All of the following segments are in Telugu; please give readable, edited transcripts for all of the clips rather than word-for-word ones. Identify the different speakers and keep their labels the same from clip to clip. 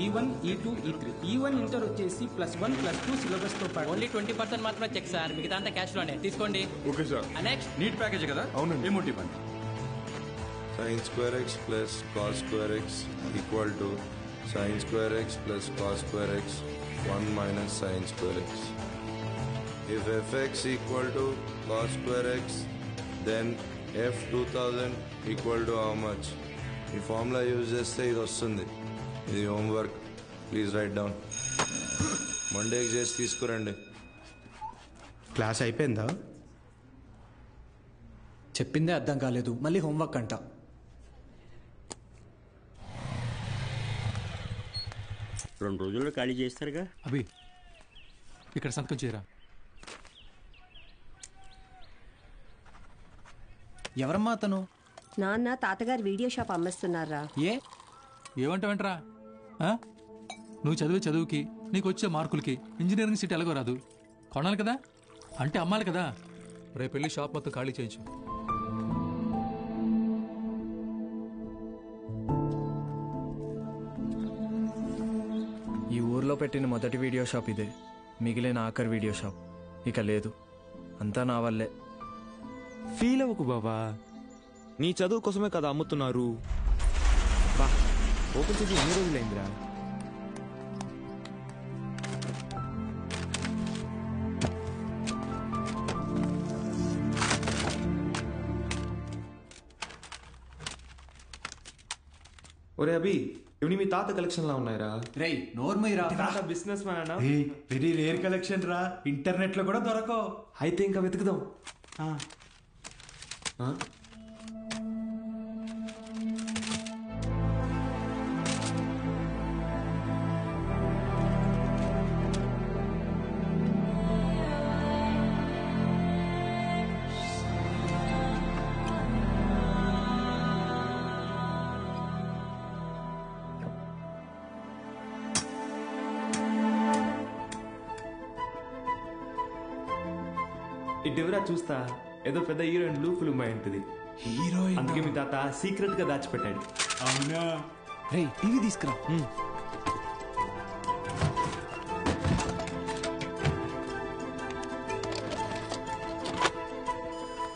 Speaker 1: E1, E2, E3. E1 inter వచ్చేసి +1 +2 సిలబస్ తో పాటు
Speaker 2: ఓన్లీ 20% మాత్రమే చెక్ సార్, మిగతా అంతా క్యాష్ లోనే తీసుకోండి.
Speaker 3: Okay sir.
Speaker 2: Next
Speaker 4: NEET package కదా?
Speaker 3: అవునండి.
Speaker 4: ఏమోటి ఇవ్వండి.
Speaker 5: sin square x plus cos square x equal to sin square x plus cos square x 1 minus sin square x. If fx equal to cos square x, then f 2000 equal to how much? ఈ ఫార్ములా యూజ్ చేస్తే ఇది వస్తుంది. ఇది హోంవర్క్, ప్లీజ్ రైట్ డౌన్. మండేకి చేసి తీసుకురండి.
Speaker 6: క్లాస్ అయిపోయిందా?
Speaker 7: చెప్పిందే అర్థం కాలేదు, మళ్ళీ హోంవర్క్ అంట.
Speaker 8: రెండు రోజుల్లో ఖాళీ చేస్తారుగా.
Speaker 9: అభి ఇక్కడ సంతకం చేయరా.
Speaker 7: ఎవరమ్మా అతను?
Speaker 10: నాన్న తాతగారు వీడియో షాప్ అమ్మేస్తున్నారా?
Speaker 9: ఏమంటావేంట్రా? నువ్వు చదివే చదువుకి నీకు వచ్చే మార్కులకి ఇంజనీరింగ్ సీట్ ఎలాగో రాదు. కొనాలి కదా, అంటే అమ్మాలి కదా. రేపు వెళ్ళి షాప్ మొత్తం ఖాళీ చేయించు.
Speaker 7: ఈ ఊర్లో పెట్టిన మొదటి వీడియో షాప్ ఇదే, మిగిలిన ఆఖరి వీడియో షాప్ ఇక లేదు. అంతా నా వల్లే.
Speaker 11: ఫీల్ అవ్వకు బాబా, నీ చదువు కోసమే కదా అమ్ముతున్నారు. బా ఓపెన్ చేసి ఎన్ని రోజులైందిరా? ఒరే అభి, ఇవి మీ తాత కలెక్షన్ లా ఉన్నాయిరా.
Speaker 7: రేయ్ నోర్మయ్యరా,
Speaker 11: తాత బిజినెస్ మ్యాన్ అన్నా.
Speaker 6: వెరీ రేర్ కలెక్షన్ రా, ఇంటర్నెట్ లో కూడా దొరకవు.
Speaker 11: అయితే ఇంకా వెతుకుదాం. ఇటువరా చూస్తా, ఏదో పెద్ద హీరోయిన్ బ్లూ ఫిల్మ్ అయి ఉంటుంది.
Speaker 6: హీరోయిన్
Speaker 11: అందుకే మీ తాత సీక్రెట్ గా దాచిపెట్టాడు.
Speaker 6: అవునా?
Speaker 7: రేయ్ టీవీ తీసుకురా.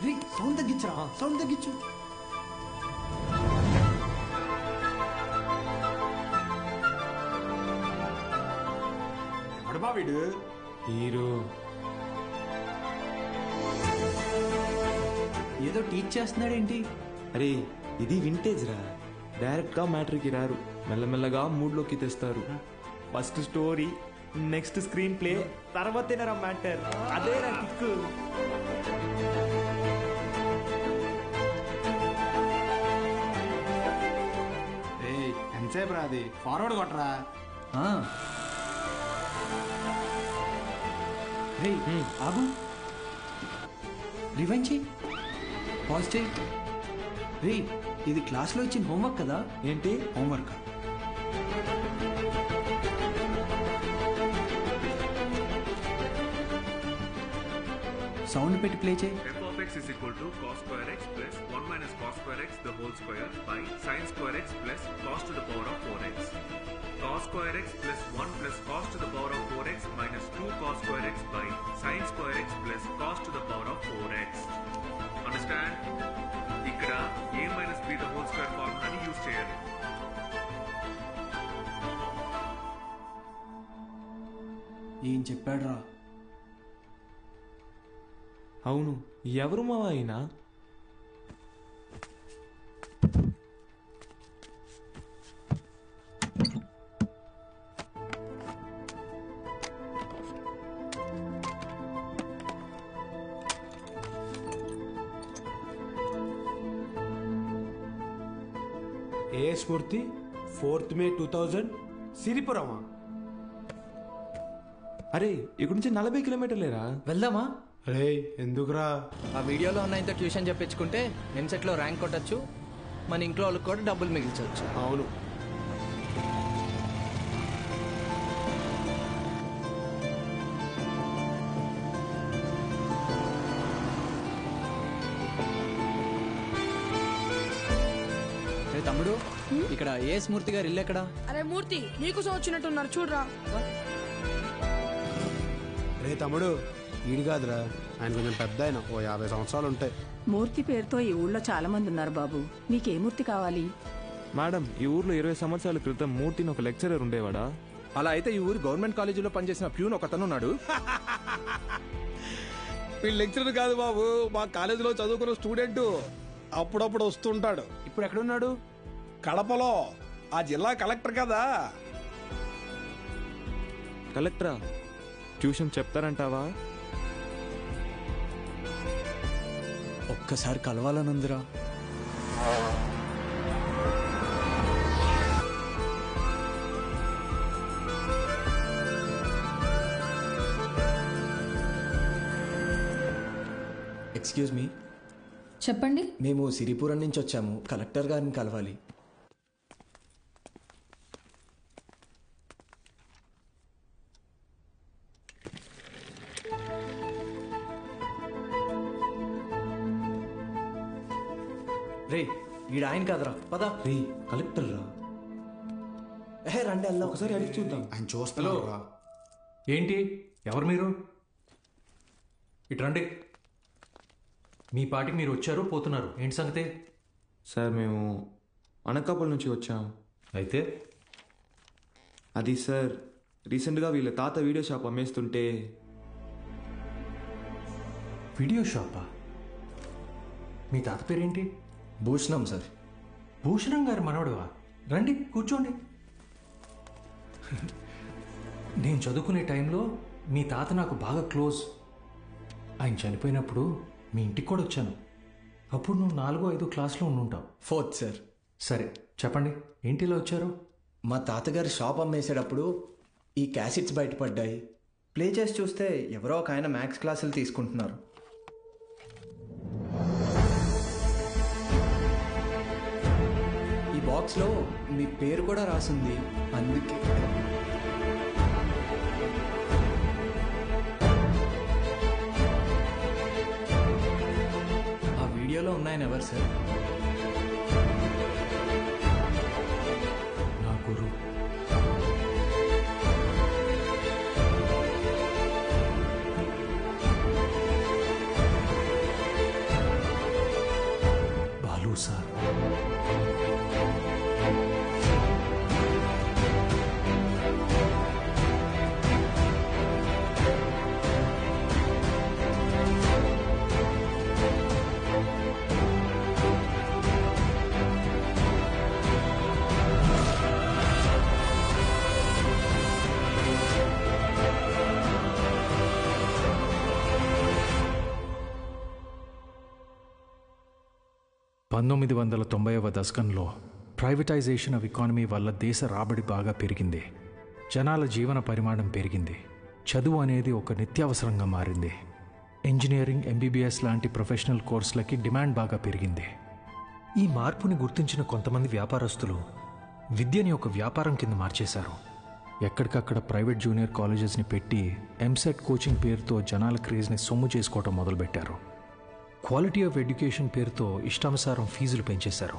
Speaker 7: రేయ్ సౌండ్ తగ్గించరా, సౌండ్ తగ్గించు.
Speaker 6: ఎవడబా వీడు?
Speaker 11: హీరో
Speaker 7: ఏదో టీచ్ చేస్తున్నాడేంటి?
Speaker 11: అరే ఇది వింటేజ్ రా, డైరెక్ట్ గా మ్యాటర్కి రారు, మెల్లమెల్లగా మూడ్ లోకి తెస్తారు. First story, next screenplay, తర్వాతేనరా మ్యాటర్. అదేరా కిక్కు.
Speaker 6: ఎంతసేపు రాది, ఫార్వర్డ్ కొట్టరా.
Speaker 7: రేయ్ ఆగు, రివైండ్ చెయ్యి, పాజ్ చెయ్యి. రేయ్ ఇది క్లాస్లో ఇచ్చిన హోంవర్క్ కదా?
Speaker 11: ఏంటి
Speaker 7: హోంవర్క్? సౌండ్ పెట్టి ప్లే చేయి.
Speaker 12: f(x) is equal to cos square x plus 1 minus cos square x the whole square by sin square x plus cos to the power of 4x. Cos square x plus 1 plus cos to the power of 4x minus 2 cos square x by sin square x plus cos to the power of 4x. Understand? ఇక్కడ a minus b the whole square ఫార్ములాని యూజ్ చేయాలి.
Speaker 7: ఏం చెప్పాడ్రా?
Speaker 11: అవును, ఎవరు మావా అయినా?
Speaker 6: ఏ స్ఫూర్తి 4th May 2000 సిరిపురమా?
Speaker 11: అరే ఇక్కడ నుంచి 40 కిలోమీటర్లేరా.
Speaker 7: వెళ్దామా?
Speaker 6: రే ఎందుకురా?
Speaker 7: ఆ వీడియోలో ఉన్న ఇంత ట్యూషన్ చెప్పించుకుంటే ఎంసెట్లో ర్యాంక్ కొట్టచ్చు, మన ఇంట్లో వాళ్ళకి కూడా డబ్బులు మిగిల్చవచ్చు.
Speaker 6: అవును.
Speaker 7: తమ్ముడు ఇక్కడ ఏ స్మూర్తి గారు ఇల్లు ఎక్కడ?
Speaker 3: అరే మూర్తి నీకోసం వచ్చినట్టున్నారు చూడరా.
Speaker 4: రే తమ్ముడు ఈడు కాదురా, ఆయన కొంచెం పెద్ద ఆయన, ఓ 50 సంవత్సరాలు ఉంటాయి.
Speaker 13: మూర్తి పేరుతో ఈ ఊళ్ళో చాలా మంది ఉన్నారు బాబు. మీకే మూర్తి కావాలి?
Speaker 11: మేడం, ఈ ఊర్లో 20 సంవత్సరాల క్రితం మూర్తిని ఒక లెక్చరర్ ఉండేవాడా?
Speaker 14: అలా అయితే ఈ ఊరు గవర్నమెంట్ కాలేజీలో పనిచేసిన ప్యూన్ ఒకతను ఉన్నాడు.
Speaker 15: వీళ్ళు లెక్చరర్ కాదు బాబు, మా కాలేజీలో చదువుకున్న స్టూడెంట్. అప్పుడప్పుడు వస్తుంటాడు.
Speaker 14: ఇప్పుడు ఎక్కడున్నాడు?
Speaker 15: కడపలో. ఆ జిల్లా కలెక్టర్ కదా.
Speaker 11: కలెక్టరా? ట్యూషన్ చెప్తారంటావా?
Speaker 7: ఒక్కసారి కలవాలనుందిరా. Excuse me.
Speaker 16: చెప్పండి.
Speaker 7: మేము సిరిపురం నుంచి వచ్చాము, కలెక్టర్ గారిని కలవాలి. రే వీడు ఆయన కాదురా, పదా.
Speaker 11: రే కలెక్టర్ రా.
Speaker 7: రండి వెళ్దాం,
Speaker 11: ఒకసారి అడిగి చూద్దాం.
Speaker 4: ఆయన చూస్తాను.
Speaker 9: ఏంటి, ఎవరు మీరు? ఇటు రండి. మీ పాటికి మీరు వచ్చారు, పోతున్నారు. ఏంటి సంగతి?
Speaker 11: సార్ మేము అనకాపల్లి నుంచి వచ్చాం.
Speaker 9: అయితే
Speaker 11: అది సార్, రీసెంట్గా వీళ్ళ తాత వీడియో షాప్ అమ్మేస్తుంటే.
Speaker 9: వీడియో షాపా? మీ తాత పేరేంటి?
Speaker 7: భూషణం సార్.
Speaker 9: భూషణం గారి మనవడువా? రండి కూర్చోండి. నేను చదువుకునే టైంలో మీ తాత నాకు బాగా క్లోజ్. ఆయన చనిపోయినప్పుడు మీ ఇంటికి కూడా వచ్చాను. అప్పుడు నువ్వు 4వ-5వ క్లాస్లో ఉండుంటావు.
Speaker 7: 4th sir.
Speaker 9: సరే చెప్పండి, ఏంటి ఇలా వచ్చారు?
Speaker 7: మా తాతగారు షాప్ అమ్మేసేటప్పుడు ఈ క్యాసెట్స్ బయటపడ్డాయి. ప్లే చేసి చూస్తే ఎవరో ఒక ఆయన మ్యాథ్స్ క్లాసులు తీసుకుంటున్నారు. ఈ బాక్స్లో మీ పేరు కూడా రాసింది, అందుకే. ఆ వీడియోలో ఉన్నాయని ఎవరు సార్?
Speaker 9: నా గురువు. బాలు సార్. వ దశకంలో ప్రైవేటైజేషన్ ఆఫ్ ఎకానమీ వల్ల దేశ రాబడి బాగా పెరిగింది. జనాల జీవన పరిమాణం పెరిగింది. చదువు అనేది ఒక నిత్యావసరంగా మారింది. ఇంజనీరింగ్, ఎంబీబీఎస్ లాంటి ప్రొఫెషనల్ కోర్సులకి డిమాండ్ బాగా పెరిగింది. ఈ మార్పుని గుర్తించిన కొంతమంది వ్యాపారస్తులు విద్యని ఒక వ్యాపారం కింద మార్చేశారు. ఎక్కడికక్కడ ప్రైవేట్ జూనియర్ కాలేజెస్ని పెట్టి ఎంసెట్ కోచింగ్ పేరుతో జనాల క్రేజ్ని సొమ్ము చేసుకోవడం మొదలుపెట్టారు. క్వాలిటీ ఆఫ్ ఎడ్యుకేషన్ పేరుతో ఇష్టానుసారం ఫీజులు పెంచేశారు.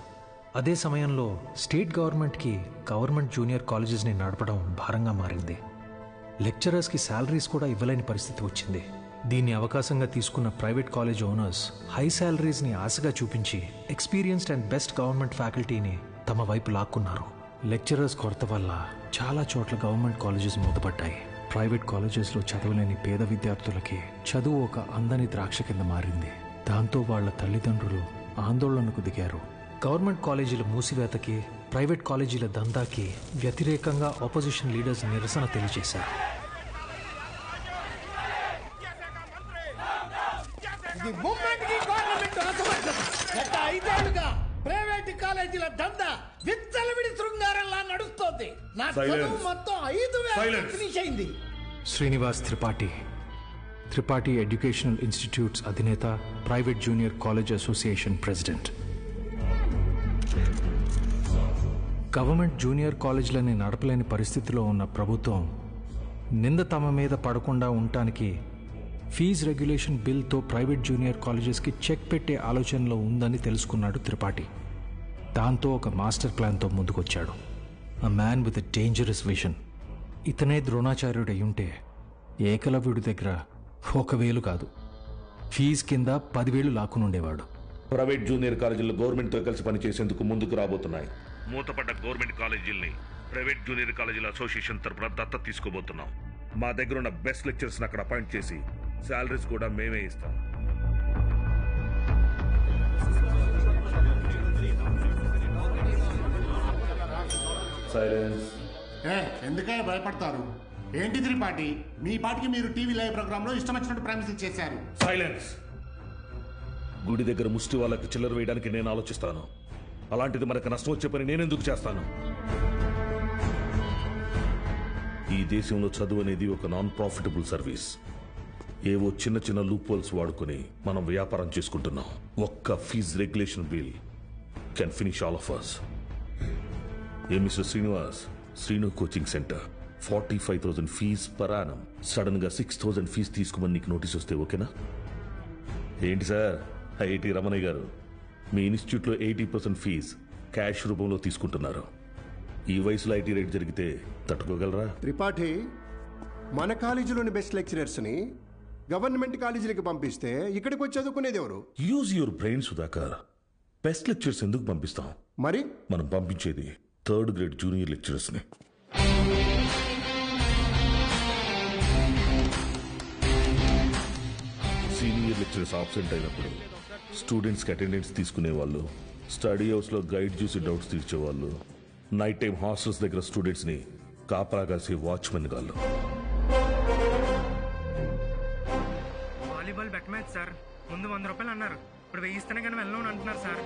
Speaker 9: అదే సమయంలో స్టేట్ గవర్నమెంట్కి గవర్నమెంట్ జూనియర్ కాలేజెస్ని నడపడం భారంగా మారింది. లెక్చరర్స్కి శాలరీస్ కూడా ఇవ్వలేని పరిస్థితి వచ్చింది. దీన్ని అవకాశంగా తీసుకున్న ప్రైవేట్ కాలేజ్ ఓనర్స్ హై శాలరీస్ని ఆశగా చూపించి ఎక్స్పీరియన్స్డ్ అండ్ బెస్ట్ గవర్నమెంట్ ఫ్యాకల్టీని తమ వైపు లాక్కున్నారు. లెక్చరర్స్ కొరత వల్ల చాలా చోట్ల గవర్నమెంట్ కాలేజెస్ మూతపడ్డాయి. ప్రైవేట్ కాలేజెస్లో చదవలేని పేద విద్యార్థులకి చదువు ఒక అందని ద్రాక్ష కింద మారింది. దాంతో వాళ్ల తల్లిదండ్రులు ఆందోళనకు దిగారు. గవర్నమెంట్ కాలేజీల మూసివేతకి, ప్రైవేట్ కాలేజీల దందాకి వ్యతిరేకంగా ఆపోజిషన్ లీడర్స్ నిరసన తెలియజేశారు.
Speaker 17: ప్రైవేట్ కాలేజీల దందా విచ్చలవిడి శృంగారంలా నడుస్తోంది. నా చదువు మొత్తం 5,000 ఫినిష్ అయింది.
Speaker 9: శ్రీనివాస్ త్రిపాఠి, త్రిపాఠి ఎడ్యుకేషనల్ ఇన్స్టిట్యూట్స్ అధినేత, private junior college association president. Government junior కాలేజీలని నడపలేని పరిస్థితిలో ఉన్న ప్రభుత్వం నింద తమ మీద పడకుండా ఉండటానికి ఫీజు రెగ్యులేషన్ బిల్తో ప్రైవేట్ జూనియర్ కాలేజెస్కి చెక్ పెట్టే ఆలోచనలో ఉందని తెలుసుకున్నాడు త్రిపాఠి. దాంతో ఒక మాస్టర్ ప్లాన్తో ముందుకొచ్చాడు. A man with a dangerous vision. ఇతనే ద్రోణాచార్యుడు అయ్యుంటే ఏకలవ్యుడి దగ్గర 1,000 కాదు, ఫీజు కింద 10,000 లాక్కునుండేవాడు.
Speaker 16: ప్రైవేట్ జూనియర్ కాలేజీలు గవర్నమెంట్తో కలిసి పనిచేసేందుకు ముందుకు రాబోతున్నాయి. మూతపడ్డ గవర్నమెంట్ కాలేజీల్ని ప్రైవేట్ జూనియర్ కాలేజీల అసోసియేషన్ తరపున దత్తత తీసుకోబోతున్నాం. మా దగ్గర ఉన్న బెస్ట్ లెక్చర్స్ అక్కడ అపాయింట్ చేసి శాలరీస్ కూడా మేమే ఇస్తాం. సైలెన్స్.
Speaker 18: ఎందుకయ్యా భయపడతారు? ఏంటి త్రిపాఠి, మీ పాటికి మీరు టీవీ లైవ్ ప్రోగ్రామ్ లో ఇష్టం వచ్చినట్టు ప్రామిసెస్ చేశారు.
Speaker 16: సైలెన్స్. గుడి దగ్గర ముష్టి వాళ్ళకి చిల్లర వేయడానికి నేను ఆలోచిస్తాను. అలాంటిది మనకు నష్టం వచ్చే పని నేనెందుకు చేస్తాను? ఈ దేశంలో చదువు అనేది ఒక నాన్ ప్రాఫిటబుల్ సర్వీస్. ఏవో చిన్న చిన్న లూప్ హోల్స్ వాడుకుని మనం వ్యాపారం చేసుకుంటున్నాం. ఒక్క fee regulation bill can finish all of us. ఏ mister Srinivas, Srinu coaching centre 45,000 fee per annum. Sudden గా 6,000 ఫీజ్ తీసుకోమని నీకు నోటీస్ వస్తే ఓకేనా? ఏంటి సార్ ఐఐటి రమణయ్య గారు, మీ ఇన్స్టిట్యూట్లో 80% ఫీజ్ క్యాష్ రూపంలో తీసుకుంటున్నారు. ఈ వయసులో ఐటీ రేట్ జరిగితే తట్టుకోగలరా?
Speaker 19: త్రిపాఠి, మన కాలేజీలోని బెస్ట్ లెక్చరర్స్ని గవర్నమెంట్ కాలేజీలకు పంపిస్తే ఇక్కడికి వచ్చి చదువుకునేది ఎవరు?
Speaker 16: Use your brain Sudhakar. Best lectures ఎందుకు పంపిస్తాం?
Speaker 19: మరి
Speaker 16: మనం పంపించేది 3rd గ్రేడ్ జూనియర్ లెక్చరర్స్ని. సీనియర్ లెక్చరర్స్ ఆబ్సెంట్ అయినప్పుడు స్టూడెంట్స్కి అటెండెన్స్ తీసుకునేవాళ్ళు, స్టడీ హౌస్లో గైడ్ చూసి డౌట్స్ తీర్చేవాళ్ళు, నైట్ టైం హాస్టల్స్ దగ్గర స్టూడెంట్స్ని కాపలా కాసే వాచ్మెన్ గాళ్ళు.
Speaker 20: Volleyball bet match sir. ముందు 100 రూపాయలు అన్నారు, ఇప్పుడు 1000 ఇస్తేనే కానీ వెళ్ళను అంటున్నారు సార్.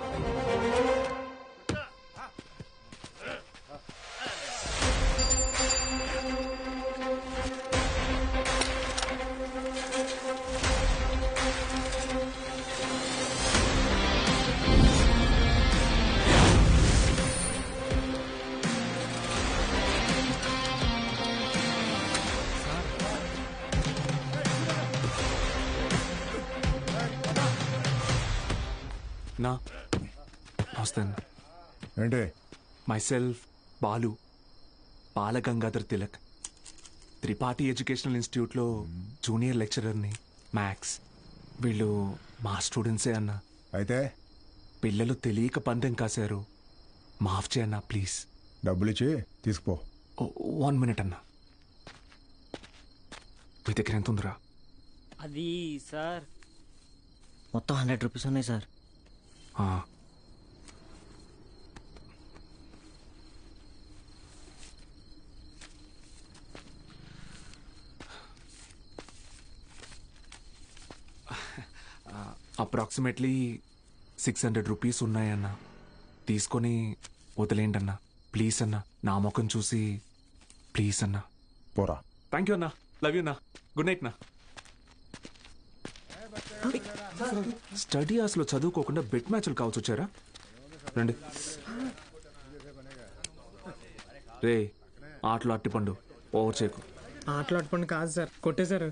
Speaker 21: నా నమస్తే.
Speaker 22: ఏంటి?
Speaker 21: మైసెల్ఫ్ బాలు, బాలగంగాధర్ తిలక్, త్రిపాఠి ఎడ్యుకేషనల్ ఇన్స్టిట్యూట్లో జూనియర్ లెక్చరర్ని. మ్యాథ్స్. వీళ్ళు మా స్టూడెంట్సే అన్న.
Speaker 22: అయితే
Speaker 21: పిల్లలు తెలియక పందెం కాశారు, మాఫ్ చేయన్నా ప్లీజ్.
Speaker 22: డబ్బులు ఇచ్చి తీసుకుపో.
Speaker 21: 1 మినిట్ అన్నా. మీ దగ్గర ఎంత ఉందిరా?
Speaker 23: అది సార్ మొత్తం 100 రూపీస్ ఉన్నాయి సార్.
Speaker 21: అప్రాక్సిమేట్లీ 600 రూపీస్ ఉన్నాయన్న. తీసుకొని వదిలేండి అన్న ప్లీజ్ అన్న. నా ముఖం చూసి ప్లీజ్ అన్న.
Speaker 22: పోరా.
Speaker 21: థ్యాంక్ యూ అన్న. లవ్ యూ అన్న. గుడ్ నైట్ నా. స్టడీ అవర్స్లో చదువుకోకుండా బెట్ మ్యాచ్లు కావచ్చు వచ్చారా? రండి. రే ఆటలు అట్టిపండు, ఓవర్ చేయకు.
Speaker 20: ఆటలు అట్టుపండు కాదు సార్, కొట్టేశారు.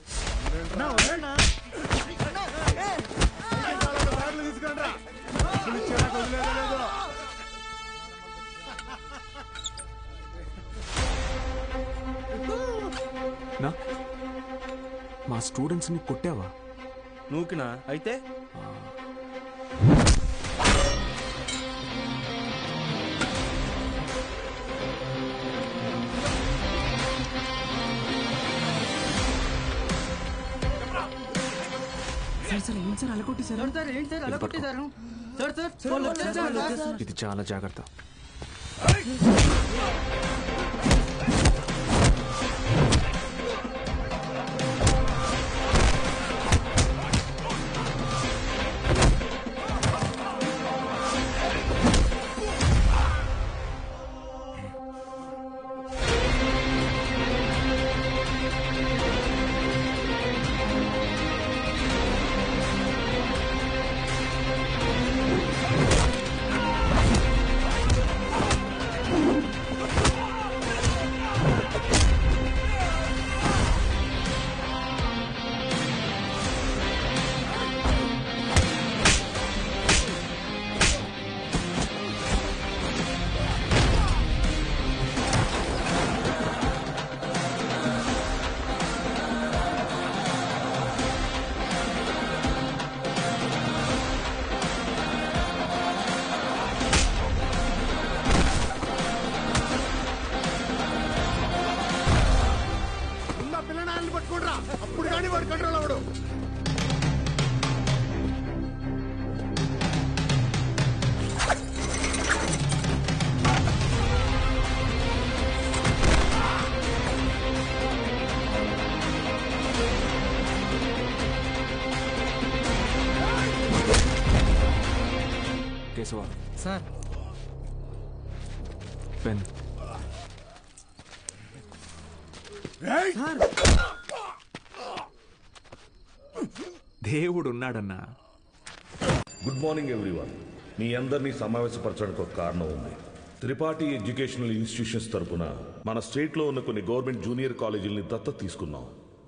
Speaker 21: నా మా స్టూడెంట్స్ని కొట్టావా?
Speaker 14: నూకినా అయితే?
Speaker 21: ఇది చాలా జాగ్రత్త. కేశవ.
Speaker 7: Sir
Speaker 21: pen. దేవుడు ఉన్నాడన్నా.
Speaker 16: Good morning everyone. మీ అందరినీ సమావేశపరచడానికి ఒక కారణం ఉంది. త్రిపాఠి ఎడ్యుకేషనల్ ఇన్స్టిట్యూషన్స్ తరపున మన స్టేట్లో ఉన్న కొన్ని గవర్నమెంట్ జూనియర్ కాలేజీలని దత్తత తీసుకున్నాం.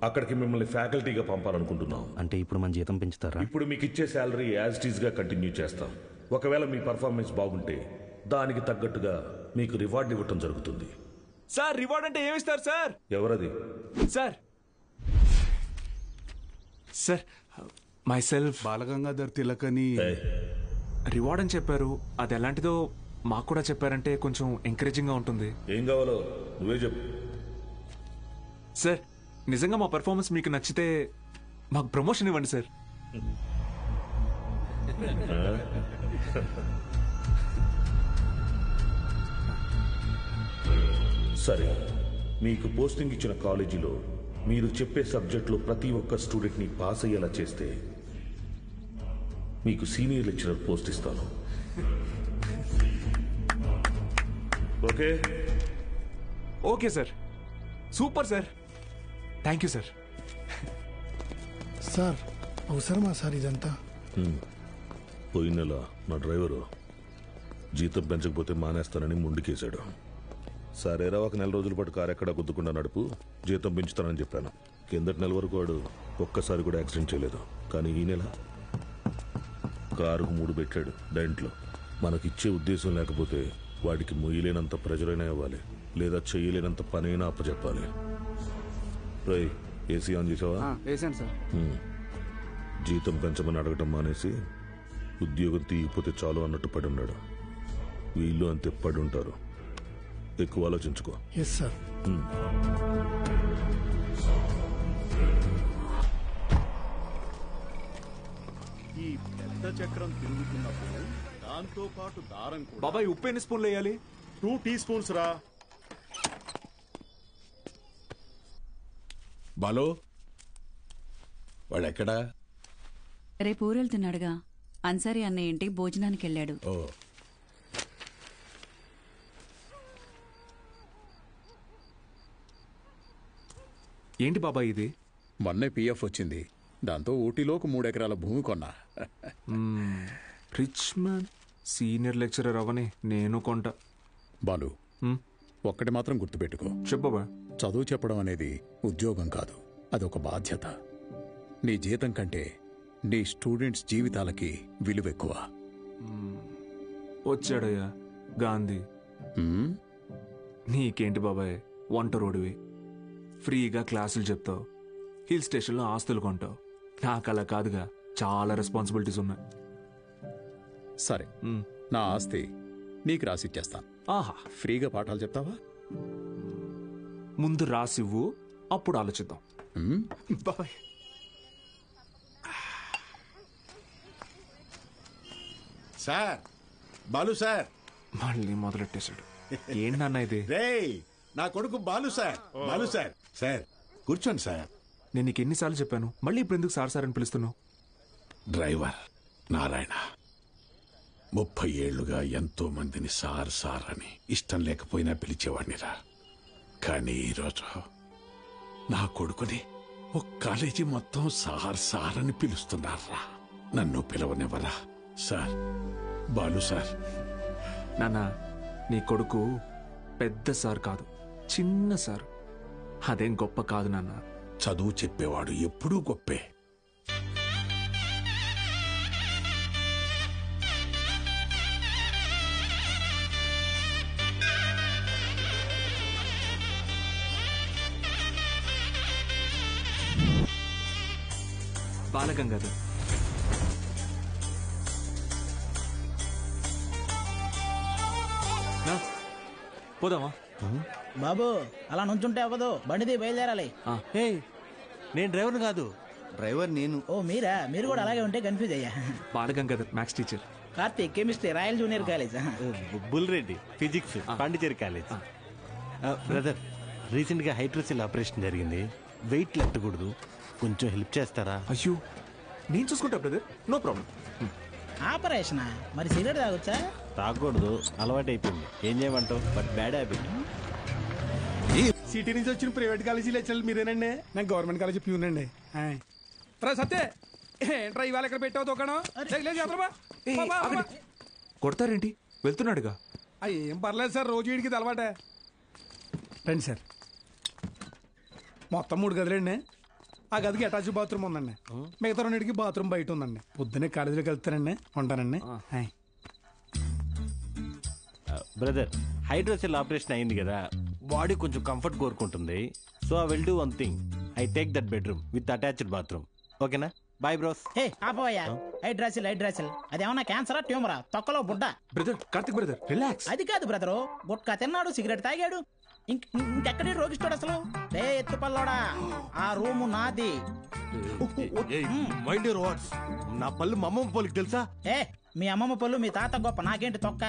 Speaker 16: అక్కడికి మిమ్మల్ని ఫ్యాకల్టీగా పంపాలనుకుంటున్నాం.
Speaker 1: అంటే ఇప్పుడు మన జీతం పెంచుతారా?
Speaker 16: ఇప్పుడు మీకు ఇచ్చే శాలరీ యాజ్ ఇట్ ఈస్ గా కంటిన్యూ చేస్తాం. ఒకవేళ మీ పర్ఫార్మెన్స్ బాగుంటే దానికి తగ్గట్టుగా మీకు రివార్డ్ ఇవ్వటం జరుగుతుంది.
Speaker 21: సార్ రివార్డ్ అంటే ఏమిస్తారు సార్?
Speaker 16: ఎవరది?
Speaker 21: Sir sir myself
Speaker 15: Balagangadhar తిలకని
Speaker 21: రివార్డ్ అని చెప్పారు. అది ఎలాంటిదో మాకు కూడా చెప్పారంటే కొంచెం ఎంకరేజింగ్ గా ఉంటుంది.
Speaker 16: ఏం కావాలో నువ్వే చెప్పు.
Speaker 21: సార్ నిజంగా మా పర్ఫార్మెన్స్ మీకు నచ్చితే మాకు ప్రమోషన్ ఇవ్వండి సార్.
Speaker 16: సరే, మీకు పోస్టింగ్ ఇచ్చిన కాలేజీలో మీరు చెప్పే సబ్జెక్టులో ప్రతి ఒక్క స్టూడెంట్ని పాస్ అయ్యేలా చేస్తే మీకు సీనియర్ లెక్చరర్ పోస్ట్ ఇస్తాను. Okay?
Speaker 21: Okay sir. Super sir. Thank you sir.
Speaker 2: Sir అవసరమా సార్ ఇదంతా?
Speaker 16: పోయిన నెల నా డ్రైవరు జీతం పెంచకపోతే మానేస్తానని ముందుకేశాడు. సరేరా, ఒక నెల రోజుల పాటు కారు ఎక్కడా గుద్దుకుండా నడుపు, జీతం పెంచుతానని చెప్పాను. కిందటి నెల వరకు వాడు ఒక్కసారి కూడా యాక్సిడెంట్ చేయలేదు. కానీ ఈ నెల కారుకు 3 పెట్టాడు డెంట్లో. మనకిచ్చే ఉద్దేశం లేకపోతే వాడికి మొయ్యలేనంత ప్రెజర్ అయినా ఇవ్వాలి, లేదా చేయలేనంత పనైనా అప్పచెప్పాలి. రై, ఏసీ ఆన్ చేసావా?
Speaker 4: వేసాను సార్.
Speaker 16: జీతం పెంచమని అడగటం మానేసి ఉద్యోగం తీయకపోతే చాలు అన్నట్టు పడి ఉన్నాడు. వీళ్ళు అంతే పడి ఉంటారు. ఎక్కువ ఆలోచించుకో.
Speaker 2: Yes sir.
Speaker 5: ఈ పెద్ద చక్రం తిరుగుతున్నప్పుడు దాంతో పాటు దారం కూడా.
Speaker 21: బాబాయ్ ఉప్పు ఎన్ని స్పూన్లు వేయాలి?
Speaker 5: 2 టీ స్పూన్స్ రా.
Speaker 24: బాలో వాడెక్కడా?
Speaker 13: రేపు ఊరెళ్తున్నాడుగా. అన్సారీ అన్నయ్య ఇంటికి భోజనానికి వెళ్ళాడు.
Speaker 24: ఓ,
Speaker 21: ఏంటి బాబాయ్ ఇది?
Speaker 5: మొన్నే పిఎఫ్ వచ్చింది. దాంతో ఊటీలో ఒక 3 ఎకరాల భూమి కొన్నా.
Speaker 21: Rich man. సీనియర్ లెక్చరర్ అవని నేను కొంట.
Speaker 5: బాలు, ఒక్కటి మాత్రం గుర్తుపెట్టుకో.
Speaker 21: చెప్పబా.
Speaker 5: చదువు చెప్పడం అనేది ఉద్యోగం కాదు, అదొక బాధ్యత. నీ జీతం కంటే నీ స్టూడెంట్స్ జీవితాలకి విలువ ఎక్కువ.
Speaker 21: వచ్చాడయ్యా గాంధీ. నీకేంటి బాబాయ్, వంట రోడివి, ఫ్రీగా క్లాసులు చెప్తావు, హిల్ స్టేషన్లో ఆస్తులు కొంటావు. నాకు అలా కాదుగా, చాలా రెస్పాన్సిబిలిటీస్ ఉన్నాయి.
Speaker 5: సరే, నా ఆస్తి నీకు రాసిచ్చేస్తాను.
Speaker 21: ఆహా,
Speaker 5: ఫ్రీగా పాఠాలు చెప్తావా?
Speaker 21: ముందు రాసివ్వు, అప్పుడు ఆలోచిద్దాం. బాబాయ్.
Speaker 5: Sir, Balu sir.
Speaker 21: మళ్ళీ మొదలెట్టేశాడు. ఏంటి నాన్న ఇది?
Speaker 5: రేయ్, నా కొడుకు Balu sir. Balu sir. Sir కూర్చోండి సార్.
Speaker 21: నేను నీకు ఎన్నిసార్లు చెప్పాను, మళ్ళీ ఇప్పుడు ఎందుకు సార్ సార్ అని పిలుస్తున్నావు?
Speaker 5: డ్రైవర్ నారాయణ 30 ఏళ్లుగా ఎంతో మందిని సార్ సార్ అని ఇష్టం లేకపోయినా పిలిచేవాడినిరా. కానీ ఈరోజు నా కొడుకుని ఒక కాలేజీ మొత్తం సార్ సార్ అని పిలుస్తున్నారా. నన్ను పిలవనివ్వరా సార్? బాలు సార్.
Speaker 21: నాన్న, నీ కొడుకు పెద్ద సార్ కాదు, చిన్న సార్. అదేం గొప్ప కాదు నాన్న.
Speaker 5: చదువు చెప్పేవాడు ఎప్పుడూ గొప్పే.
Speaker 21: బాలగంగాధర్. పోదామా?
Speaker 25: బాబు అలా నుంచుంటే అవ్వదు, బండిది బయలుదేరాలి.
Speaker 1: నేను డ్రైవర్ కాదు, డ్రైవర్ నేను.
Speaker 25: ఓ మీరా? మీరు కూడా అలాగే ఉంటే కన్ఫ్యూజ్ అయ్యా.
Speaker 21: Balagangadhar maths teacher.
Speaker 25: Karthik chemistry, Royal Junior College.
Speaker 1: Bullreddy physics, Pondicherry college. Brother, రీసెంట్గా హైడ్రోసిల్ ఆపరేషన్ జరిగింది, వెయిట్ లెట్టకూడదు, కొంచెం హెల్ప్ చేస్తారా?
Speaker 21: అయ్యో, నేను చూసుకుంటా బ్రదర్, నో ప్రాబ్లం.
Speaker 25: ఆపరేషనా? మరి సిగరెట్ తాగొచ్చా?
Speaker 1: తాగకూడదు, అలవాటు అయిపోయింది. ఏం చేయమంటావు? But bad habit.
Speaker 15: సిటీ నుంచి వచ్చిన ప్రైవేట్ కాలేజీ లెక్చరర్లు మీరేనండి? నేను గవర్నమెంట్ కాలేజీ ప్యూన్ అండి. రా సత్తే, ఏంట్రా ఇవాళ ఎక్కడ పెట్టావు తోకడం?
Speaker 21: కొడతారేంటి? వెళ్తున్నాడుగా.
Speaker 15: ఏం పర్లేదు సార్, రోజు వీడికి ఇది అలవాటే. రండి సార్. మొత్తం 3 గదులండి. ఆ గదికి అటాచ్ బాత్రూమ్ ఉందండి. మిగతా 2కి బాత్రూమ్ బయట ఉందండి. పొద్దున్నే కాలేజీలోకి వెళ్తానండి. ఉంటానండి.
Speaker 1: బ్రదర్, హైడ్రోసెల్ ఆపరేషన్ అయింది కదా, బాడీ కొంచెం కంఫర్ట్ కోరుకుంటుంది. So I will do one thing. I take that bedroom with attached bathroom. ఓకేనా? Bye bros.
Speaker 25: హే ఆపోయా, హైడ్రాసిల్ అదేమన్నా క్యాన్సరా ట్యూమరా? తొక్కలో బుడ్డ.
Speaker 21: Brother, Karthik brother, relax.
Speaker 25: అది కాదు బ్రదరు, గుట్కా తిన్నాడు, సిగరెట్ తాగాడు, ఇంకెక్కడి రోగిస్తాడు అసలు? రే ఎత్తుపల్లోడా, ఆ రూము నాది.
Speaker 1: Mind your words. నా పళ్ళు మా అమ్మమ్మ పోలికి తెలుసా?
Speaker 25: ఏ మీ అమ్మమ్మ పళ్ళు మీ తాత గొప్ప, నాకేంటి తొక్క?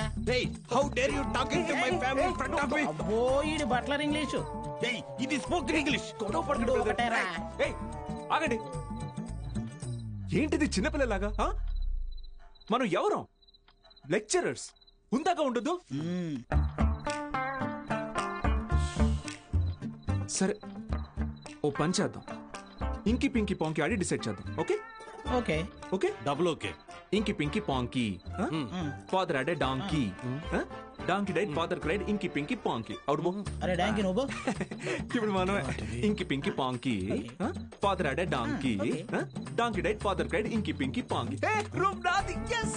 Speaker 1: How dare you talking to my family in front of me?
Speaker 25: అబ్బో ఈడి బట్లర్ ఇంగ్లీషు.
Speaker 1: ఇది స్పోకెన్ ఇంగ్లీష్.
Speaker 25: ఒకటేరా.
Speaker 21: ఆగండి, ఏంటిది చిన్నపిల్లలాగా? మనం ఎవరం? లెక్చరర్స్. ఉందాక ఉండదు. సరే, ఓ పని చేద్దాం. ఇంకి పింకి పాంకి ఆడి డిసైడ్ చేద్దాం. Okay
Speaker 25: okay
Speaker 21: okay,
Speaker 1: double okay.
Speaker 21: Inky pinky ponky. Father had a donkey. Donkey died, father cried, inky pinky పాంకి. అవును.
Speaker 25: అరే డాంకీ నువ్వు.
Speaker 21: ఇప్పుడు మనం inky pinky ponky. Father had a donkey. Donkey died, father cried, inky pinky ponky. Room నాది. yes.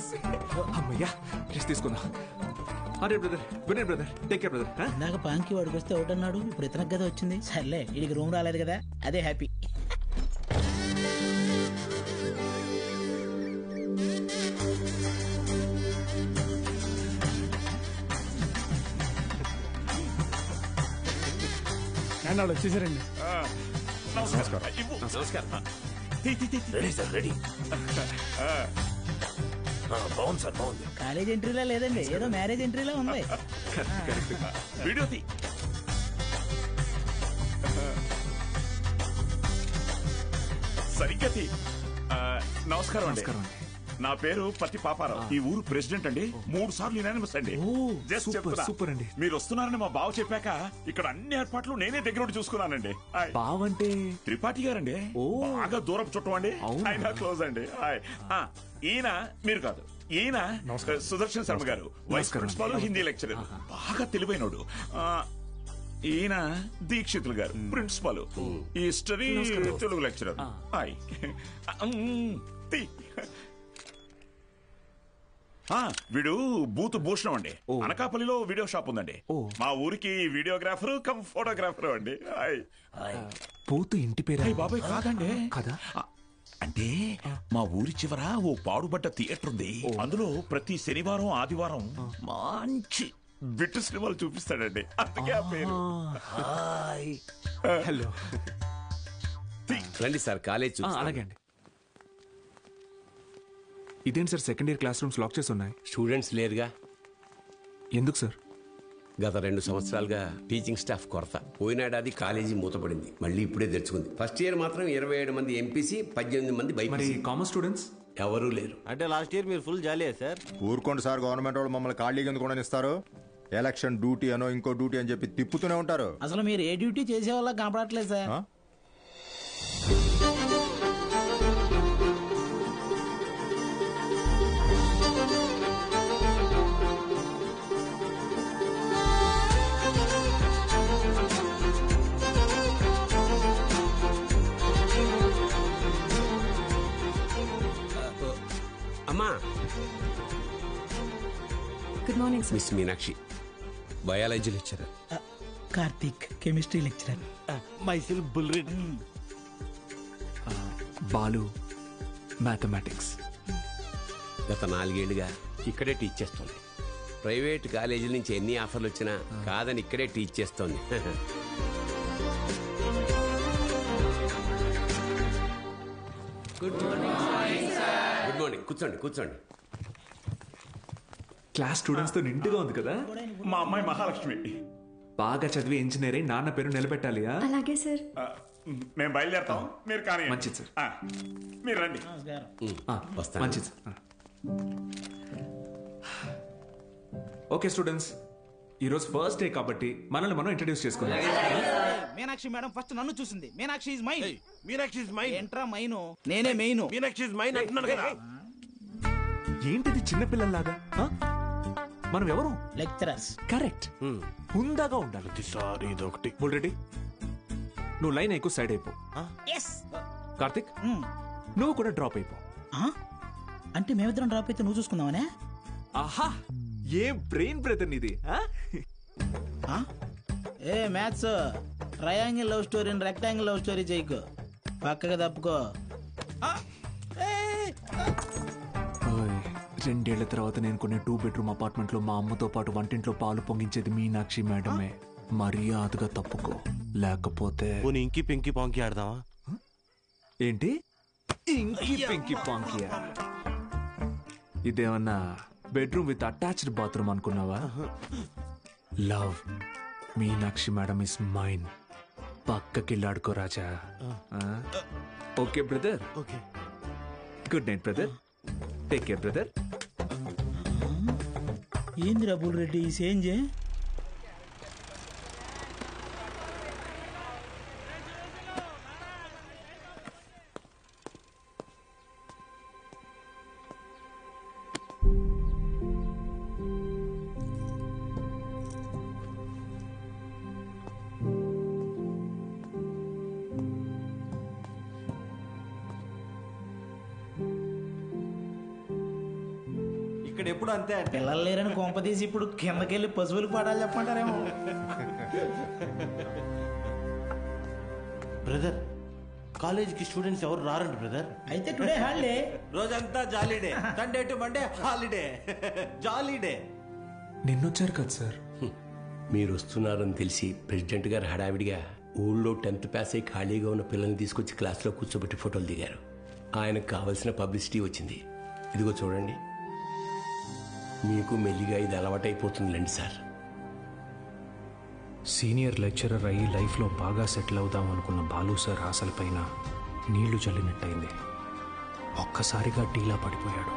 Speaker 21: అమ్మయ్యా, రెస్ట్ తీసుకుందాం. అరే brother, good night brother, take care brother.
Speaker 25: నాకు పాంకి వాడికి వస్తే ఒకటి అన్నాడు, ఇప్పుడు ఇతనికి కదా వచ్చింది. సర్లే, వీడికి రూమ్ రాలేదు కదా, అదే హ్యాపీ.
Speaker 15: వాళ్ళు వచ్చేసారండి.
Speaker 16: బాగుంది సార్, బాగుంది.
Speaker 25: కాలేజ్ ఎంట్రీలా లేదండి, ఏదో మ్యారేజ్ ఎంట్రీలా ఉంది.
Speaker 16: వీడియో తీ. సరిగ్గా తీ. నమస్కారం అండి. నా పేరు పత్తి పాపారావు. ఈ ఊరు ప్రెసిడెంట్ అండి. 3 సార్లు యునానిమస్ అండి. జస్ట్ చెప్తున్నా.
Speaker 21: సూపర్ అండి.
Speaker 16: మీరు వస్తున్నారని మా బావ చెప్పాక ఇక్కడ అన్ని ఏర్పాట్లు నేనే దగ్గర ఉండి చూసుకున్నానండి.
Speaker 21: బావ అంటే
Speaker 16: త్రిపాఠి గారండి. బాగా దూరపు చుట్టం అండి. ఆయన క్లోజ్ అండి. ఈయన మీరు కాదు, ఈయన సుదర్శన్ శర్మ గారు, వైస్ ప్రిన్సిపాల్, హిందీ లెక్చరర్, బాగా తెలివైనడు. ఈయన దీక్షితులు గారు, ప్రిన్సిపాల్, హిస్టరీ తెలుగు లెక్చరర్. వీడు బూత్ భూషణం అండి. అనకాపల్లిలో వీడియో షాప్ ఉందండి. మా ఊరికి వీడియోగ్రాఫర్ కమ్ ఫోటోగ్రాఫర్ అండి.
Speaker 21: బూత్ ఇంటి పేరు?
Speaker 16: బాబాయ్ కాదండి.
Speaker 21: కదా,
Speaker 16: అంటే మా ఊరి చివర ఓ పాడుబడ్డ థియేటర్ ఉంది. అందులో ప్రతి శనివారం ఆదివారం మంచి బిట్టు సినిమాలు చూపిస్తాడండి. అందుకే ఆ పేరు.
Speaker 21: హలో,
Speaker 6: రండి సార్, కాలేజ్.
Speaker 21: అలాగే అండి. ఇదేంటి sir, second year class rooms lock చేసి ఉన్నాయి?
Speaker 6: స్టూడెంట్స్ లేరుగా.
Speaker 21: ఎందుకు సార్?
Speaker 6: గత 2 సంవత్సరాలుగా టీచింగ్ స్టాఫ్ కొరత. పోయినేడాది కాలేజీ మూతపడింది, మళ్ళీ ఇప్పుడే తెరుచుకుంది. ఫస్ట్ ఇయర్ మాత్రం 27 మంది ఎంపీసీ, 18 మంది బైపీసీ.
Speaker 21: కామర్స్ స్టూడెంట్స్
Speaker 6: ఎవరూ లేరు.
Speaker 1: అంటే లాస్ట్ ఇయర్ మీరు ఫుల్ జాలీయా సార్?
Speaker 22: ఊరుకోండి సార్, గవర్నమెంట్ వాళ్ళు మమ్మల్ని ఖాళీగా ఎందుకు ఇస్తారు? ఎలక్షన్ డ్యూటీ అనో ఇంకో డ్యూటీ అని చెప్పి తిప్పుతూనే ఉంటారు.
Speaker 25: అసలు మీరు ఏ డ్యూటీ చేసే వాళ్ళ కనపడట్లేదు సార్.
Speaker 6: అమ్మా,
Speaker 8: good morning sir.
Speaker 6: Miss Meenakshi, biology lecturer.
Speaker 25: Karthik, chemistry lecturer.
Speaker 1: Myself బుల్రెడ్.
Speaker 21: బాలు, మ్యాథమెటిక్స్.
Speaker 6: గత 4 ఏళ్లుగా ఇక్కడే టీచ్ చేస్తుంది. ప్రైవేట్ కాలేజీల నుంచి ఎన్ని ఆఫర్లు వచ్చినా కాదని ఇక్కడే టీచ్ చేస్తోంది. Good morning. Good morning. కూర్చోండి, కూర్చోండి.
Speaker 21: క్లాస్ స్టూడెంట్స్ తో నిండుగా ఉంది కదా.
Speaker 16: మా అమ్మాయి మహాలక్ష్మి.
Speaker 21: బాగా చదివి ఇంజనీర్ అయి నాన్న పేరు నిలబెట్టాలి.
Speaker 8: అలాగే సార్.
Speaker 16: మేము బయలుదేరతాం, మీరు కానీ.
Speaker 21: మంచిది సార్.
Speaker 16: మీరు రండి.
Speaker 6: వస్తాను.
Speaker 21: మంచిది సార్. ఓకే స్టూడెంట్స్, ఈరోజు ఫస్ట్ డే కాబట్టి మనల్ని మనం ఇంట్రడ్యూస్ చేసుకుందాం.
Speaker 25: మీనాక్షి మేడం ఫస్ట్ నన్ను చూసింది. Meenakshi is mine.
Speaker 3: Meenakshi is mine.
Speaker 25: ఎంట్రా మైను, నేనే మెయిన్.
Speaker 3: మీనాక్షి ఇస్ మైన్ అంటున్నాను కదా.
Speaker 21: ఏంటిది చిన్నపిల్లల్లాగా? మనం ఎవరు?
Speaker 25: లెక్చరర్స్.
Speaker 21: కరెక్ట్. హుందాగా ఉండాలి.
Speaker 3: సారీ ఇదొకటి.
Speaker 21: ఆల్రెడీ నువ్వు లైన్ ఎక్కువ సైడ్ అయిపో.
Speaker 25: ఎస్.
Speaker 21: కార్తిక్ నువ్వు కూడా డ్రాప్ అయిపో.
Speaker 25: అంటే మేమిద్దరం డ్రాప్ అయితే నువ్వు చూసుకుందామనే?
Speaker 21: ఆహా, ఏ బ్రెయిన్ బ్రదర్ నీది.
Speaker 25: ఏ మ్యాథ్స్ ట్రయాంగిల్ లవ్ స్టోరీని రెక్టాంగిల్ లవ్ స్టోరీ చేయకు, పక్కగా తప్పుకో.
Speaker 21: 2 ఏళ్ల తర్వాత నేను కొన్ని 2 బెడ్రూమ్ అపార్ట్మెంట్ లో మా అమ్మతో పాటు వంటింట్లో పాలు పొంగించేది మీనాక్షి మేడమే. మర్యాదగా తప్పుకో, లేకపోతే
Speaker 3: ఇంకి పింకి పాంకి ఆడదామా?
Speaker 21: ఏంటి ఇంకి పింకి పాంకి? ఇదేమన్నా బెడ్రూమ్ విత్ అటాచ్డ్ బాత్రూమ్ అనుకున్నావా? Love Meenakshi madam is mine. పక్కకిల్లాడుకో రాజా. Okay brother.
Speaker 3: Okay.
Speaker 21: Good night brother. Take care brother.
Speaker 25: ఏందిరా బుల్ రెడ్డి సేంజే?
Speaker 1: ఇక్కడ ఎప్పుడు అంతే.
Speaker 25: పిల్లలు లేరని కొంప తీసి ఇప్పుడు కిందకెళ్ళి పశువులకు పాడాలి చెప్పంటారేమో.
Speaker 3: బ్రదర్, కాలేజీకి స్టూడెంట్స్ ఎవరు రారండి బ్రదర్.
Speaker 25: అయితే టుడే హాలిడే.
Speaker 1: రోజంతా jolly day. Sunday to Monday holiday. Jolly day.
Speaker 21: నిన్నొచ్చారు కదా సార్.
Speaker 6: మీరు వస్తున్నారని తెలిసి ప్రెసిడెంట్ గారు హడావిడిగా ఊళ్ళో 10th పాస్ అయి ఖాళీగా ఉన్న పిల్లల్ని తీసుకొచ్చి క్లాస్లో కూర్చోబెట్టి ఫోటోలు దిగారు. ఆయనకు కావలసిన పబ్లిసిటీ వచ్చింది. ఇదిగో చూడండి, మీకు మెల్లిగా ఇది అలవాటైపోతుందిలేండి సార్.
Speaker 9: సీనియర్ లెక్చరర్ అయ్యి లైఫ్లో బాగా సెటిల్ అవుదాం అనుకున్న బాలు సార్ ఆశలపైన నీళ్లు చల్లినట్టయింది. ఒక్కసారిగా టీలా పడిపోయాడు.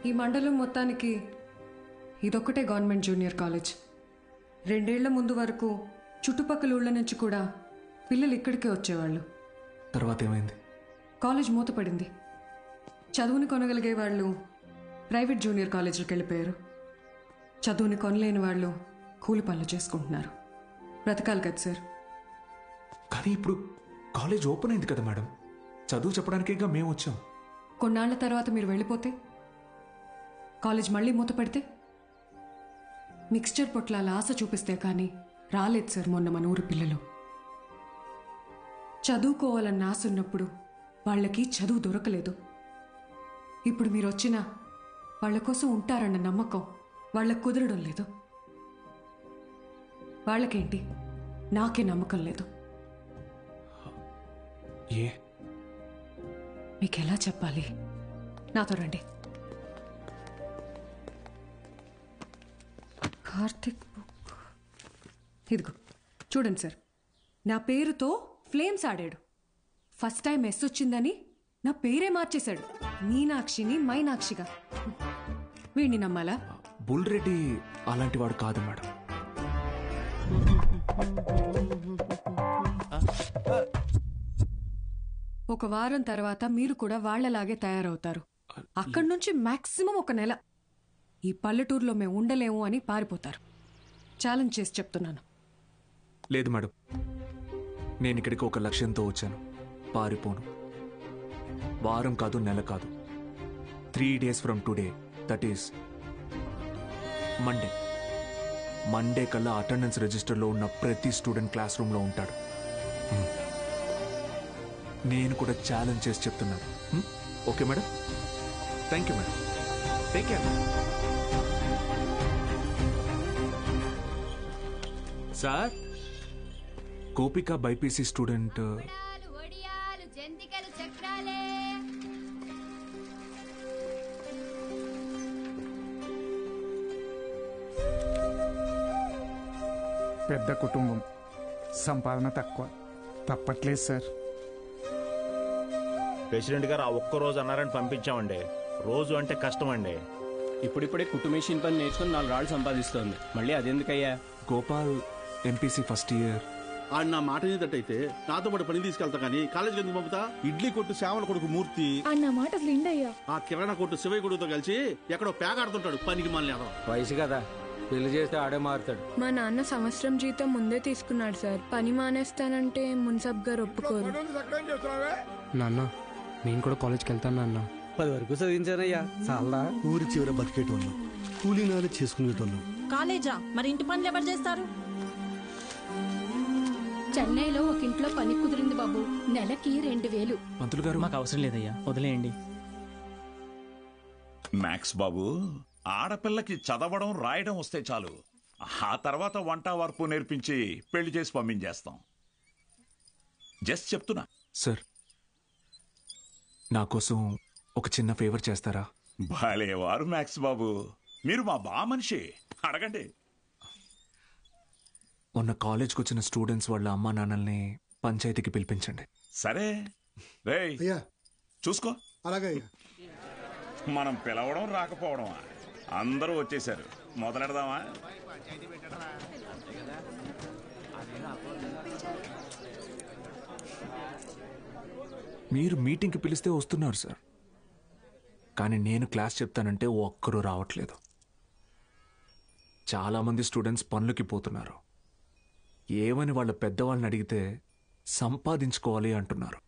Speaker 10: ఈ మండలం మొత్తానికి ఇదొక్కటే గవర్నమెంట్ జూనియర్ కాలేజ్. 2 ఏళ్ల ముందు వరకు చుట్టుపక్కల ఊళ్ళ నుంచి కూడా పిల్లలు ఇక్కడికే వచ్చేవాళ్ళు.
Speaker 21: తర్వాత ఏమైంది?
Speaker 10: కాలేజ్ మూతపడింది. చదువుని కొనగలిగే వాళ్ళు ప్రైవేట్ జూనియర్ కాలేజీలకు వెళ్ళిపోయారు. చదువుని కొనలేని వాళ్ళు కూలి పనులు చేసుకుంటున్నారు. బ్రతకాలి కదా సార్.
Speaker 21: కానీ ఇప్పుడు కాలేజ్ ఓపెన్ అయింది కదా మేడం, చదువు చెప్పడానికేగా మేము వచ్చాం.
Speaker 10: కొన్నాళ్ల తర్వాత మీరు వెళ్ళిపోతే కాలేజ్ మళ్ళీ మూతపడితే మిక్స్చర్ పొట్లాల ఆశ చూపిస్తే కానీ రాలేదు సార్ మొన్న మన ఊరు పిల్లలు. చదువుకోవాలన్న ఆశ ఉన్నప్పుడు వాళ్ళకి చదువు దొరకలేదు. ఇప్పుడు మీరు వచ్చినా వాళ్ళ కోసం ఉంటారన్న నమ్మకం వాళ్ళకు కుదరడం లేదు. వాళ్ళకేంటి, నాకే నమ్మకం లేదు. మీకెలా చెప్పాలి? నాతో రండి. కార్తిక్ బుక్ ఇదిగో చూడండి సార్. నా పేరుతో ఫ్లేమ్స్ ఆడాడు. ఫస్ట్ టైం ఎస్ వచ్చిందని నా పేరే మార్చేశాడు. మీనాక్షిని మైనాక్షిగా. వీడిని నమ్మాలా?
Speaker 21: బుల్ రెడ్డి అలాంటి వాడు కాదు మేడం.
Speaker 10: ఒక వారం తర్వాత మీరు కూడా వాళ్లలాగే తయారవుతారు. అక్కడి నుంచి మాక్సిమం 1 నెల ఈ పల్లెటూరులో మేము ఉండలేము అని పారిపోతారు. ఛాలెంజ్ చేసి చెప్తున్నాను.
Speaker 21: లేదు మేడం, నేను ఇక్కడికి ఒక లక్ష్యంతో వచ్చాను. పారిపోను. వారం కాదు, నెల కాదు, 3 days from today, that is Monday కల్లా అటెండెన్స్ రిజిస్టర్లో ఉన్న ప్రతి స్టూడెంట్ క్లాస్ రూమ్లో ఉంటాడు. నేను కూడా ఛాలెంజ్ చేసి చెప్తున్నాను. Okay madam? Thank you madam. Take care.
Speaker 9: Sir, Gopika BiPC student
Speaker 15: పెద్ద కుటుంబం, సంపాదన తక్కువ, తప్పట్లేదు సార్.
Speaker 11: ప్రెసిడెంట్ గారు ఆ ఒక్క రోజు అన్నారని పంపించామండి. రోజు అంటే కష్టం అండి.
Speaker 12: ఇప్పుడిప్పుడే కుట్టు మెషిన్ పని నేర్చుకుని 4 రాళ్ళు సంపాదిస్తోంది. మళ్ళీ అదెందుకయ్యా?
Speaker 9: Gopal MPC first year.
Speaker 17: ఆడు నా మాట ఏదట్టయితే నాతో పాటు పని తీసుకెళ్తా కానీ కాలేజీకి ఎందుకు పంపుతా? ఇడ్లీ కొట్టు సేవల కొడుకు మూర్తి
Speaker 18: అన్న మాట అసలు ఇండయ్యా.
Speaker 17: ఆ కిరాణా కొట్టు శివయ్య కొడుకుతో కలిసి ఎక్కడో పేగాడుతుంటాడు. పనికి మళ్ళీ
Speaker 4: వయసు కదా, పెళ్లి చేస్తే ఆడే మారుతాడు.
Speaker 18: మా నాన్న సంవత్సరం జీతం ముందే తీసుకున్నాడు సార్. పని మానేస్తానంటే మున్సబ్ గారు ఒప్పుకోరు.
Speaker 4: నాన్న, నేను కూడా కాలేజ్కి వెళ్తాను నాన్న.
Speaker 24: 10 వరకు చదివించానయ్యా. చాలా ఊరి చివర బతికేటోళ్ళు, కూలీ నాలు చేసుకునేటోళ్ళు.
Speaker 26: కాలేజా? మరి ఇంటి పనులు ఎవరు చేస్తారు? చెన్నైలో ఒక ఇంట్లో పని కుదిరింది బాబు, నెలకి 2000.
Speaker 9: పంతులు గారు,
Speaker 12: మాకు అవసరం లేదయ్యా, వదిలేయండి.
Speaker 27: మ్యాక్స్ బాబు, ఆడపిల్లకి చదవడం రాయడం వస్తే చాలు. ఆ తర్వాత వంట వరపు నేర్పించి పెళ్లి చేసి పంపించేస్తాం. జస్ట్ చెప్తున్నా.
Speaker 9: సార్, నా కోసం ఒక చిన్న ఫేవర్ చేస్తారా?
Speaker 27: భలేవారు మ్యాక్స్ బాబు, మీరు మా బా మనిషి, అడగండి.
Speaker 9: మొన్న కాలేజ్కి వచ్చిన స్టూడెంట్స్ వాళ్ళ అమ్మా నాన్నల్ని పంచాయతీకి పిలిపించండి.
Speaker 27: సరే రేయ్, చూసుకో.
Speaker 19: అలాగే.
Speaker 27: మనం పిలవడం రాకపోవడమా? అందరూ వచ్చేసారు, మొదలెడదామా?
Speaker 9: మీరు మీటింగ్కి పిలిస్తే వస్తున్నారు సార్, కానీ నేను క్లాస్ చెప్తానంటే ఒక్కరూ రావట్లేదు. చాలామంది స్టూడెంట్స్ పనులకి పోతున్నారు. ఏమని వాళ్ళ పెద్దవాళ్ళని అడిగితే సంపాదించుకోవాలి అంటున్నారు.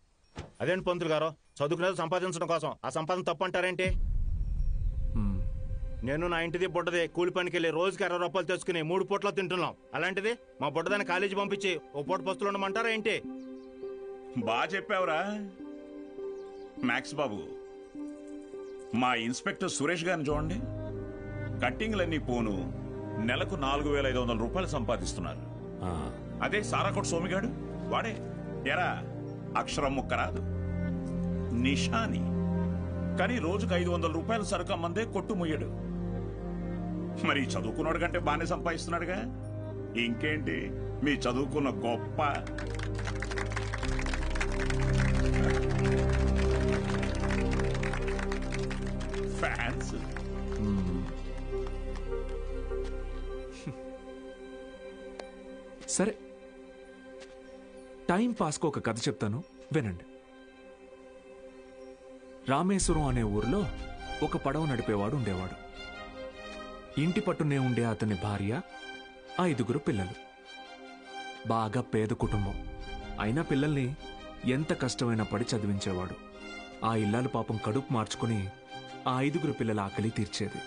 Speaker 11: అదేంటి పంతులు గారు, చదువుకునేది సంపాదించడం కోసం, ఆ సంపాదన తప్పు అంటారేంటి? నేను నా ఇంటిది బుడ్డది కూలి పనికి వెళ్ళి రోజుకి 60 రూపాయలు తెచ్చుకుని 3 పూట్ల తింటున్నాం. అలాంటిది మా బుడ్డదాన్ని కాలేజీ పంపించి ఓ పూట పస్తులు ఉండమంటారా ఏంటి?
Speaker 27: బాగా చెప్పావురా మ్యాక్స్ బాబు. మా ఇన్స్పెక్టర్ సురేష్ గారిని చూడండి, కట్టింగ్లన్నీ పోను నెలకు 4500 రూపాయలు సంపాదిస్తున్నారు. అదే సారాకోట్ సోమిగాడు, వాడే ఎరా అక్షరం ముక్కరాదు, నిషాని, కానీ రోజుకు 500 రూపాయలు సరుకు అమ్మందే కొట్టు ముయ్యడు. మరి చదువుకున్నాడు కంటే బాగానే సంపాదిస్తున్నాడుగా. ఇంకేంటి మీ చదువుకున్న గొప్ప. ఫ్యాన్స్.
Speaker 9: సరే, టైం పాస్కు ఒక కథ చెప్తాను, వినండి. రామేశ్వరం అనే ఊరిలో ఒక పడవ నడిపేవాడు ఉండేవాడు. ఇంటి పట్టునే ఉండే అతని భార్య, 5 పిల్లలు. బాగా పేద కుటుంబం అయినా పిల్లల్ని ఎంత కష్టమైనా పడి చదివించేవాడు. ఆ ఇల్లాలు పాపం కడుపు మార్చుకుని ఆ 5 పిల్లల ఆకలి తీర్చేది.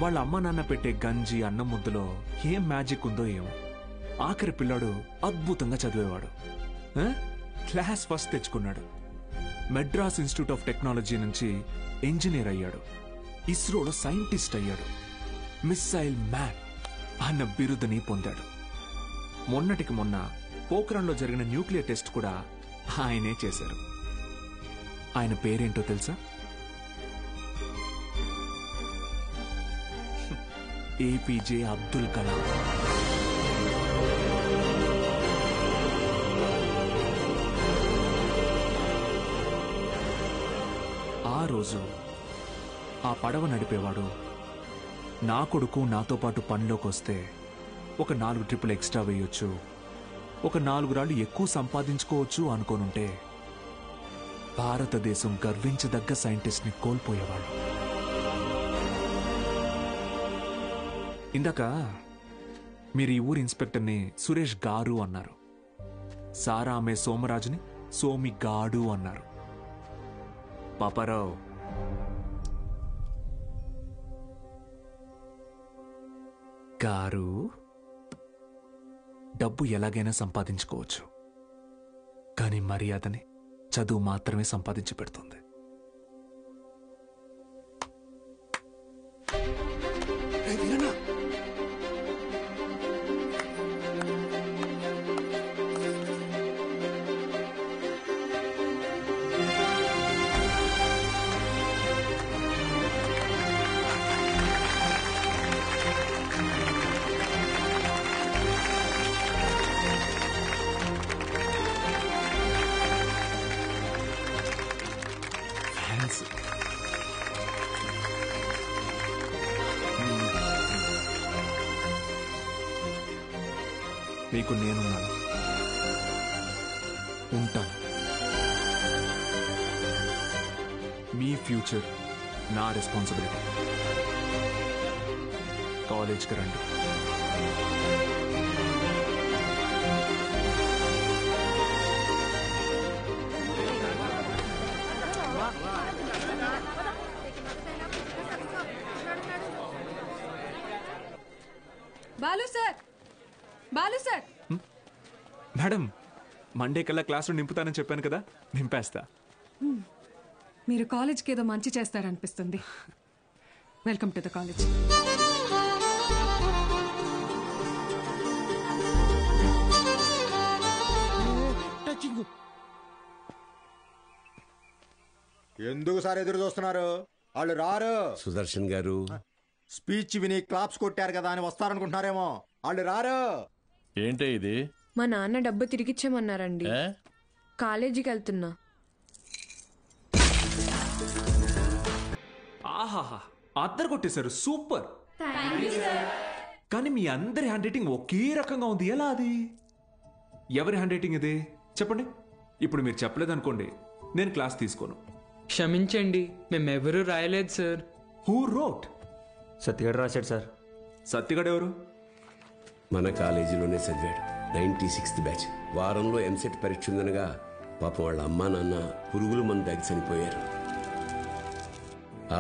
Speaker 9: వాళ్ళ అమ్మ నాన్న పెట్టే గంజి అన్నం ముద్దలో ఏం మ్యాజిక్ ఉందో ఏమో, ఆఖరి పిల్లాడు అద్భుతంగా చదివేవాడు. క్లాస్ ఫస్ట్ తెచ్చుకున్నాడు. మెడ్రాస్ ఇన్స్టిట్యూట్ ఆఫ్ టెక్నాలజీ నుంచి ఇంజనీర్ అయ్యాడు. ఇస్రోలో సైంటిస్ట్ అయ్యాడు. మిస్సైల్ మ్యాన్ అన్న బిరుదుని పొందాడు. మొన్నటికి మొన్న పోఖ్రాన్లో జరిగిన న్యూక్లియర్ టెస్ట్ కూడా ఆయనే చేశారు. ఆయన పేరేంటో తెలుసా? ఏపీజే అబ్దుల్ కలాం. ఆ రోజు ఆ పడవ నడిపేవాడు, నా కొడుకు నాతో పాటు పనిలోకి వస్తే ఒక 4 ట్రిప్పులు ఎక్స్ట్రా వేయొచ్చు, ఒక 4 రాళ్ళు ఎక్కువ సంపాదించుకోవచ్చు అనుకోనుంటే భారతదేశం గర్వించదగ్గ సైంటిస్ట్ని కోల్పోయేవాడు. ఇందాక మీరు ఈ ఊరి ఇన్స్పెక్టర్ని సురేష్ గారు అన్నారు. సారా ఆమె సోమరాజుని సోమి గాడు అన్నారు. పాపారావు, గారు, డబ్బు ఎలాగైనా సంపాదించుకోవచ్చు, కానీ మర్యాదని చదువు మాత్రమే సంపాదించి పెడుతుంది.
Speaker 21: క్లాస్. మీకు నేనున్నాను, ఉంటాను. మీ ఫ్యూచర్ నా రెస్పాన్సిబిలిటీ. కాలేజ్కి రండి.
Speaker 10: Balu sir, Balu sir.
Speaker 21: Madam, Monday కల్లా క్లాసులు నింపుతానని చెప్పాను కదా, నింపేస్తా.
Speaker 10: మీరు కాలేజ్కి ఏదో మంచి చేస్తారనిపిస్తుంది. Welcome to the college.
Speaker 22: ఎందుకు సార్ ఎదురు చూస్తున్నారు? వాళ్ళు రారు.
Speaker 6: సుదర్శన్ గారు,
Speaker 22: స్పీచ్ విని క్లాప్స్ కొట్టారు కదా అని వస్తారనుకుంటున్నారేమో. వాళ్ళు రారు.
Speaker 3: ఏంటే ఇది?
Speaker 18: మా నాన్న డబ్బు తిరిగిచ్చేమన్నారండి. కాలేజీకి వెళ్తున్నా.
Speaker 21: ఆహాహా, అద్దరు కొట్టేశారు, సూపర్. కానీ మీ అందరి హ్యాండ్ రైటింగ్ ఒకే రకంగా ఉంది, ఎలా అది? ఎవరి హ్యాండ్ రైటింగ్ ఇది చెప్పండి. ఇప్పుడు మీరు చెప్పలేదనుకోండి, నేను క్లాస్ తీసుకోను.
Speaker 2: క్షమించండి, మేమెవరూ రాయలేదు సార్.
Speaker 21: Who wrote?
Speaker 12: సత్యగడ రాశాడు సార్.
Speaker 21: సత్యగడ ఎవరు?
Speaker 6: మన కాలేజీలోనే చదివాడు, 96th బ్యాచ్. వారంలో ఎంసెట్ పరీక్ష ఉందనగా పాపం వాళ్ళ అమ్మా నాన్న పురుగుల మందు దాగి చనిపోయారు.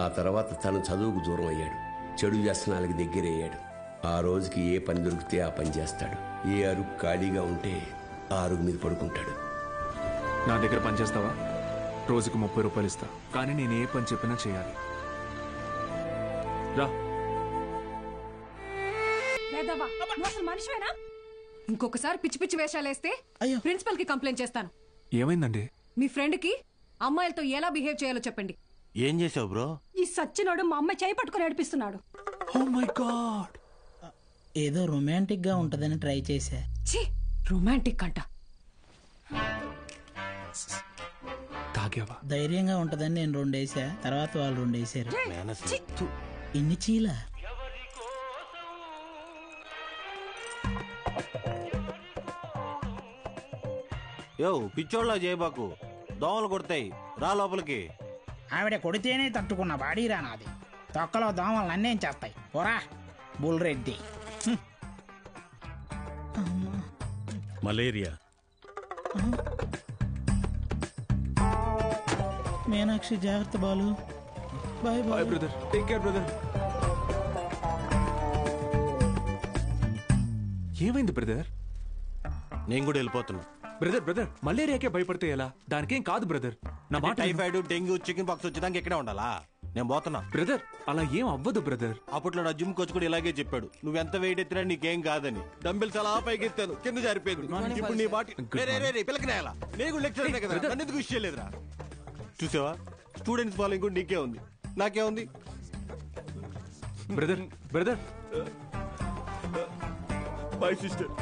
Speaker 6: ఆ తర్వాత తను చదువుకు దూరం అయ్యాడు, చెడు వ్యసనాలకి దగ్గరయ్యాడు. ఆ రోజుకి ఏ పని దొరికితే ఆ పని చేస్తాడు. ఏ అరుగు ఖాళీగా ఉంటే ఆ అరుగు మీద పడుకుంటాడు.
Speaker 21: నా దగ్గర పని చేస్తావా? రోజుకు 30 రూపాయలు ఇస్తా, కానీ నేను ఏ పని చెప్పినా చేయాలి. రా.
Speaker 10: మనిషివేనా? ఇంకొకసారి పిచ్చి పిచ్చి వేషాలేస్తే ప్రిన్సిపల్ కి కంప్లైంట్ చేస్తాను.
Speaker 21: ఏమైందండి?
Speaker 10: మీ ఫ్రెండ్ కి అమ్మాయిలతో ఎలా బిహేవ్ చేయాలో చెప్పండి.
Speaker 3: ఏం చేసావు బ్రో?
Speaker 5: ఈ సచ్చినోడు మా అమ్మాయి చేయి పట్టుకుని నడిపిస్తున్నాడు.
Speaker 21: Oh my god.
Speaker 25: ఏదో రొమాంటిక్ గా ఉంటదని ట్రై చేశా.
Speaker 10: రొమాంటిక్ అంట.
Speaker 21: తాగావా?
Speaker 25: ధైర్యంగా ఉంటదని నేను 2 వేసా, తర్వాత వాళ్ళు 2 వేసారు. ఇన్ని చీల.
Speaker 3: యో పిచ్చోళ్ళ చేయబాకు, దోమలు కొడతాయి, రా లోపలికి.
Speaker 25: ఆవిడ కొడితేనే తట్టుకున్న బాడీరా నాది. తొక్కలో దోమలు నన్నేం చేస్తాయి? పోరా బుల్రెడ్డి.
Speaker 3: మలేరియా.
Speaker 25: మీనాక్షి జాగ్రత్త Balu. Bye bye
Speaker 21: brother, take care brother. ఏమైంది బ్రదర్?
Speaker 3: నేను కూడా వెళ్ళిపోతున్నా.
Speaker 21: బ్రదర్, మలేరియాకే భయపడితే ఎలా? దానికేం కాదు బ్రదర్. నా మాట.
Speaker 3: టైఫాయిడ్, డెంగ్యూ, చికెన్ పాక్స్ వచ్చేదానికి ఎక్కడే ఉండాలా? నేను పోతున్నా.
Speaker 21: బ్రదర్, అలా ఏం అవ్వదు బ్రదర్.
Speaker 3: అప్పట్లో నా జిమ్ కోచ్ కూడా ఇలాగే చెప్పాడు, నువ్వెంత వెయిట్ ఎత్తినా నీకేం కాదని. డంబిల్స్ అలా పైకి ఎత్తాను, కింద జారిపోయింది. ఇప్పుడు నీ బాటి పిల్లకి నేలా? నేను లెక్చర్ కదా, నన్ను ఎందుకు విషయం లేదురా? చూసావా, స్టూడెంట్స్ ఫాలోయింగ్ కూడా నీకే ఉంది, నాకే ఉంది.
Speaker 21: Brother
Speaker 3: my sister.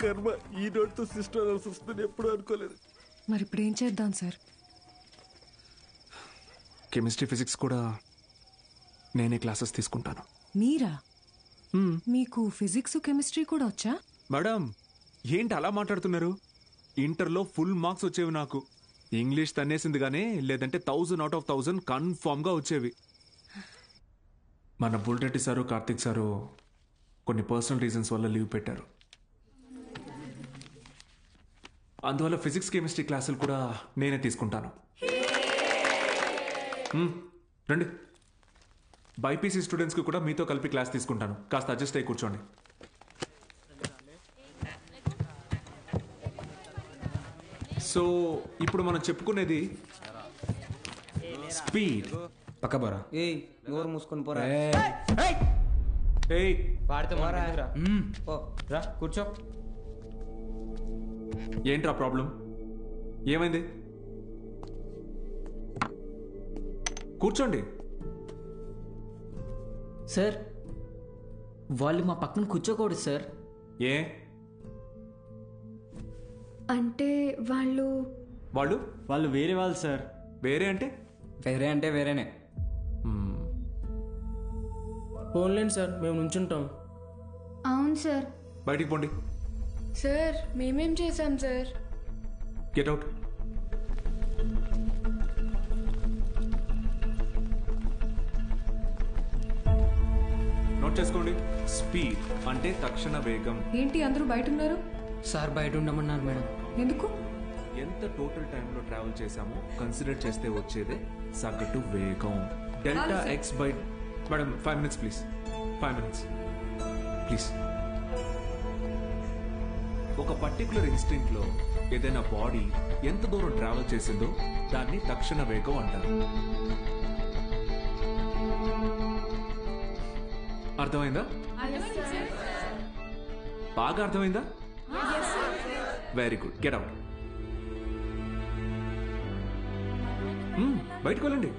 Speaker 3: కర్మ ఈ నోట్తో సిస్టర్ వస్తుంది, ఎప్పుడు అనుకోలేదు.
Speaker 10: మరి ఇప్పుడు ఏం చేద్దాం సార్?
Speaker 21: కెమిస్ట్రీ, ఫిజిక్స్ కూడా నేనే క్లాసెస్ తీసుకుంటాను.
Speaker 10: మీరా? మీకు ఫిజిక్స్, కెమిస్ట్రీ కూడా వచ్చా?
Speaker 21: మేడం, ఏంటి అలా మాట్లాడుతున్నారు? ఇంటర్లో ఫుల్ మార్క్స్ వచ్చేవి నాకు. ఇంగ్లీష్ తన్నేసింది కానీ, లేదంటే 1000 out of 1000 కన్ఫామ్ గా వచ్చేవి. మన బుల్రెడ్డి సారు, కార్తిక్ సారు కొన్ని పర్సనల్ రీజన్స్ వల్ల లీవ్ పెట్టారు. అందువల్ల ఫిజిక్స్, కెమిస్ట్రీ క్లాసులు కూడా నేనే తీసుకుంటాను. రండి. బైపీసీ స్టూడెంట్స్కి కూడా మీతో కలిపి క్లాస్ తీసుకుంటాను. కాస్త అడ్జస్ట్ అయ్యి కూర్చోండి. సో ఇప్పుడు మనం చెప్పుకునేది స్పీడ్.
Speaker 12: పక్క పోరా. నోరు మూసుకొని పోరా.
Speaker 21: వాడితే
Speaker 12: రా కూర్చో.
Speaker 21: ఏంట్రా ప్రాబ్లం? ఏమైంది? కూర్చోండి.
Speaker 7: సార్, వాళ్ళు మా పక్కన కూర్చోకూడదు సార్.
Speaker 21: ఏ
Speaker 18: అంటే వాళ్ళు
Speaker 7: వాళ్ళు వేరే వాళ్ళు సార్.
Speaker 21: వేరే అంటే
Speaker 7: వేరే అంటే వేరేనే.
Speaker 1: ఫోన్లేండి సార్, మేము నుంచుంటాం.
Speaker 18: అవును సార్.
Speaker 21: బయటికి పోండి.
Speaker 18: సార్ మేమేం చేశాం సార్?
Speaker 21: Get out. నోట్ చేసుకోండి. స్పీడ్ అంటే తక్షణ వేగం.
Speaker 10: ఏంటి అందరూ బయట ఉన్నారు?
Speaker 2: సార్ బయట ఉండమన్నారు మేడం.
Speaker 10: ఎందుకు?
Speaker 21: ఎంత టోటల్ టైంలో ట్రావెల్ చేశామో కన్సిడర్ చేస్తే వచ్చేదే సగటు వేగం. Delta X by madam 5 minutes please. 5 minutes please. ఒక పర్టికులర్ ఇన్స్టింక్ట్ లో ఏదైనా బాడీ ఎంత దూరం ట్రావెల్ చేసిందో దాన్ని తక్షణ వేగం అంటారు. అర్థమైందా? బాగా అర్థమైందా? Very good. Get out. బయటకు వెళ్ళండి.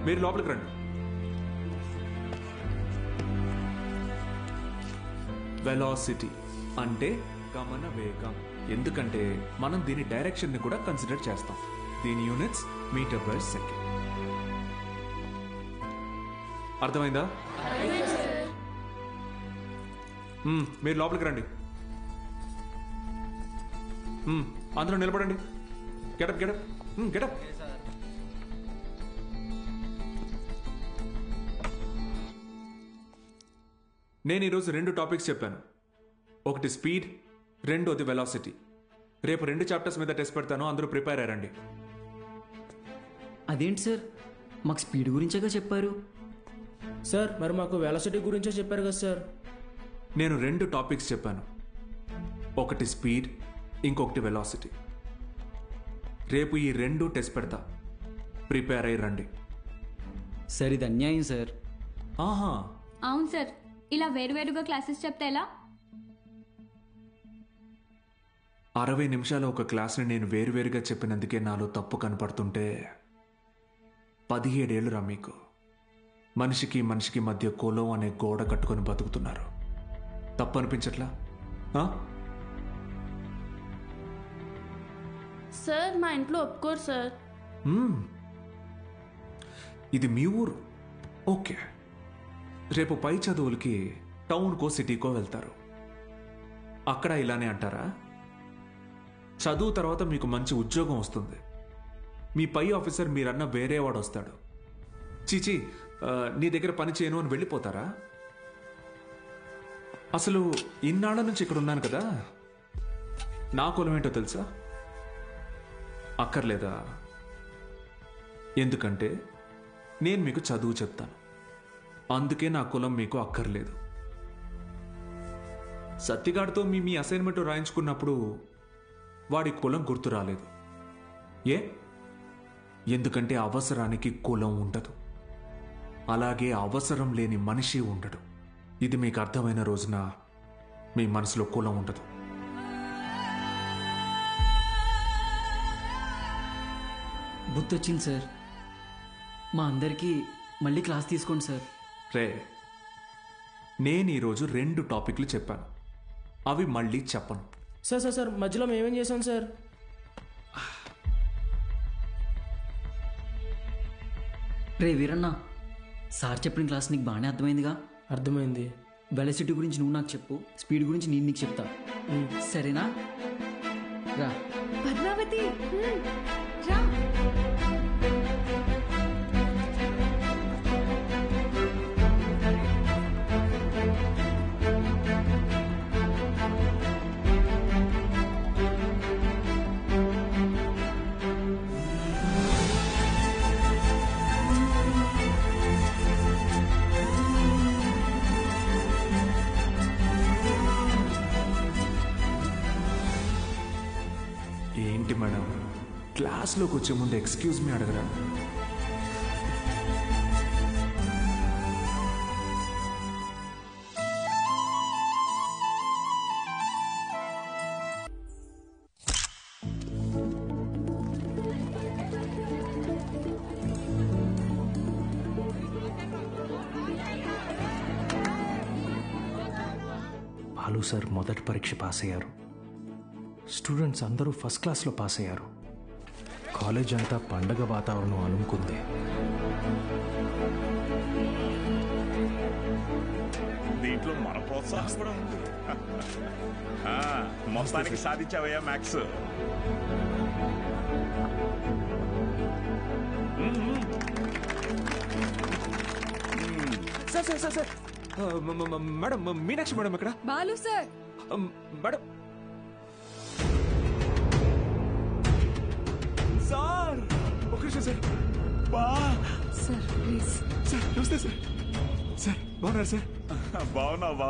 Speaker 21: మీరు లోపలికి రండి. వెలాసిటీ అంటే గమన వేగం. ఎందుకంటే మనం దీని డైరెక్షన్ ని కూడా కన్సిడర్ చేస్తాం. దీని యూనిట్స్ మీటర్ పర్ సెకండ్. అర్థమైందా? మీరు లోపలికి రండి. అందరూ నిలబడండి. Get up get up get up. నేను ఈరోజు 2 టాపిక్స్ చెప్పాను. ఒకటి స్పీడ్, రెండోది వెలాసిటీ. రేపు 2 చాప్టర్స్ మీద టెస్ట్ పెడతాను. అందరూ ప్రిపేర్ అయ్యారండి.
Speaker 7: అదేంటి సార్, మాకు స్పీడ్ గురించేగా చెప్పారు.
Speaker 1: సార్ మరి మాకు వెలాసిటీ గురించే చెప్పారు కదా సార్.
Speaker 21: నేను 2 టాపిక్స్ చెప్పాను. ఒకటి స్పీడ్, ఇంకొకటి వెలాసిటీ. రేపు ఈ 2 టెస్ట్ పెడతా. ప్రిపేర్ అయ్యి రండి.
Speaker 7: సార్ ఇది అన్యాయం సార్.
Speaker 21: ఆహా,
Speaker 8: అవును సార్, ఇలా వేరువేరుగా క్లాసెస్ చెప్తే ఎలా?
Speaker 21: 60 నిమిషాల ఒక క్లాస్ని నేను వేరువేరుగా చెప్పినందుకే నాలో తప్పు కనపడుతుంటే 17 ఏళ్ళురా మీకు. మనిషికి మనిషికి మధ్య కులం అనే గోడ కట్టుకొని బతుకుతున్నారు. తప్పు అనిపించట్లా?
Speaker 18: సార్ మా ఇంట్లో ఒప్పుకోరు సార్.
Speaker 21: ఇది మీ ఊరు, ఓకే. రేపు పై చదువులకి టౌన్కో సిటీకో వెళ్తారు. అక్కడ ఇలానే అంటారా? చదువు తర్వాత మీకు మంచి ఉద్యోగం వస్తుంది. మీ పై ఆఫీసర్ మీరన్న వేరేవాడు వస్తాడు. చీచి నీ దగ్గర పని చేయను అని వెళ్ళిపోతారా? అసలు ఇన్నాళ్ళ నుంచి ఇక్కడ ఉన్నాను కదా, నా కులం ఏంటో తెలుసా? అక్కర్లేదా? ఎందుకంటే నేను మీకు చదువు చెప్తాను. అందుకే నా కులం మీకు అక్కర్లేదు. సత్తిగాడితో మీ అసైన్మెంట్ రాయించుకున్నప్పుడు వాడి కులం గుర్తు రాలేదు. ఎందుకంటే అవసరానికి కులం ఉండదు. అలాగే అవసరం లేని మనిషి ఉండడు. ఇది మీకు అర్థమైన రోజున మీ మనసులో కులం ఉండదు.
Speaker 7: గుర్తొచ్చింది సార్. మా అందరికీ మళ్ళీ క్లాస్ తీసుకోండి సార్.
Speaker 21: రే, నేను ఈరోజు 2 టాపిక్లు చెప్పాను. అవి మళ్ళీ చెప్పను.
Speaker 1: సార్ సార్ సార్ మధ్యలో మేమేం చేసాం సార్?
Speaker 7: రే వీరన్న, సార్ చెప్పిన క్లాస్ నీకు బాగానే అర్థమైందిగా?
Speaker 1: అర్థమైంది.
Speaker 7: వెలాసిటీ గురించి నువ్వు నాకు చెప్పు, స్పీడ్ గురించి నేను నీకు చెప్తా. సరేనా? రా
Speaker 10: పద్మావతి, రా.
Speaker 21: ఏంటి మేడం, క్లాస్లోకి వచ్చే ముందు ఎక్స్క్యూజ్ మీ అడగరా?
Speaker 9: బాలు సార్ మొదటి పరీక్ష పాస్ అయ్యారు. స్టూడెంట్స్ అందరూ ఫస్ట్ క్లాస్లో పాస్ అయ్యారు. కాలేజ్ అంతా పండగ వాతావరణం అలుముకుంది.
Speaker 27: దీంట్లో మన ప్రోత్సాహం కూడా ఉంది. మొత్తానికి సాధించావయ్యా maths.
Speaker 21: Sir sir sir sir madam, Meenakshi madam ఇక్కడ.
Speaker 10: బాలు సార్.
Speaker 21: మేడం సార్, ఒక నిమిషం సార్.
Speaker 10: Sir please.
Speaker 21: సార్ నమస్తే సార్. సార్ బాగున్నారు సార్?
Speaker 27: బాగున్నావా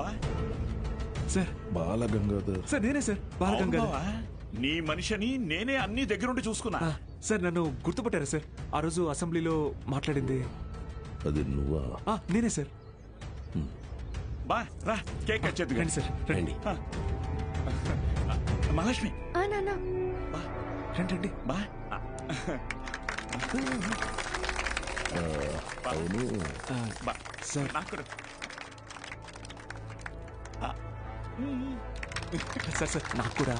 Speaker 21: సార్?
Speaker 27: బాలగంగాధర్
Speaker 21: సార్ నేనే సార్, బాలగంగాధర్.
Speaker 27: నీ మనిషిని నేనే అన్ని దగ్గరుండి చూసుకున్నా.
Speaker 21: సార్ నన్ను గుర్తుపట్టారా సార్? ఆ రోజు అసెంబ్లీలో మాట్లాడింది
Speaker 27: అది నువ్వా?
Speaker 21: నేనే సార్.
Speaker 27: బా రా, కేక్ కట్ చేద్దు.
Speaker 21: రండి సార్, రండి.
Speaker 27: మహాలక్ష్మి
Speaker 21: రండి రండి.
Speaker 27: బా. అవును
Speaker 21: సార్
Speaker 27: నాకు
Speaker 21: సార్ సార్ నాకు కూడా.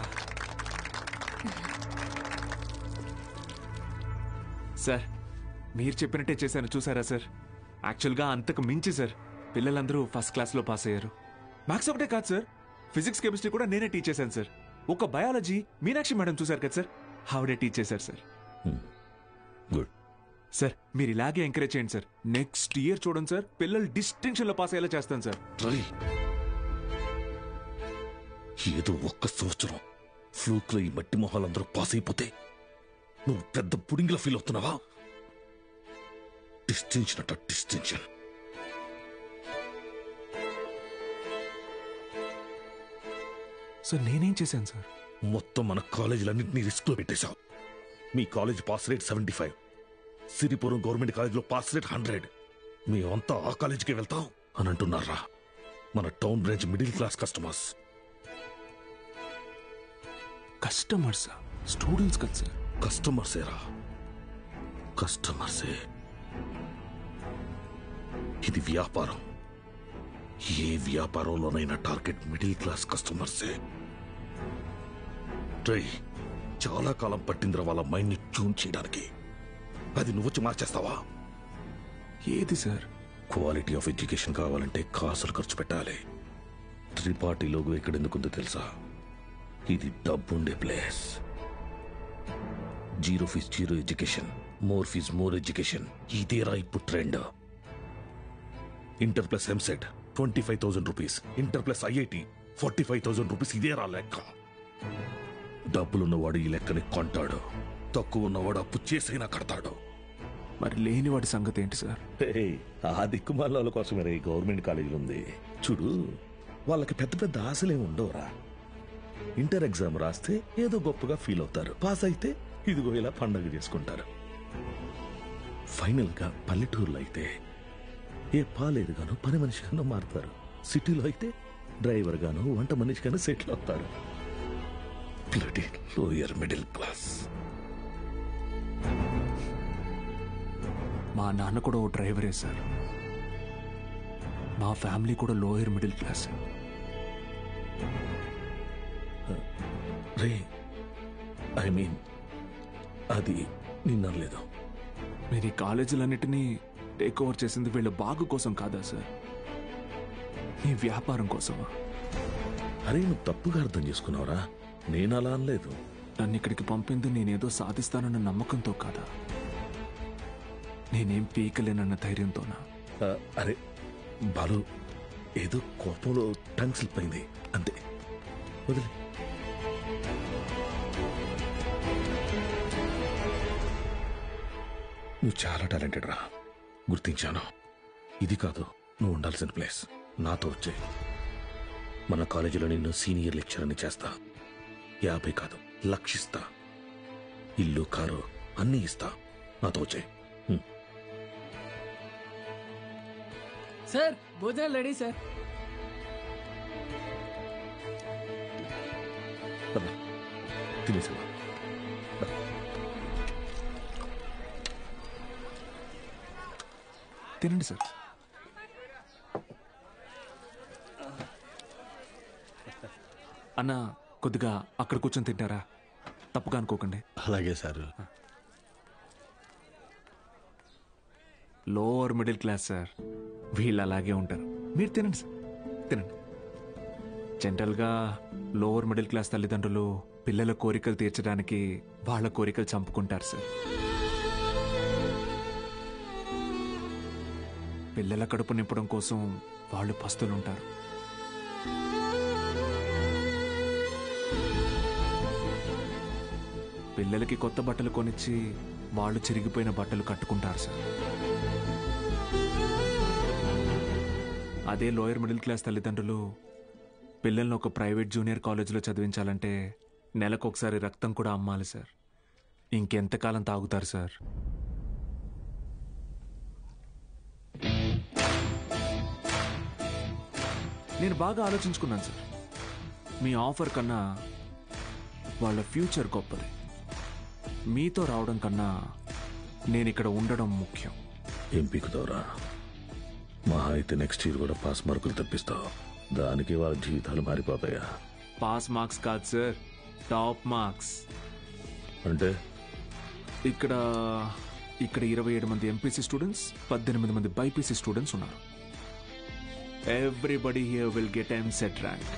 Speaker 21: సార్ మీరు చెప్పినట్టే చేశాను, చూసారా సార్? యాక్చువల్గా అంతకు మించి సార్, పిల్లలందరూ ఫస్ట్ క్లాస్లో పాస్ అయ్యారు. మ్యాథ్స్ ఒకటే కాదు సార్, ఫిజిక్స్ కెమిస్ట్రీ కూడా నేనే టీచ్ చేశాను సార్. ఒక బయాలజీ మీనాక్షి మేడం చూసారు కదా సార్, ఆవిడే టీచ్ చేశారు సార్.
Speaker 27: గుడ్
Speaker 21: సార్, మీరు ఇలాగే ఎంకరేజ్ చేయండి సార్. నెక్స్ట్ ఇయర్ చూడండి సార్, పిల్లలు డిస్టింక్షన్లో పాస్ అయ్యేలా చేస్తాను సార్.
Speaker 27: ఏదో ఒక్క సంవత్సరం ఫ్లూక్లో ఈ మట్టి మొహాలందరూ పాస్ అయిపోతే నువ్వు పెద్ద పుడింగిలా ఫీల్ అవుతున్నావా? డిస్టింక్షన్ అట డిస్టింక్షన్.
Speaker 21: సార్ నేనేం చేశాను సార్?
Speaker 27: మొత్తం మన కాలేజీలన్నింటినీ రిస్క్ లో పెట్టేశావు. మీ college pass rate 75, Siripuram government కాలేజీలో పాస్ రేట్ 100. మేమంతా ఆ కాలేజీకి వెళ్తాం అని అంటున్నారా? మన town branch middle class customers.
Speaker 21: Customers students కదా సార్?
Speaker 27: కస్టమర్సేరా, కస్టమర్సే. ఇది వ్యాపారం. ఏ వ్యాపారంలోనైనా టార్గెట్ మిడిల్ క్లాస్ కస్టమర్సే. చాలా కాలం పట్టిందిరా వాళ్ళ మైండ్ ని ట్యూన్ చేయడానికి. అది నువ్వొచ్చి మార్చేస్తావా?
Speaker 21: ఏది సార్?
Speaker 27: క్వాలిటీ ఆఫ్ ఎడ్యుకేషన్ కావాలంటే కాసులు ఖర్చు పెట్టాలి. త్రిపాఠి లోగో ఇక్కడ ఎందుకుందో తెలుసా? ఇది డబ్బుండే place. Zero fees zero education, more fees more education, ఇదేరా ఇప్పుడు trend. Inter plus EAMCET 25,000 rupees, inter plus IIT 45,000 rupees, ఇదేరా లెక్క. డబ్బులున్నవాడు ఈ లెక్కని కొంటాడు, తక్కువ ఉన్నవాడు అప్పు చేసైనా కడతాడు.
Speaker 21: మరి లేనివాడి సంగతి ఏంటి సార్?
Speaker 27: ఆ దిక్కుమాల కోసమే ఈ గవర్నమెంట్ కాలేజీలు ఉంది చూడు. వాళ్ళకి పెద్ద పెద్ద ఆశలే ఉండవురా. ఇంటర్ ఎగ్జామ్ రాస్తే ఏదో గొప్పగా ఫీల్ అవుతారు, పాస్ అయితే ఇదిగో ఇలా పండగ చేసుకుంటారు. ఫైనల్ గా పల్లెటూరులో అయితే ఏ పాలేరు గానో పని మనిషి గానో మారుతారు. సిటీలో అయితే డ్రైవర్ గానో వంట మనిషి గానో సెటిల్ అవుతారు. Lower middle class.
Speaker 21: మా నాన్న కూడా ఓ డ్రైవరే సార్. మా ఫ్యామిలీ కూడా lower middle class.
Speaker 27: Ray I mean అది నిన్నలేదు.
Speaker 21: మీరు ఈ కాలేజీలన్నిటినీ టేక్ ఓవర్ చేసింది వీళ్ళ బాగు కోసం కాదా సార్? మీ వ్యాపారం కోసమా?
Speaker 27: అరే నువ్వు తప్పుగా అర్థం చేసుకున్నావురా. నేను అలా అనలేదు.
Speaker 21: నన్ను ఇక్కడికి పంపింది నేనేదో సాధిస్తానన్న నమ్మకంతో కాదా, నేనేం పీకలేనన్న ధైర్యంతోనా?
Speaker 27: అరే బాలు, ఏదో కోపంలో టంగ్ స్లిప్ అయింది అంతే, వదిలే. నువ్వు చాలా టాలెంటెడ్ రా, గుర్తించాను. ఇది కాదు నువ్వు ఉండాల్సిన ప్లేస్. నాతో వచ్చే మన కాలేజీలో నిన్ను సీనియర్ లెక్చర్ అని చేస్తా. 50 కాదు 1,00,000 ఇస్తా. ఇల్లు కారు అన్నీ ఇస్తా. నాతో వచ్చే.
Speaker 2: సార్ భోజనాలు రెడీ సార్.
Speaker 27: తినేసా?
Speaker 21: తినండి సార్. అన్న కొద్దిగా అక్కడ కూర్చొని తింటారా? తప్పుగా అనుకోకండి.
Speaker 24: అలాగే sir.
Speaker 21: Lower middle class sir, వీళ్ళు అలాగే ఉంటారు. మీరు తినండి సార్, తినండి. జనరల్గా లోవర్ మిడిల్ క్లాస్ తల్లిదండ్రులు పిల్లల కోరికలు తీర్చడానికి వాళ్ళ కోరికలు చంపుకుంటారు సార్. పిల్లల కడుపు నింపడం కోసం వాళ్ళు పస్తులుంటారు. పిల్లలకి కొత్త బట్టలు కొనిచ్చి వాళ్ళు చిరిగిపోయిన బట్టలు కట్టుకుంటారు సార్. అదే లోయర్ మిడిల్ క్లాస్ తల్లిదండ్రులు పిల్లల్ని ఒక ప్రైవేట్ జూనియర్ కాలేజీలో చదివించాలంటే నెలకొకసారి రక్తం కూడా అమ్మాలి సార్. ఇంకెంతకాలం తాగుతారు సార్? నేను బాగా ఆలోచించుకున్నాను సార్. మీ ఆఫర్ కన్నా వాళ్ళ ఫ్యూచర్ గొప్పది. మీతో రావడం కన్నా నేను ఇక్కడ ఉండడం ముఖ్యం.
Speaker 27: ఏం పీకుతావురా? మహా అయితే నెక్స్ట్ ఇయర్ కూడా పాస్ మార్కులు తెప్పిస్తావు. దానికి వాళ్ళ జీవితాలు మారిపోతాయా?
Speaker 21: పాస్ మార్క్స్ కాదు సార్, టాప్ మార్క్స్.
Speaker 27: అంటే
Speaker 21: ఇక్కడ 27 మంది ఎంపీసీ స్టూడెంట్స్, 18 మంది బైపీసీ స్టూడెంట్స్ ఉన్నారు. Everybody here will get EAMCET rank.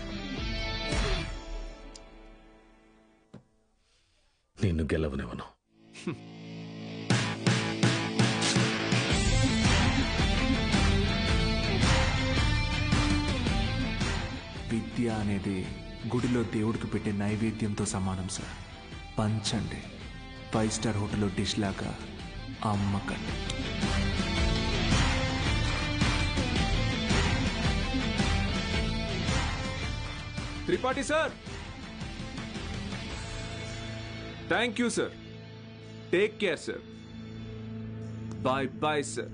Speaker 27: నిన్ను గెలవనివ్వను.
Speaker 21: విద్య అనేది గుడిలో దేవుడికి పెట్టే నైవేద్యంతో సమానం సార్. పంచండి, 5 స్టార్ హోటల్లో డిష్ లాగా అమ్మకండి. Tripathi sir, thank you sir. Take care sir. Bye bye sir.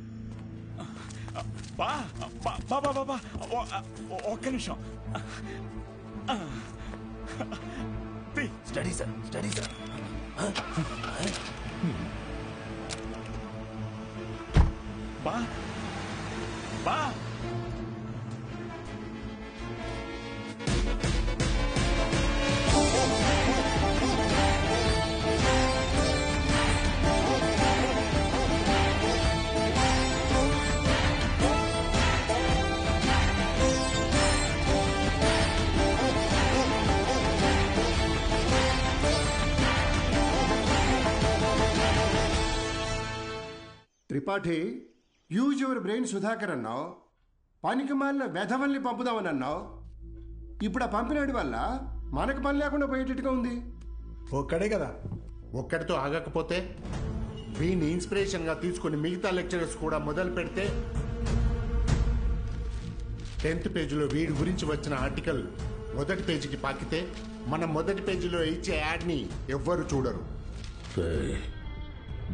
Speaker 13: ఒక్క నిమిషం. Study sir, study sir. బా బా
Speaker 19: Tripathi, use your brain Sudhakar అన్నావు. పనికి మాలిన వెధవల్ని పంపుదామని అన్నావు. ఇప్పుడు ఆ పంపినాడి వల్ల మనకు పని లేకుండా పోయేటట్టుగా ఉంది.
Speaker 14: ఒక్కడే కదా, ఒక్కడితో ఆగకపోతే వీడిని ఇన్స్పిరేషన్గా తీసుకుని మిగతా లెక్చరర్స్ కూడా మొదలు పెడితే 10th పేజీలో వీడి గురించి వచ్చిన ఆర్టికల్ మొదటి పేజీకి పాకితే మనం మొదటి పేజీలో ఇచ్చే యాడ్ని ఎవ్వరు చూడరు.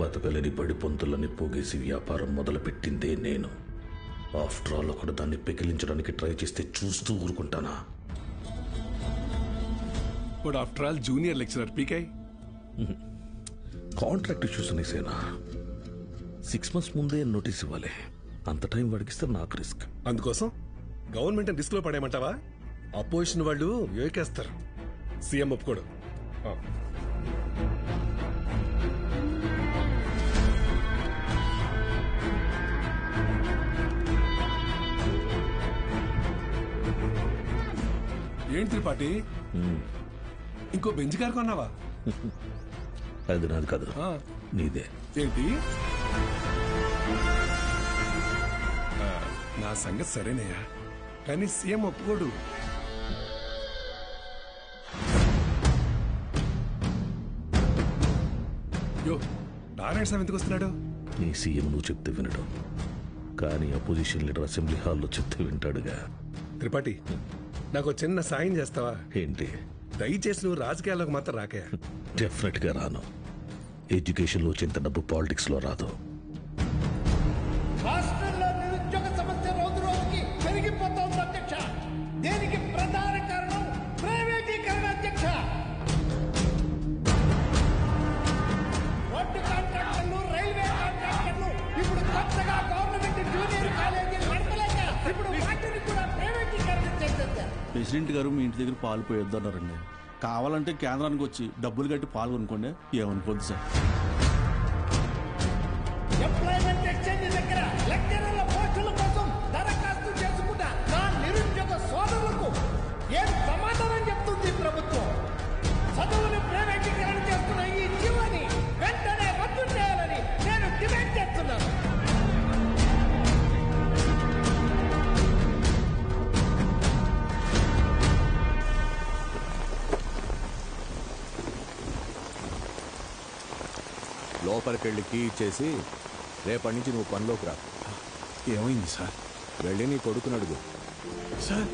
Speaker 27: బతకలేని బడి పొంతులని పోగేసి వ్యాపారం మొదలుపెట్టిందే నేను. ఆఫ్టర్ ఆల్ ఒకడు దాన్ని పెకిలించడానికి ట్రై చేస్తే చూస్తూ ఊరుకుంటానా?
Speaker 21: But after all junior lecturer పీకే.
Speaker 27: కాంట్రాక్ట్ ఇష్యూస్ అనేసేనా? 6 months ముందే నోటీస్ ఇవ్వాలి. అంత టైం వాడికిస్తే నాకు రిస్క్.
Speaker 21: అందుకోసం గవర్నమెంట్ రిస్క్ లో పడేయమంటావా? అపోజిషన్ వాళ్ళు ఏకేస్తారు. సీఎం ఒప్పుకోడు. ఏంటి త్రిపాఠి, ఇంకో బెంచ్ కారు కొన్నావా?
Speaker 27: అది నాది కాదు, నీదే.
Speaker 21: ఏంటి? నా సంగతి సరేనయ్యా, కానీ సీఎం ఒప్పుకోడు. యో, నారాయణ స్వామి ఎందుకు వస్తున్నాడు?
Speaker 27: నీ సీఎం నువ్వు చెప్తే వినడు, కానీ అపోజిషన్ లీడర్ అసెంబ్లీ హాల్లో చెప్తే వింటాడుగా.
Speaker 21: త్రిపాఠి, నాకు చిన్న సాయం చేస్తావా?
Speaker 27: ఏంటి?
Speaker 21: దయచేసి నువ్వు రాజకీయాల్లోకి మాత్రం రాకే.
Speaker 27: డెఫినెట్ గా రాను. ఎడ్యుకేషన్ లో వచ్చేంత డబ్బు పాలిటిక్స్ లో రాదు.
Speaker 13: రాష్ట్రంలో నిరుద్యోగ సమస్య రోజు రోజుకి పెరిగిపోతోంది అధ్యక్ష. దీనికి ప్రధాన కారణం ప్రైవేటీకరణ అధ్యక్ష. రోడ్డు కాంట్రాక్టర్లు, రైల్వే కాంట్రాక్టర్లు ఇప్పుడు కొత్తగా గవర్నమెంట్ జూనియర్ కాలేజీలు నడపలేక ఇప్పుడు వాటిని కూడా ప్రైవేటీకరణ చేసేస్తారు.
Speaker 15: ప్రెసిడెంట్ గారు మీ ఇంటి దగ్గర పాలు పోయొద్దన్నారండి.
Speaker 24: కావాలంటే కేంద్రానికి వచ్చి డబ్బులు కట్టి పాల్గొనుకోండి, ఏమనుకోద్దు సార్.
Speaker 13: ఎంప్లాయ్మెంట్ ఎక్స్చేంజ్ దగ్గర లెక్చరర్ల పోస్టుల కోసం దరఖాస్తు చేసుకున్న నా నిరుద్యోగ సోదరులకు ఏం సమాధానం చెప్తుంది ప్రభుత్వం? చదువుని ప్రైవేటీకరణ చేస్తున్న ఈ జీవోని వెంటనే రద్దు చేయాలని నేను డిమాండ్ చేస్తున్నాను.
Speaker 4: లోపలికి వెళ్ళి కీ ఇచ్చేసి రేపటి నుంచి నువ్వు పనిలోకి రా.
Speaker 24: ఏమైంది సార్?
Speaker 4: వెళ్ళి నీ కొడుకుని అడుగు.
Speaker 24: సార్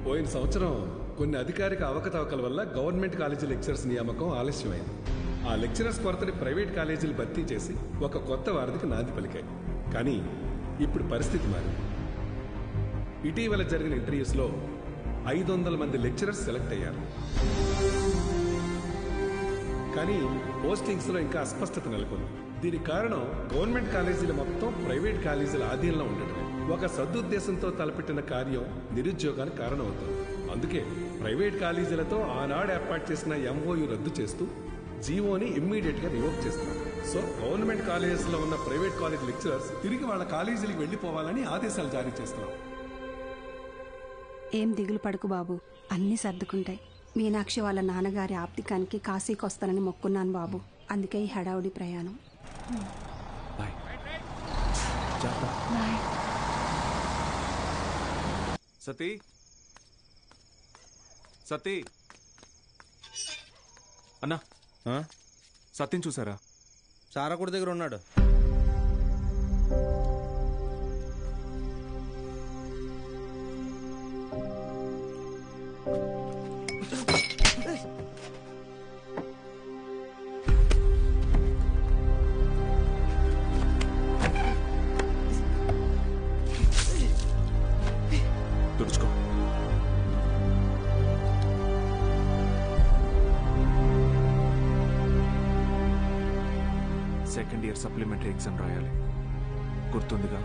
Speaker 15: పోయిన సంవత్సరం కొన్ని అధికారిక అవకతవకల వల్ల గవర్నమెంట్ కాలేజీ లెక్చరర్స్ నియామకం ఆలస్యమైంది. ఆ లెక్చరర్స్ కొరతని ప్రైవేట్ కాలేజీలు భర్తీ చేసి ఒక కొత్త వారధికి నాంది పలికాయి. కానీ ఇప్పుడు పరిస్థితి మారింది. ఇటీవల జరిగిన ఇంటర్వ్యూస్లో 500 మంది లెక్చరర్స్ సెలెక్ట్ అయ్యారు. కానీ పోస్టింగ్స్లో ఇంకా అస్పష్టత నెలకొంది. దీనికి కారణం గవర్నమెంట్ కాలేజీలు మొత్తం ప్రైవేట్ కాలేజీల ఆధీనంలో ఉండటమే. ఒక సదుద్దేశంతో తలపెట్టిన కార్యం నిరుద్యోగానికి కారణమవుతుంది. అందుకే ప్రైవేట్ కాలేజీలతో ఆనాడు ఏర్పాటు చేసిన ఎంఓయు రద్దు చేస్తూ జీవోని ఇమ్మీడియట్ గా రివోక్ చేస్తున్నారు. సో గవర్నమెంట్ కాలేజెస్ లో ఉన్న ప్రైవేట్ కాలేజ్ లెక్చరర్స్ తిరిగి వాళ్ళ కాలేజీలకు వెళ్లిపోవాలని ఆదేశాలు జారీ చేస్తున్నాం.
Speaker 5: ఏం దిగులు పడుకు బాబు, అన్నీ సర్దుకుంటాయి. మీనాక్షి వాళ్ళ నాన్నగారి ఆప్తికానికి కాశీకి వస్తానని మొక్కున్నాను బాబు. అందుకే ఈ హడావుడి ప్రయాణం.
Speaker 21: సతీ సతీ అన్నా, సత్యం చూసారా?
Speaker 11: సారాకుడి దగ్గర ఉన్నాడు.
Speaker 21: తుడుచుకో. సెకండ్ ఇయర్ సప్లిమెంటరీ ఎగ్జామ్ రాయాలి. గుర్తుందిగా?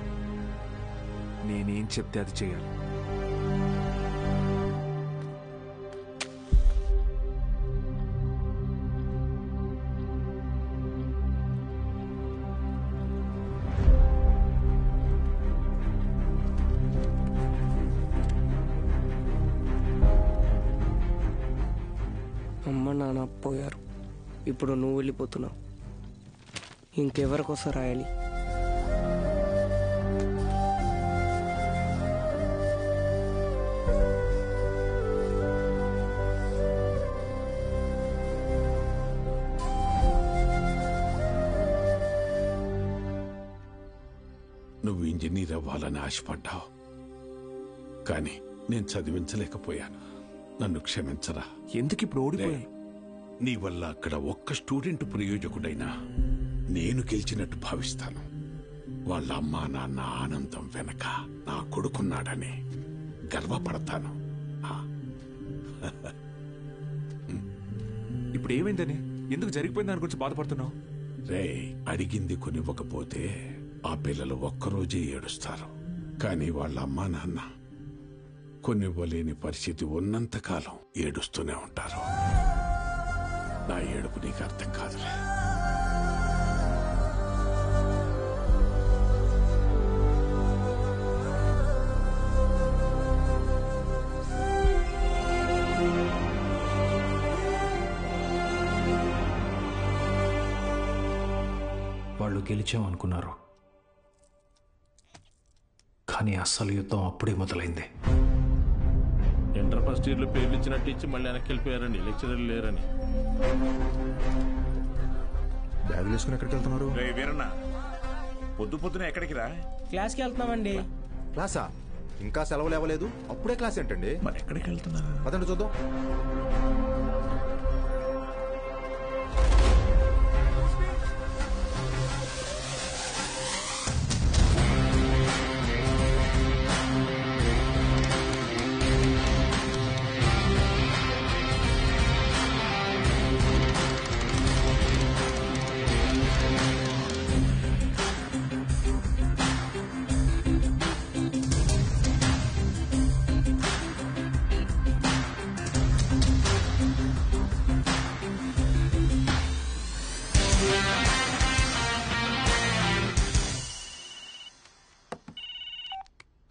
Speaker 21: నేనేం చెప్తే అది చేయాలి.
Speaker 2: అమ్మ నాన్న పోయారు, ఇప్పుడు నువ్వు వెళ్ళిపోతున్నావు. ఇంకెవరికోసం రాయాలి?
Speaker 16: నువ్వు ఇంజనీర్ అవ్వాలని ఆశపడ్డావు, కానీ నేను చదివించలేకపోయాను. నన్ను క్షమించరా.
Speaker 21: ఎందుకు ఇప్పుడు ఓడిపోయా?
Speaker 16: నీ వల్ల అక్కడ ఒక్క స్టూడెంట్ ప్రయోజకుడైనా నేను గెలిచినట్టు భావిస్తాను. వాళ్ళ అమ్మా నాన్న ఆనందం వెనక నా కొడుకున్నాడని గర్వపడతాను.
Speaker 21: ఇప్పుడు ఏమైందని, ఎందుకు జరిగిపోయింది దాని గురించి బాధపడుతున్నావు?
Speaker 16: రే, అడిగింది కొనివ్వకపోతే ఆ పిల్లలు ఒక్కరోజే ఏడుస్తారు. కానీ వాళ్ళ అమ్మా నాన్న కొనివ్వలేని పరిస్థితి ఉన్నంతకాలం ఏడుస్తూనే ఉంటారు. నా ఏడుపు నీకు అర్థం కాదులే.
Speaker 9: వాళ్ళు గెలిచామనుకున్నారు, కానీ అస్సలు యుద్ధం అప్పుడే మొదలైంది.
Speaker 17: ఇంటర్ ఫస్ట్ ఇయర్లో పేర్లు ఇచ్చినట్టు ఇచ్చి మళ్ళీ వెనక్కి వెళ్ళిపోయారండి, లెక్చరర్లు లేరని.
Speaker 22: బ్యాగులు వేసుకుని ఎక్కడికి వెళ్తున్నారు?
Speaker 11: వీరన్న, పొద్దున ఎక్కడికి రా?
Speaker 25: క్లాస్కి వెళ్తున్నామండి.
Speaker 22: క్లాసా? ఇంకా సెలవులు ఇవ్వలేదు, అప్పుడే క్లాస్ ఏంటండి?
Speaker 27: మరి ఎక్కడికి వెళ్తున్నారు?
Speaker 22: పదండి చూద్దాం.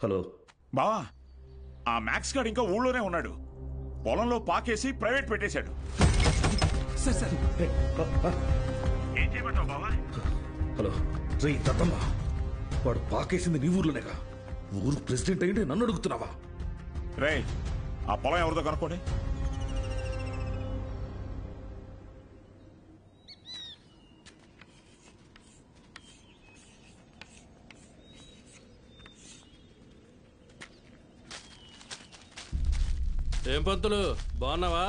Speaker 27: హలో
Speaker 3: బావా, ఆ మ్యాక్స్ గార్డ్ ఇంకా ఊళ్ళోనే ఉన్నాడు. పొలంలో పాకేసి ప్రైవేట్ పెట్టేశాడు. ఏం చేయమంటావు బావా?
Speaker 27: హలో రే దత్తమ్మ, వాడు పాకేసింది నీ ఊర్లోనేగా. ఊరు ప్రెసిడెంట్ అయ్యింటే నన్ను అడుగుతున్నావా?
Speaker 3: రే, ఆ పొలం ఎవరిదో కనుక్కోండి.
Speaker 17: ఏం పంతులు బాగున్నావా?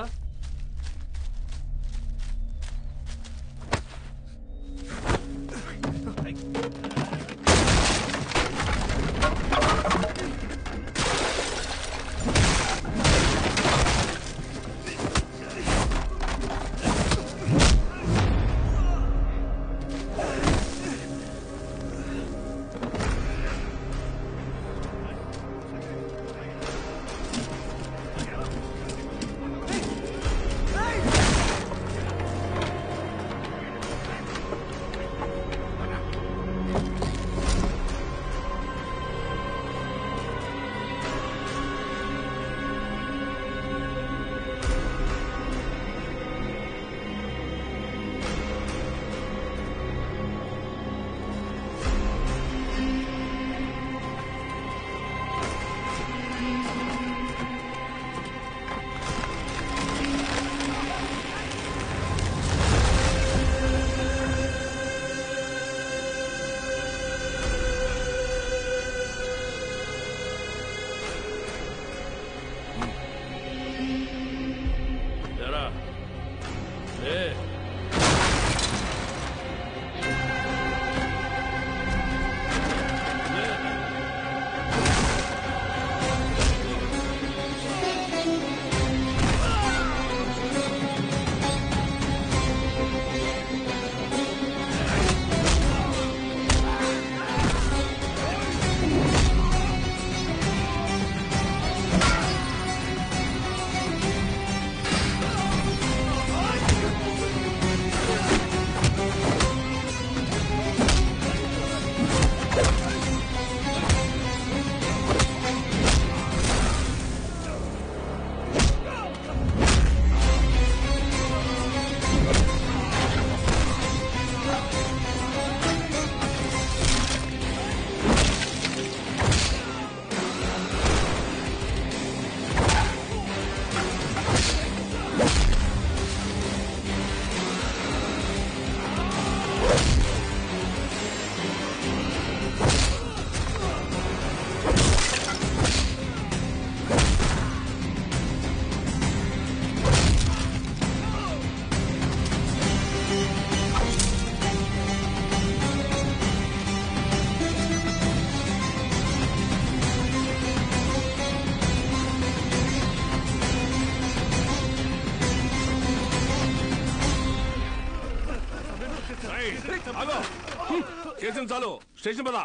Speaker 21: చేసిన చాలు, స్టేషన్ పద.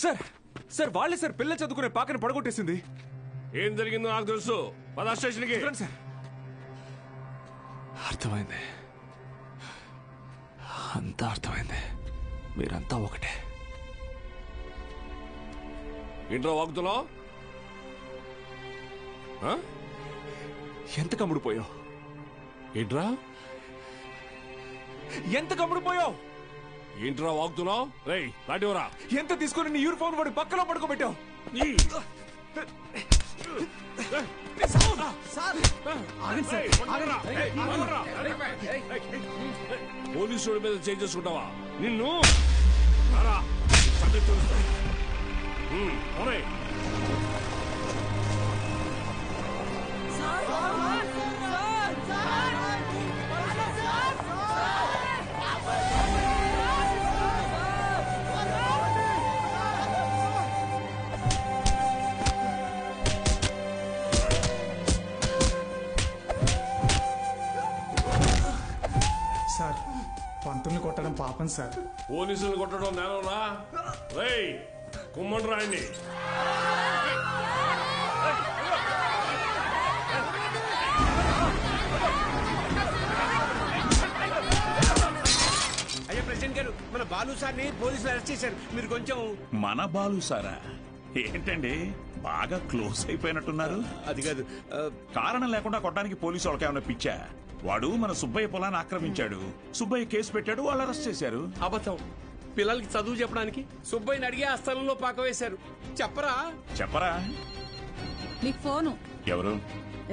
Speaker 21: సార్ సార్ వాళ్ళే సార్ పిల్ల చదువుకునే పాకని పడగొట్టేసింది. ఏం జరిగిందో నాకు తెలుసు, పద స్టేషన్కి. సార్ అర్థమైంది, అంతా అర్థమైంది. మీరంతా ఒకటే. ఇంట్లో వాగుతున్నావు? ఎంత కమ్ముడిపోయావు? ఏంట్రా ఎంత కమ్ముడిపోయావు? ఏంట్రా వాగుతున్నావు? రేయ్ రాటివరా, ఎంత తీసుకుని నీ యూనిఫామ్ వాడి పక్కన పడుకోబెట్టావు? పోలీసు మీద చేంజ్ చేసుకుంటావా? నిన్ను
Speaker 6: సార్, పంతుల్ని కొట్టడం పాపం సార్.
Speaker 21: పోలీసులు కొట్టడం నేనరా? రేయ్ కుమ్మండి రాయండి.
Speaker 8: అయ్యా ప్రెసిడెంట్ గారు, మన బాలు సార్ని పోలీసులు అరెస్ట్ చేశారు. మీరు కొంచెం.
Speaker 3: మన బాలు సారా? ఏంటండి బాగా క్లోజ్ అయిపోయినట్టున్నారు?
Speaker 24: అది కాదు,
Speaker 3: కారణం లేకుండా కొట్టడానికి పోలీసు వాళ్ళకి ఏమైనా పిచ్చా? వాడు మన సుబ్బయ్య పొలాన్ని ఆక్రమించాడు, సుబ్బయ్య కేసు పెట్టాడు, వాళ్ళు అరెస్ట్ చేశారు.
Speaker 24: అబద్ధం. పిల్లలకి చదువు చెప్పడానికి సుబ్బయ్యని అడిగే ఆ స్థలంలో పాక వేశారు. చెప్పరా
Speaker 3: చెప్పరా?
Speaker 1: మీకు ఫోను.
Speaker 3: ఎవరు?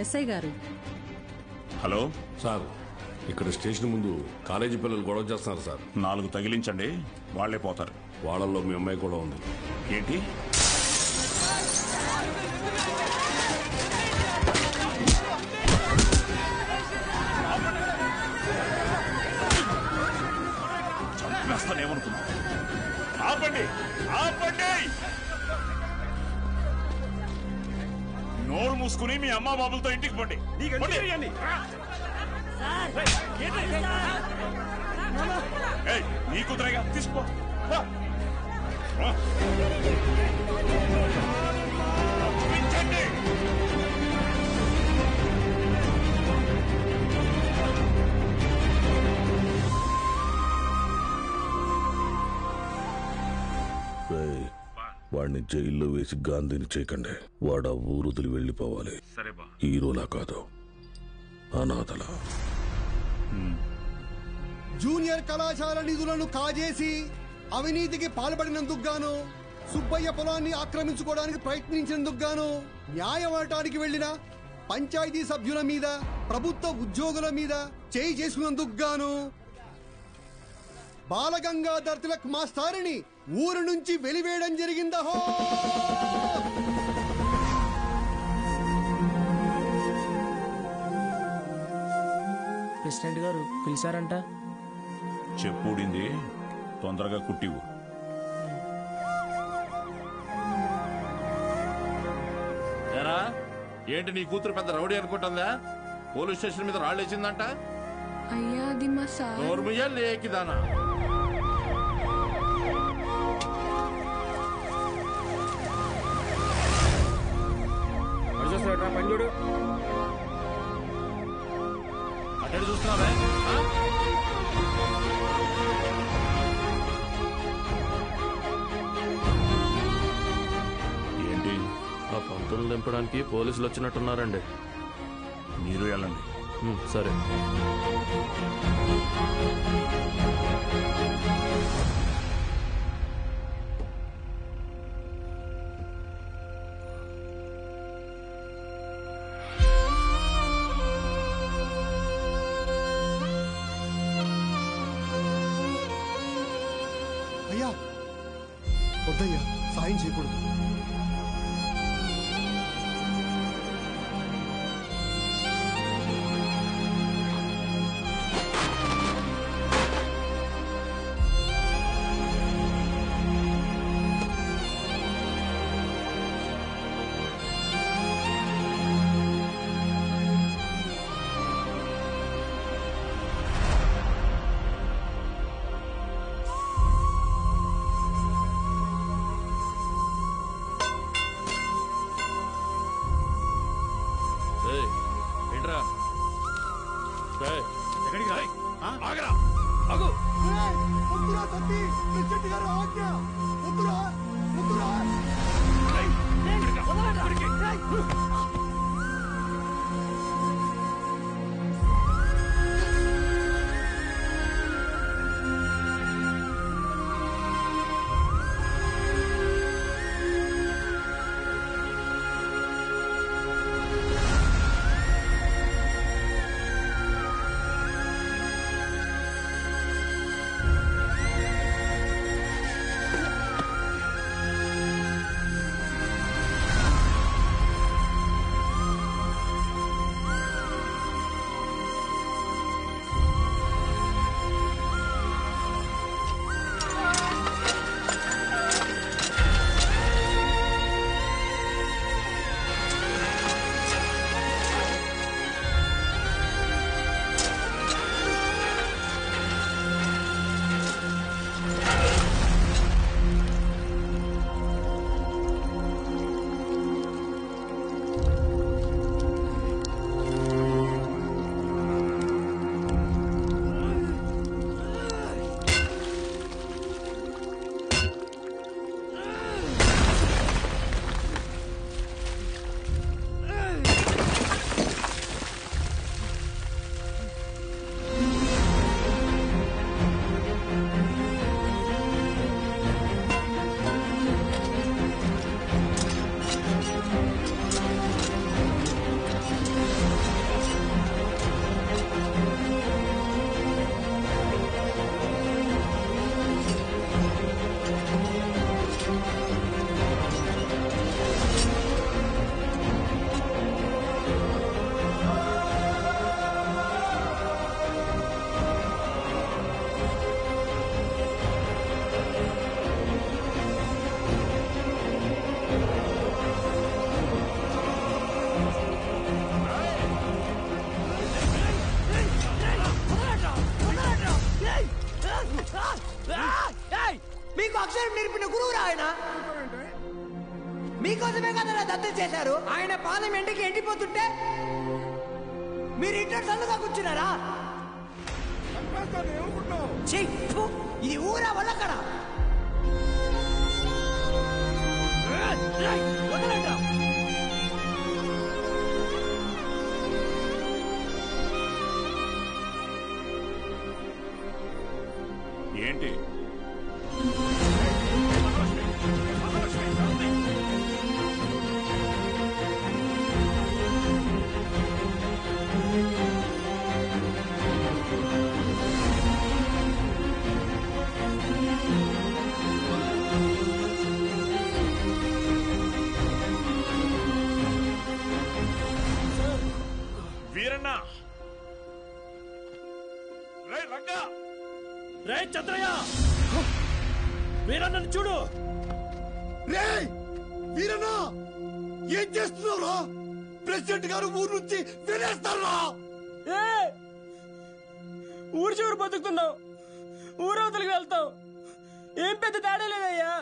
Speaker 1: ఎస్ఐ గారు.
Speaker 3: హలో
Speaker 8: సార్, ఇక్కడ స్టేషన్ ముందు కాలేజీ పిల్లలు గొడవ చేస్తున్నారు సార్.
Speaker 3: 4 తగిలించండి, వాళ్లే పోతారు.
Speaker 8: వాళ్ళల్లో మీ అమ్మాయి కూడా ఉంది.
Speaker 3: ఏంటి? చంపేస్తానేమనుకున్నా? ఆపండి, ఆపండి! నోరు మూసుకుని మీ అమ్మా బాబులతో ఇంటికి పండి. నీ కుదరగా తీసుకో.
Speaker 27: వాడిని జైల్లో వేసి గాంధీని చేయకండి. వాడు ఆ ఊరుదులు వెళ్ళిపోవాలి. హీరోలా కాదు, అనాథలా.
Speaker 12: జూనియర్ కళాశాల నిధులను కాజేసి అవినీతికి పాల్పడినందుకు గాను, సుబ్బయ్య పొలాన్ని ఆక్రమించుకోవడానికి ప్రయత్నించినందుకు గాను, న్యాయం అడటానికి వెళ్లిన పంచాయతీ సభ్యుల మీద, ప్రభుత్వ ఉద్యోగుల మీద చేయి చేసుకున్నందుకు గాను బాలగంగాధర్ తిలక్ మాస్టారుని ఊరు నుంచి వెలివేయడం జరిగిందహో.
Speaker 2: ప్రెసిడెంట్ గారు పిలిచారంట.
Speaker 3: చెప్పుడింది, తొందరగా కుట్టివు.
Speaker 17: ఏరా, ఏంటి నీ కూతురు పెద్ద రౌడీ అనుకుంటుందా? పోలీస్ స్టేషన్ మీద రాళ్ళేసిందంట.
Speaker 18: అయ్యా అది మా సార్.
Speaker 17: నోర్మయ్యా లేకిదానా?
Speaker 2: పంజుడు
Speaker 17: అటు చూస్తున్నావే.
Speaker 3: ఏంటి?
Speaker 17: ఆ పంతులు దింపడానికి పోలీసులు వచ్చినట్టున్నారండి.
Speaker 3: మీరు వెళ్ళండి.
Speaker 17: సరే.
Speaker 12: అయ్యా వద్దయ్యా, సాయం చేయకూడదు.
Speaker 17: ఏంట్రా
Speaker 3: ఎక్కడికి రా? ఆగరా,
Speaker 17: ఆగు.
Speaker 12: వద్దురా సత్తి, ప్రెసిడెంట్ గారు ఆజ్ఞ. వద్దురా, వద్దురా.
Speaker 7: మీకోసమే కదా దత్తత చేశారు. ఆయన పార్లమెంట్కి ఎండిపోతుంటే మీరు ఇంట్లో చల్లుగా కూర్చున్నారా? ఇది ఊరా వల్లక్కడ
Speaker 3: ఏంటి? వీరన్న, రే రంగా,
Speaker 10: రే చంద్రయ్య, వీరన్నను చూడు.
Speaker 12: రే వీరన్న, ఏం చేస్తున్నావురా? ప్రెసిడెంట్ గారు ఊరు నుంచి వెళ్ళేస్తారా?
Speaker 2: ఊరు చివరి బతుకుతున్నావు, ఊరవతలికి వెళ్తావు. ఏం పెద్ద తేడా లేదయ్యా.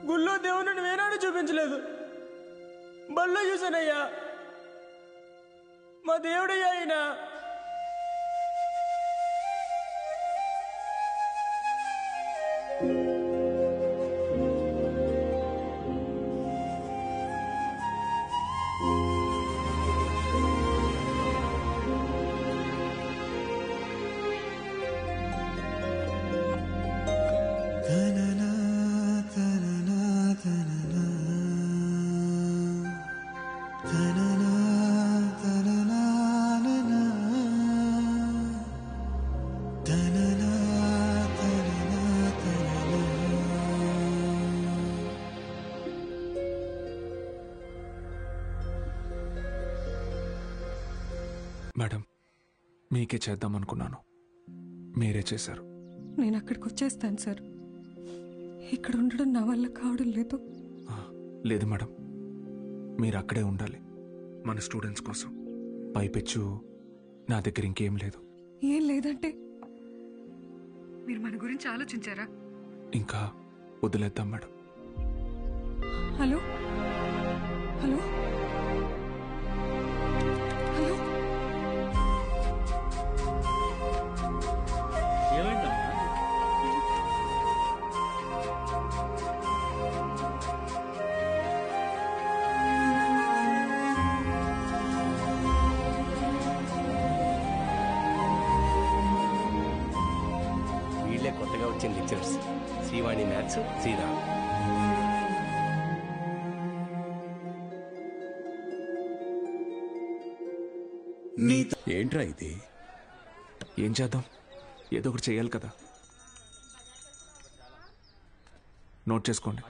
Speaker 2: గుళ్ళో దేవుని వేనాడు చూపించలేదు, బళ్ళో చూశానయ్యా. మా దేవుడయ్యా ఆయన.
Speaker 21: మేడం, మీకే చేద్దాం అనుకున్నాను, మీరే చేశారు.
Speaker 18: నేను అక్కడికి వచ్చేస్తాను సార్. ఇక్కడ ఉండడం నా వల్ల కావడం లేదు.
Speaker 21: లేదు మేడం, మీరు అక్కడే ఉండాలి మన స్టూడెంట్స్ కోసం. పైపెచ్చు నా దగ్గర ఇంకేం లేదు.
Speaker 18: ఏం లేదంటే మీరు మన గురించి ఆలోచించారా?
Speaker 21: ఇంకా వదిలేద్దాం మేడం.
Speaker 18: హలో హలో హలో,
Speaker 14: వీళ్ళే కొత్తగా వచ్చిన లెక్చరర్స్, శ్రీవాణి మ్యాథ్స్, శ్రీరామ్.
Speaker 16: ఏంట్రా ఇది?
Speaker 21: ఏం చేద్దాం, ఏదో ఒకటి చేయాలి కదా. నోట్ చేసుకోండి.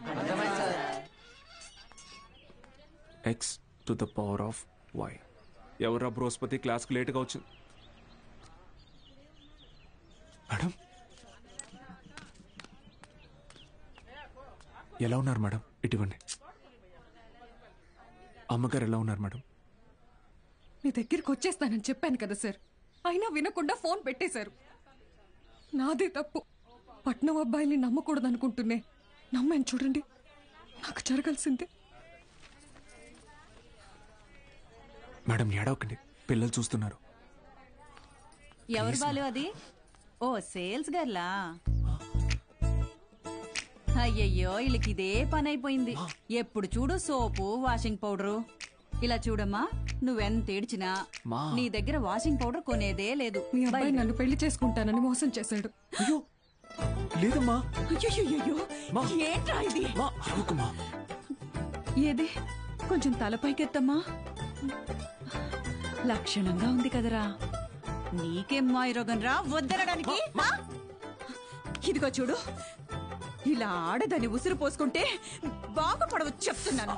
Speaker 21: x to the power of y. ఎవరా బృహస్పతి క్లాస్కి లేట్గా వచ్చింది? మేడం ఎలా ఉన్నారు మేడం? ఇటువంటి అమ్మగారు ఎలా ఉన్నారు మేడం?
Speaker 18: మీ దగ్గరికి వచ్చేస్తానని చెప్పాను కదా సార్, అయినా వినకుండా ఫోన్ పెట్టేశారు. నాదే తప్పు. పట్నం అబ్బాయిని నమ్మకూడదు అనుకుంటున్నే నమ్మాను. చూడండి, నాకు జరగాల్సిందే.
Speaker 21: మేడం ఏడవకండి, పిల్లలు చూస్తున్నారు.
Speaker 1: ఎవరు బాలు అది? ఓ సేల్స్ గర్లా? అయ్యయ్యో, వీళ్ళకి ఇదే పని అయిపోయింది. ఎప్పుడు చూడు సోపు, వాషింగ్ పౌడరు. ఇలా చూడమ్మా, నువ్వెంత ఏడ్చినా నీ దగ్గర వాషింగ్ పౌడర్ కొనేదే లేదు.
Speaker 18: మీ అబ్బాయి నన్ను పెళ్లి చేసుకుంటానని మోసం చేశాడు.
Speaker 21: లేదమ్మా.
Speaker 1: అయ్యయ్యో, ఏంట్రా ఇది? ఏది కొంచెం తలపైకెత్తమ్మా. లక్షణంగా ఉంది కదరా. నీకేం మాయరోగం రా వద్దనడానికి? ఇదిగో చూడు, ఇలా ఆడదని ఉసురు పోసుకుంటే బాగుపడవచ్చు చెప్తున్నాను.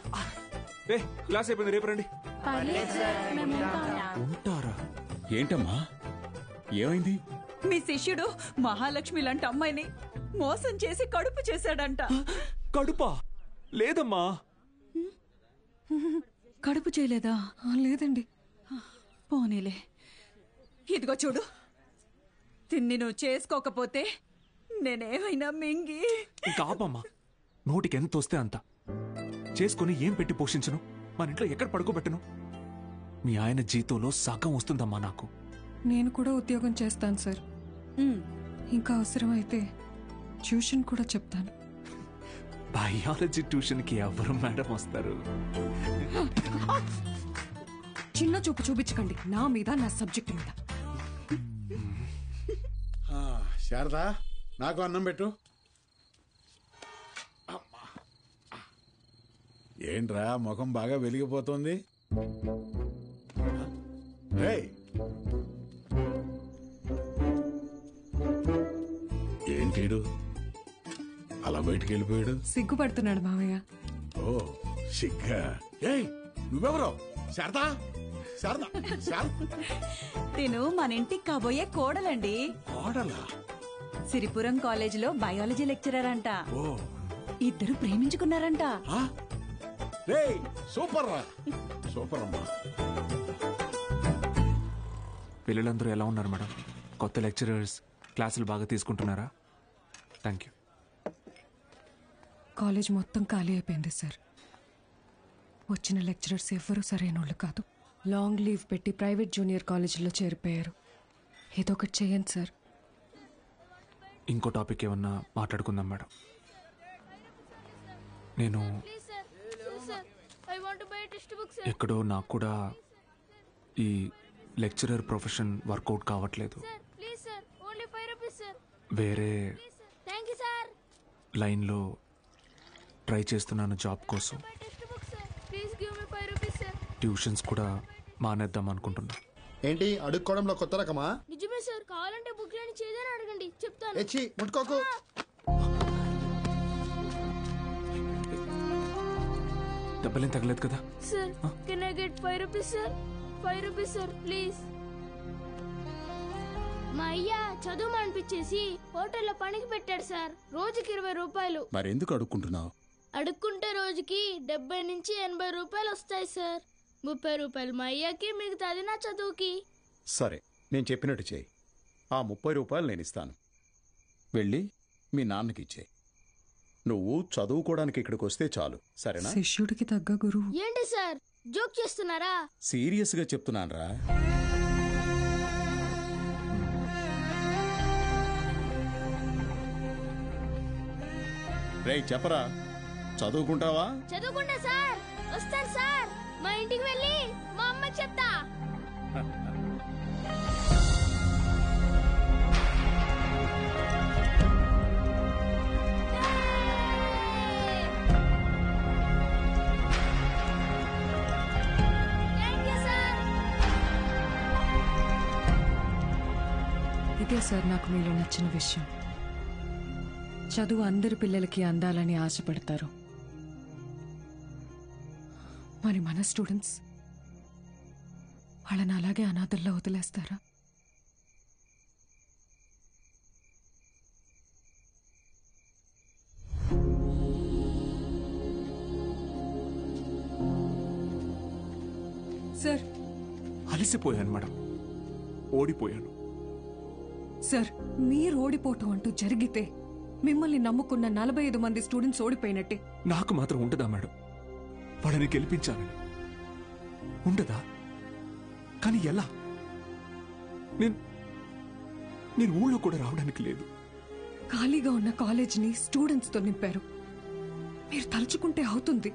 Speaker 21: క్లాస్ అయిపోయింది, రేపు రండి. ఉంటారా?
Speaker 16: ఏంటమ్మా, ఏమైంది?
Speaker 1: మీ శిష్యుడు మహాలక్ష్మి లాంటి అమ్మాయిని మోసం చేసి కడుపు చేశాడంట.
Speaker 21: కడుపా? లేదమ్మా.
Speaker 1: కడుపు చేయలేదా?
Speaker 18: లేదండి.
Speaker 1: పోనీలే. ఇదిగో చూడు, తిన్ని నువ్వు చేసుకోకపోతే నేనేమైనా మింగి
Speaker 21: ఇంకా ఆపమ్మా. నోటికి ఎంత వస్తే అంత చేసుకుని ఏం పెట్టి పోషించను? మన ఇంట్లో ఎక్కడ పడుకోబెట్టను? మీ ఆయన జీతంలో సగం వస్తుందమ్మా నాకు.
Speaker 18: నేను కూడా ఉద్యోగం చేస్తాను సార్. ఇంకా అవసరమైతే ట్యూషన్ కూడా చెప్తాను.
Speaker 21: బయాలజీ ట్యూషన్కి ఎవరు మేడం వస్తారు?
Speaker 18: చిన్న చూపు చూపించకండి నా మీద, నా సబ్జెక్ట్ మీద.
Speaker 4: శారదా, నాకు అన్నం పెట్టు. ఏంట్రా ముఖం బాగా వెలిగిపోతుంది? ఏంటీడు అలా బయటికి వెళ్ళిపోయాడు?
Speaker 18: సిగ్గుపడుతున్నాడు మావయ్య.
Speaker 4: ఓ సిగ్గా? ఏయ్ నువ్వెవరో? శారదా, శారదా,
Speaker 1: తిను మన ఇంటికి కాబోయే కోడలండి.
Speaker 4: కోడలా?
Speaker 1: సిరిపురం కాలేజీలో బయాలజీ లెక్చరర్ అంట. ఇద్దరు ప్రేమించుకున్నారంట.
Speaker 4: సూపర్ రా, సూపర్ అమ్మా.
Speaker 21: పిల్లలందరూ ఎలా ఉన్నారు మేడం? కొత్త లెక్చరర్స్ క్లాసులు బాగా తీసుకుంటున్నారా? Thank you.
Speaker 18: కాలేజ్ మొత్తం ఖాళీ అయిపోయింది సార్. వచ్చిన లెక్చరర్స్ ఎవ్వరూ సరైన వాళ్ళు కాదు. లాంగ్ లీవ్ పెట్టి ప్రైవేట్ జూనియర్ కాలేజీలో చేరిపోయారు. ఏదో ఒకటి చేయండి సార్.
Speaker 21: ఇంకో టాపిక్ ఏమన్నా మాట్లాడుకుందాం మేడం. నేను ఎక్కడో నాకు కూడా ఈ లెక్చరర్ ప్రొఫెషన్ వర్కౌట్ కావట్లేదు. వేరే లైన్లో ట్రై చేస్తున్నాను జాబ్ కోసం. ట్యూషన్స్ కూడా మానేద్దాం అనుకుంటున్నా.
Speaker 12: ఏంటి అడుక్కోవడంలో కొత్త రకమా?
Speaker 13: నిజమే సార్, కావాలంటే బుక్ లేని చేదని అడగండి, చెప్తాను.
Speaker 12: ఎచ్చి ముట్టుకోకు.
Speaker 21: దెబ్బలేం తగలేదు కదా?
Speaker 13: Sir can I get 5 rupees sir? 5 rupees sir please. మా అయ్య చదువు మానిపించేసి హోటల్లో పనికి పెట్టాడు సార్. రోజుకి 20 రూపాయలు.
Speaker 4: మరెందుకు అడుక్కుంటున్నావు?
Speaker 13: అడుక్కుంటే రోజుకి 70 నుంచి 80 రూపాయలు వస్తాయి సార్. 30 రూపాయలు మా అయ్యకి, మిగతాది నా చదువుకి.
Speaker 4: సరే, నేను చెప్పినట్టు చేయి. ఆ 30 రూపాయలు నేను ఇస్తాను. వెళ్ళి మీ నాన్నకి ఇచ్చేయి. నువ్వు చదువుకోవడానికి ఇక్కడికి వస్తే చాలు, సరేనా?
Speaker 18: శిష్యుడికి తగ్గ గురువు.
Speaker 13: ఏంటి సార్ జోక్ చేస్తున్నారా?
Speaker 4: సీరియస్ గా చెప్తున్నానురా. రేయ్ చెప్పరా, చదువుకుంటావా?
Speaker 13: చదువుకుంటా సార్. వస్తాను సార్. మా ఇంటికి వెళ్ళి మా అమ్మకి చెప్తా.
Speaker 18: ఇదే సార్ నాకు మీలో నచ్చిన విషయం. చదువు అందరి పిల్లలకి అందాలని ఆశపడతారు. మరి మన స్టూడెంట్స్ వాళ్ళని అలాగే అనాథల్లో వదిలేస్తారా? సార్
Speaker 21: అలసిపోయాను మేడం, ఓడిపోయాను.
Speaker 18: సార్ మీరు ఓడిపోవటం అంటూ జరిగితే మిమ్మల్ని నమ్ముకున్న 45 మంది స్టూడెంట్స్ ఓడిపోయినట్టే.
Speaker 21: నాకు మాత్రం ఉండదా మేడం? వాళ్ళని గెలిపించాలని ఉండదా? కానీ ఎలా? నేను ఊళ్ళో కూడా రావడానికి లేదు.
Speaker 18: ఖాళీగా ఉన్న కాలేజీని స్టూడెంట్స్తో నింపారు. మీరు తలుచుకుంటే అవుతుంది.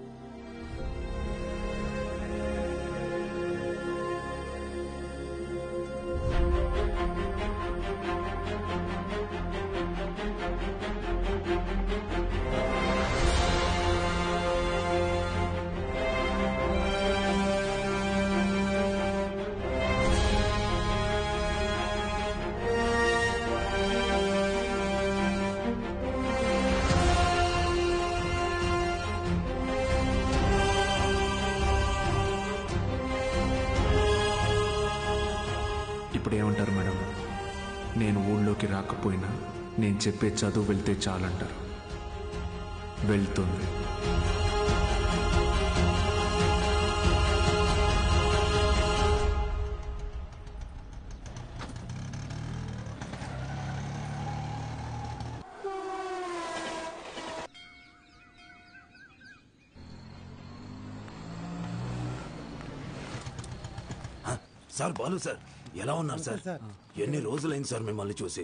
Speaker 21: ఇప్పుడు ఏమంటారు మేడం? నేను ఊళ్ళోకి రాకపోయినా నేను చెప్పే చదువు వెళ్తే చాలంటారు. వెళ్తుంది.
Speaker 5: సార్ బాలు సార్ ఎలా ఉన్నారు సార్? ఎన్ని రోజులైంది సార్ మిమ్మల్ని చూసి.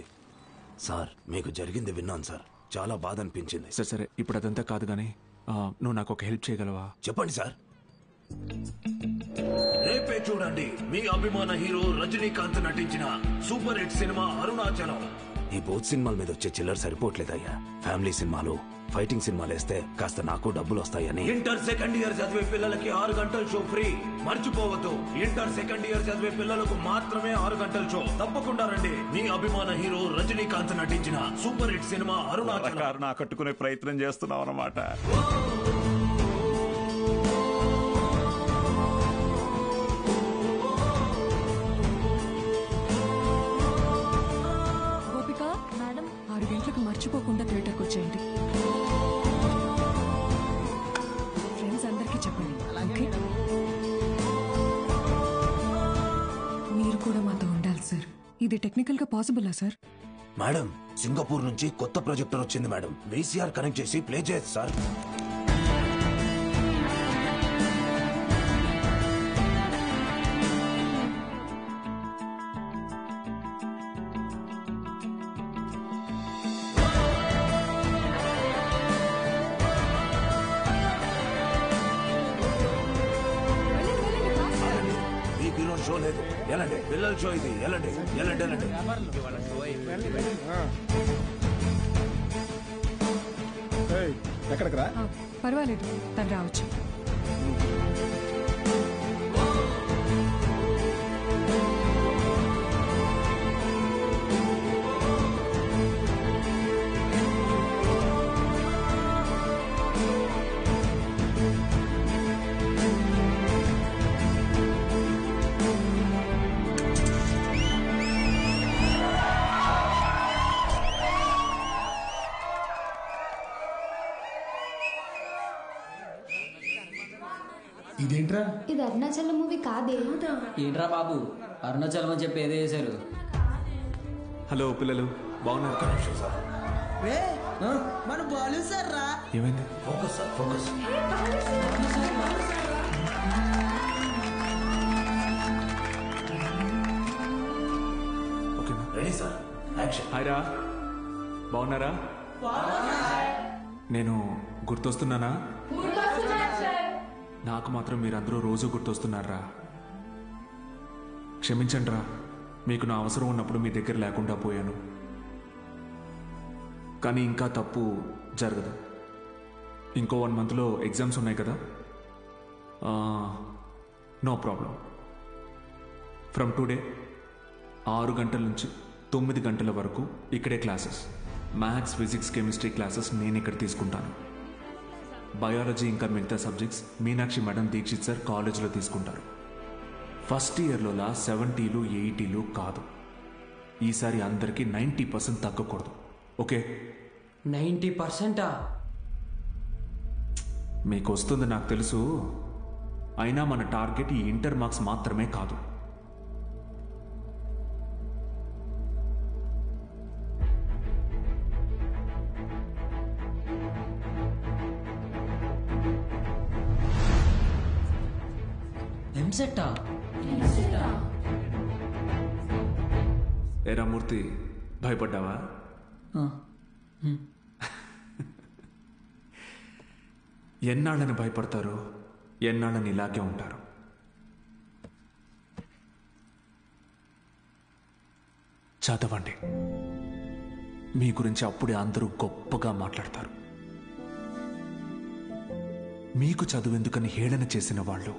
Speaker 5: సార్ మీకు జరిగింది విన్నాను సార్, చాలా బాధ అనిపించింది.
Speaker 21: సరే సరే ఇప్పుడు అదంతా కాదు కానీ నువ్వు నాకు ఒక హెల్ప్ చేయగలవా?
Speaker 5: చెప్పండి సార్. రేపే చూడండి మీ అభిమాన హీరో రజనీకాంత్ నటించిన సూపర్ హిట్ సినిమా అరుణాచలం. ఈ బోత్ సినిమాల మీద వచ్చే చిల్లర సరిపోవట్లేదయ్యా. ఫ్యామిలీ సినిమాలు, ఫైటింగ్ సినిమాలు వేస్తే కాస్త నాకు డబ్బులు వస్తాయని. ఇంటర్ సెకండ్ ఇయర్ చదివే పిల్లలకి 6 గంటల షో ఫ్రీ. మర్చిపోవద్దు, ఇంటర్ సెకండ్ ఇయర్ చదివే పిల్లలకు మాత్రమే 6 గంటల షో. తప్పకుండా రండి. మీ అభిమాన హీరో రజనీకాంత్ నటించిన సూపర్ హిట్ సినిమా అరుణాచలం.
Speaker 3: కట్టుకునే ప్రయత్నం చేస్తున్నావు అన్నమాట.
Speaker 18: మేడం 6 గంటలకు మర్చిపోకుండా థియేటర్కి వచ్చేయండి. ఫ్రెండ్స్ అందరికీ చెప్పండి. ఓకే? మీరు కూడా మాతో ఉండాలి సార్. ఇది టెక్నికల్ గా పాసిబులా సార్?
Speaker 5: మేడం సింగపూర్ నుంచి కొత్త ప్రొజెక్టర్ వచ్చింది మేడం. VCR కనెక్ట్ చేసి ప్లే చేయొచ్చు సార్. షో లేదు, ఎలాంటి పిల్లల షో ఇది. ఎలాంటి ఎలాంటి ఎలాంటి
Speaker 4: ఎక్కడికి రా?
Speaker 18: పర్వాలేదు, తను రావచ్చు.
Speaker 6: ఇదేంట్రా?
Speaker 9: ఇది అరుణాచలం మూవీ కాదే.
Speaker 2: ఏంట్రా బాబు అరుణాచలం అని చెప్పి ఏదో చేశారు.
Speaker 21: హలో పిల్లలు, బాగున్నారు?
Speaker 7: మన బాలు సార్ రా.
Speaker 21: ఏమైంది?
Speaker 5: Focus sir, focus.
Speaker 21: ఓకేనా?
Speaker 5: Ready sir, action.
Speaker 21: హాయ్ రా, బాగున్నారా? నేను గుర్తొస్తున్నానా? నాకు మాత్రం మీరందరూ రోజు గుర్తొస్తున్నారా? క్షమించండి రా, మీకు నా అవసరం ఉన్నప్పుడు మీ దగ్గర లేకుండా పోయాను. కానీ ఇంకా తప్పు జరగదు. ఇంకో 1 మంత్లో ఎగ్జామ్స్ ఉన్నాయి కదా. No problem. ఫ్రమ్ టుడే 6 గంటల నుంచి 9 గంటల వరకు ఇక్కడే classes. Maths, physics, chemistry classes నేను ఇక్కడ తీసుకుంటాను. బయాలజీ ఇంకా మిగతా subjects Meenakshi madam, Dikshit sir కాలేజీలో తీసుకుంటారు. ఫస్ట్ ఇయర్లోలా 70లు 80లు కాదు. ఈసారి అందరికీ 90% తగ్గకూడదు. ఓకే?
Speaker 2: 90%?
Speaker 21: మీకు వస్తుంది నాకు తెలుసు. అయినా మన టార్గెట్ ఈ ఇంటర్ మార్క్స్ మాత్రమే కాదు. ఏరా మూర్తి, భయపడ్డావా? ఎన్నాళ్ళని భయపడతారు, ఎన్నాళ్ళని ఇలాగే ఉంటారు. చదవండి. మీ గురించి అప్పుడే అందరూ గొప్పగా మాట్లాడతారు. మీకు చదువెందుకని హేళన చేసిన వాళ్ళు,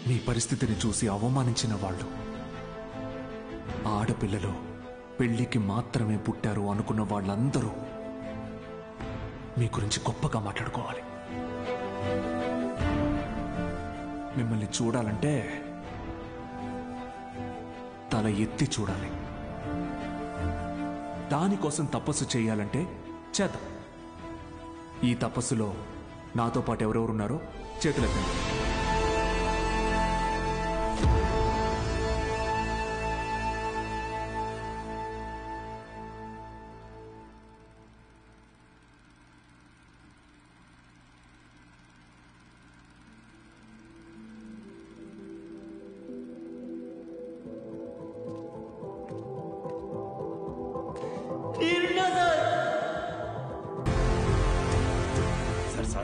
Speaker 21: మీ పరిస్థితిని చూసి అవమానించిన వాళ్ళు, ఆడపిల్లలు పెళ్లికి మాత్రమే పుట్టారు అనుకున్న వాళ్ళందరూ మీ గురించి గొప్పగా మాట్లాడుకోవాలి. మిమ్మల్ని చూడాలంటే తల ఎత్తి చూడాలి. దానికోసం తపస్సు చేయాలంటే చేద్దాం. ఈ తపస్సులో నాతో పాటు ఎవరెవరున్నారో చేతులెత్తండి.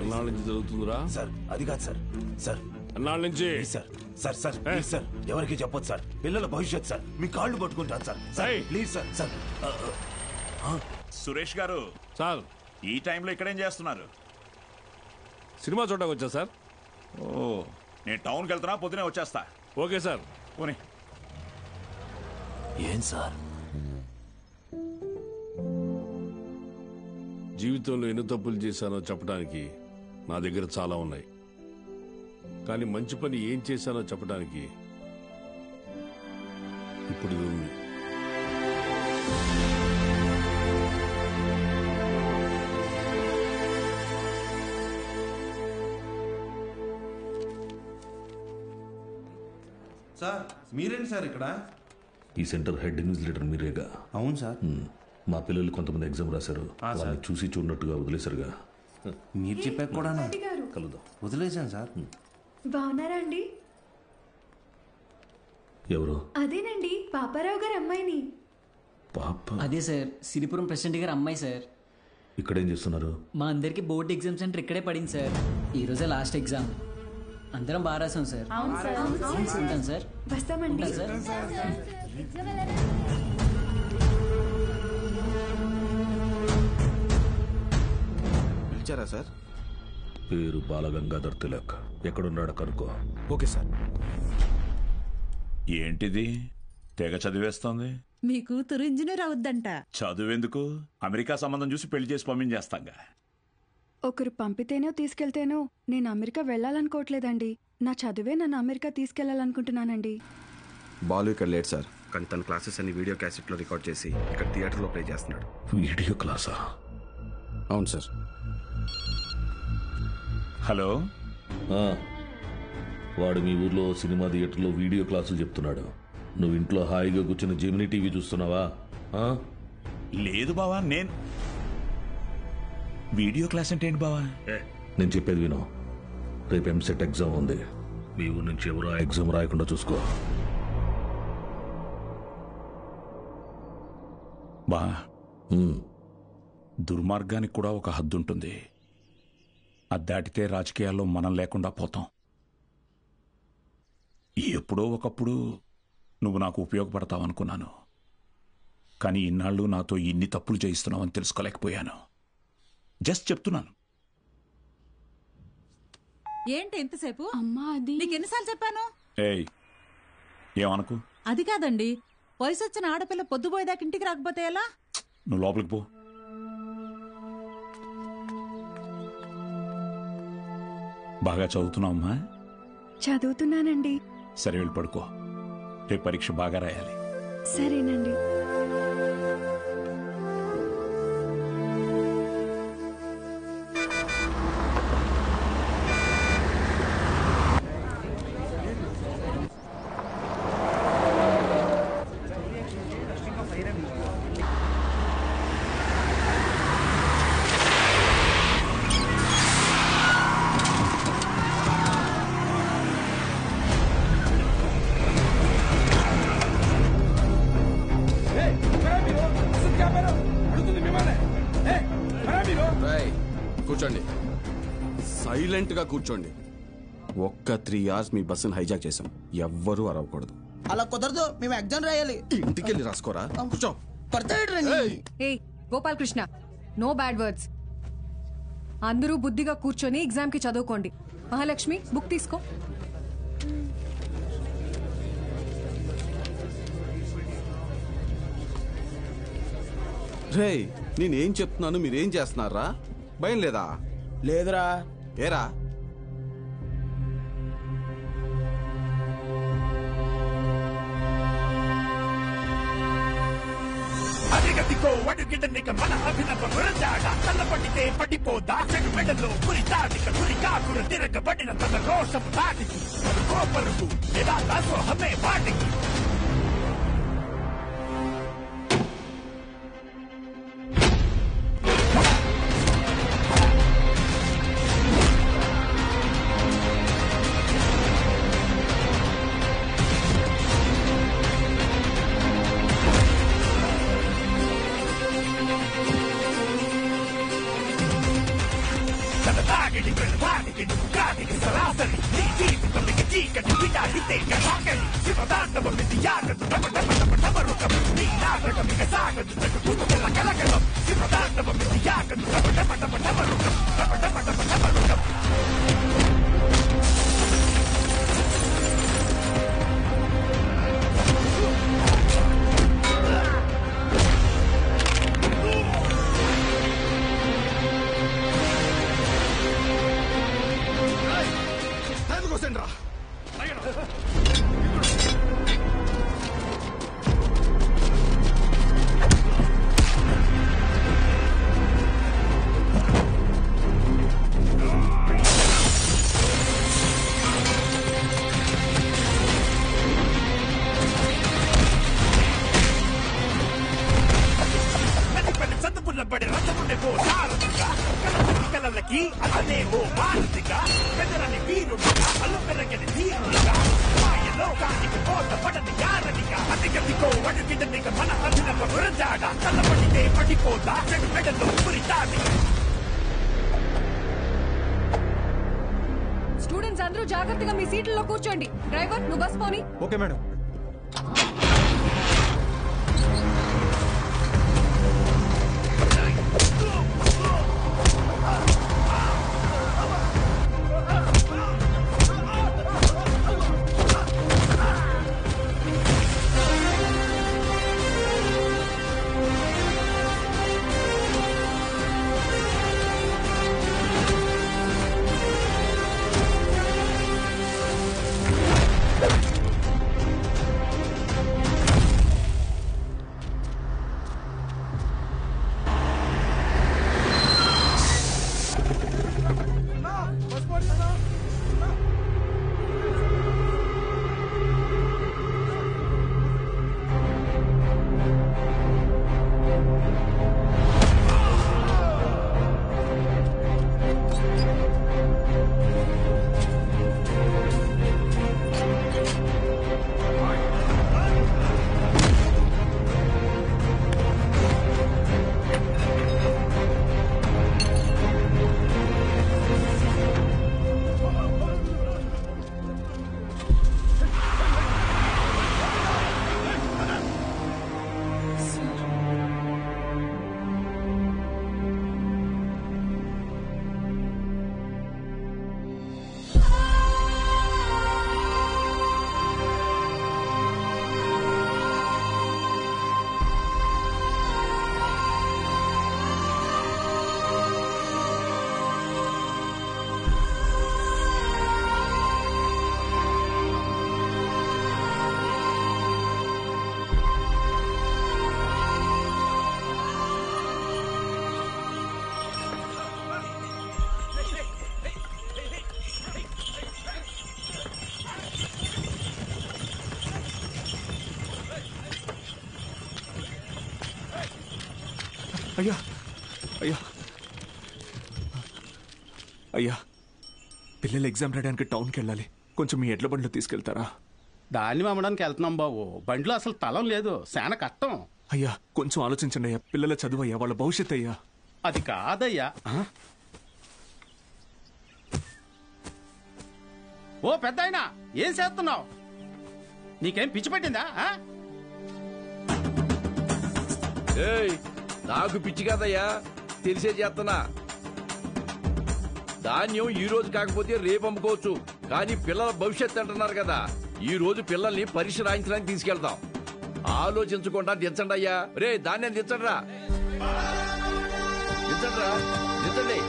Speaker 8: ఎన్నాళ్ళ నుంచి జరుగుతుందిరా?
Speaker 5: సార్ అది కాదు సార్. సార్
Speaker 8: ఎన్నాళ్ళ నుంచి?
Speaker 5: Sir sir sir please sir, ఎవరికి చెప్పొద్దు సార్. పిల్లల భవిష్యత్ సార్, మీ కాళ్ళు పట్టుకుంటాను sir. Sir please sir. Sir
Speaker 3: Suresh గారు
Speaker 8: సార్,
Speaker 3: ఈ టైంలో ఇక్కడేం చేస్తున్నారు?
Speaker 8: సినిమా చూడడానికి వచ్చా సార్.
Speaker 3: ఓ, నేను టౌన్కి వెళ్తున్నా, పొద్దునే వచ్చేస్తా.
Speaker 8: Okay sir.
Speaker 3: పోనీ.
Speaker 5: ఏం సార్?
Speaker 8: జీవితంలో ఎన్ని తప్పులు చేశానో చెప్పడానికి నా దగ్గర చాలా ఉన్నాయి, కానీ మంచి పని ఏం చేశానో చెప్పడానికి ఇప్పుడు ఇది ఉంది.
Speaker 11: సార్ మీరేంటి సార్ ఇక్కడ?
Speaker 27: ఈ సెంటర్ హెడ్ ఇన్విజిలేటర్ మీరేగా?
Speaker 11: అవును సార్.
Speaker 27: మా పిల్లలు కొంతమంది ఎగ్జామ్ రాశారు, వాళ్ళని చూసి చూడనట్టుగా వదిలేశారుగా.
Speaker 11: మీరు చెప్పాక కూడా
Speaker 27: కలుద్దాం.
Speaker 11: వదిలేశాను సార్.
Speaker 15: బాగున్నారా అండి?
Speaker 27: ఎవరు?
Speaker 15: అదేనండి, పాపారావు గారి అమ్మాయిని.
Speaker 27: పాప?
Speaker 2: అదే సార్, సిరిపురం ప్రెసిడెంట్ గారి అమ్మాయి సార్.
Speaker 27: ఇక్కడేం చేస్తున్నారు?
Speaker 2: మా అందరికి బోర్డు ఎగ్జామ్ సెంటర్ ఇక్కడే పడింది సార్. ఈ రోజే లాస్ట్ ఎగ్జామ్. అందరం బాగా రాసాం సార్.
Speaker 15: అవును సార్.
Speaker 2: ఉంటాను సార్.
Speaker 15: వస్తామండి
Speaker 2: సార్.
Speaker 11: పిలిచారా సార్?
Speaker 27: పేరు బాలగంగాధర్ తిలక్. ఎక్కడున్నాడో కనుక్కో.
Speaker 11: Okay sir.
Speaker 3: ఏంటిది తెగ చదివేస్తోంది?
Speaker 19: మీ కూతురు ఇంజనీర్ అవుద్దంట.
Speaker 3: చదువెందుకు, అమెరికా సంబంధం చూసి పెళ్లి చేసి పంపించేస్తాంగా.
Speaker 15: ఒకరు పంపితేనో తీసుకెళ్తేనో నేను అమెరికా వెళ్ళాలనుకోవట్లేదండి. నా చదువే నన్ను అమెరికా తీసుకెళ్లాలనుకుంటున్నానండి.
Speaker 11: బాలు ఇక్కడ లేడు సార్, కానీ తన క్లాసెస్ అన్ని వీడియో క్యాసెట్లో రికార్డ్ చేసి ఇక్కడ థియేటర్లో ప్లే చేస్తున్నాడు.
Speaker 27: వీడియో క్లాసా?
Speaker 11: అవును సార్.
Speaker 3: హలో,
Speaker 27: వాడు మీ ఊర్లో సినిమా థియేటర్లో వీడియో క్లాసులు చెప్తున్నాడు. నువ్వు ఇంట్లో హాయిగా కూర్చుని జెమినీ టీవీ చూస్తున్నావా?
Speaker 3: లేదు బావా, నేను వీడియో క్లాస్ అంటే ఏంటి బావా?
Speaker 27: నేను చెప్పేది విను. రేపు ఎంసెట్ ఎగ్జామ్ ఉంది. మీ ఊరు నుంచి ఎవరు ఆ ఎగ్జామ్ రాయకుండా చూసుకో.
Speaker 3: బా, దుర్మార్గానికి కూడా ఒక హద్దు ఉంటుంది. అది దాటితే రాజకీయాల్లో మనం లేకుండా పోతాం. ఎప్పుడో ఒకప్పుడు నువ్వు నాకు ఉపయోగపడతావనుకున్నాను, కానీ ఇన్నాళ్ళు నాతో ఇన్ని తప్పులు చేయిస్తున్నావని తెలుసుకోలేకపోయాను. జస్ట్ చెప్తున్నాను.
Speaker 19: ఏంటి ఎంతసేపు?
Speaker 15: అమ్మా, అది
Speaker 19: నీకు ఎన్నిసార్లు చెప్పాను?
Speaker 3: ఏయ్, ఏమనుకు?
Speaker 19: అది కాదండి, వయసు వచ్చిన ఆడపిల్ల పొద్దుపోయేదాకా ఇంటికి రాకపోతే ఎలా?
Speaker 3: నువ్వు లోపలికి పో. బాగా చదువుతున్నావమ్మా?
Speaker 15: చదువుతున్నానండి.
Speaker 3: సరే, వెళ్ళి పడుకో. రేపు పరీక్ష బాగా రాయాలి.
Speaker 15: సరేనండి.
Speaker 11: కూర్చోండి, సైలెంట్ గా కూర్చోండి. ఒక్క 3 hours మీ బస్సును హైజాక్ చేసాం. ఎవ్వరూ అరవకూడదు.
Speaker 20: అలా కుదరదు, మేము ఎగ్జామ్ రాయాలి.
Speaker 11: ఇంటికెళ్ళి రాసుకోరా. కూర్చో.
Speaker 18: ఏయ్ గోపాలకృష్ణ, నో బ్యాడ్ వర్డ్స్. అందరూ బుద్ధిగా కూర్చొని ఎగ్జామ్ కి చదువుకోండి. మహాలక్ష్మి, బుక్ తీసుకో.
Speaker 11: రే, నేనేం చెప్తున్నాను మీరేం చేస్తున్నారా? భయం లేదా?
Speaker 20: లేదురా.
Speaker 11: ఏరా?
Speaker 23: అదిగదిగో అడుగిడనిక మన అభినవ వరదాడ తల్లపడితే పడిపోదా మెడలో పురి దాటిక పురి కాకులు తిరగబడిన తన రోషం దాటికి కోపరుకు ఎలా దాసోహమే వాటికి చీకటి విడాడితే సాగని శివతాండవం ఇది యాగదు డమ డమ డమ డమరుకం నీ నాటకం ఇక సాగదు కుతుకల కలకలం శివతాండవం ఇది యాగదు డమ డమ డమ డమరుకం డమ డమ డమ డమరుకం
Speaker 27: రా
Speaker 23: చదువులబడి రథముండే ఓ సారథిగా కలలకి అతనే ఓ మారుతిగా పెదరని వీరుడిగా అల్లుపెరగని ధీరుడిగా మాయలోకానికి పోతపడని యారనిగా అతిగతికో అడుగిదనిక మన అభినవ గురజాడ కలపడితే పడిపోతా మెడలో పురితాడి.
Speaker 18: స్టూడెంట్స్ అందరూ జాగ్రత్తగా మీ సీట్లలో కూర్చోండి. డ్రైవర్ నువ్వు బస్ పోని.
Speaker 21: Okay madam. అయ్యా అయ్యా అయ్యా పిల్లలు ఎగ్జామ్ రాయడానికి టౌన్కి వెళ్ళాలి. కొంచెం మీ ఎడ్ల బండిలో తీసుకెళ్తారా?
Speaker 4: దాన్ని అమ్మడానికి వెళ్తున్నాం బాబు. బండిలో అసలు తలం లేదు, చాలా కష్టం.
Speaker 21: అయ్యా కొంచెం ఆలోచించండి అయ్యా. పిల్లల చదువు అయ్యా, వాళ్ళ భవిష్యత్ అయ్యా.
Speaker 4: అది కాదయ్యా. ఓ పెద్దాయనా, ఏం చేస్తున్నావు? నీకేం పిచ్చి పట్టిందా?
Speaker 10: నాకు పిచ్చి కాదయ్యా, తెలిసే చేస్తున్నా. ధాన్యం ఈ రోజు కాకపోతే రేపు అమ్ముకోవచ్చు, కానీ పిల్లల భవిష్యత్తు అంటున్నారు కదా. ఈ రోజు పిల్లల్ని పరీక్ష రాయించడానికి తీసుకెళ్తాం. ఆలోచించకుండా దించండి అయ్యా. రే ధాన్యం దించండిరా, దించండిరా, దించండి.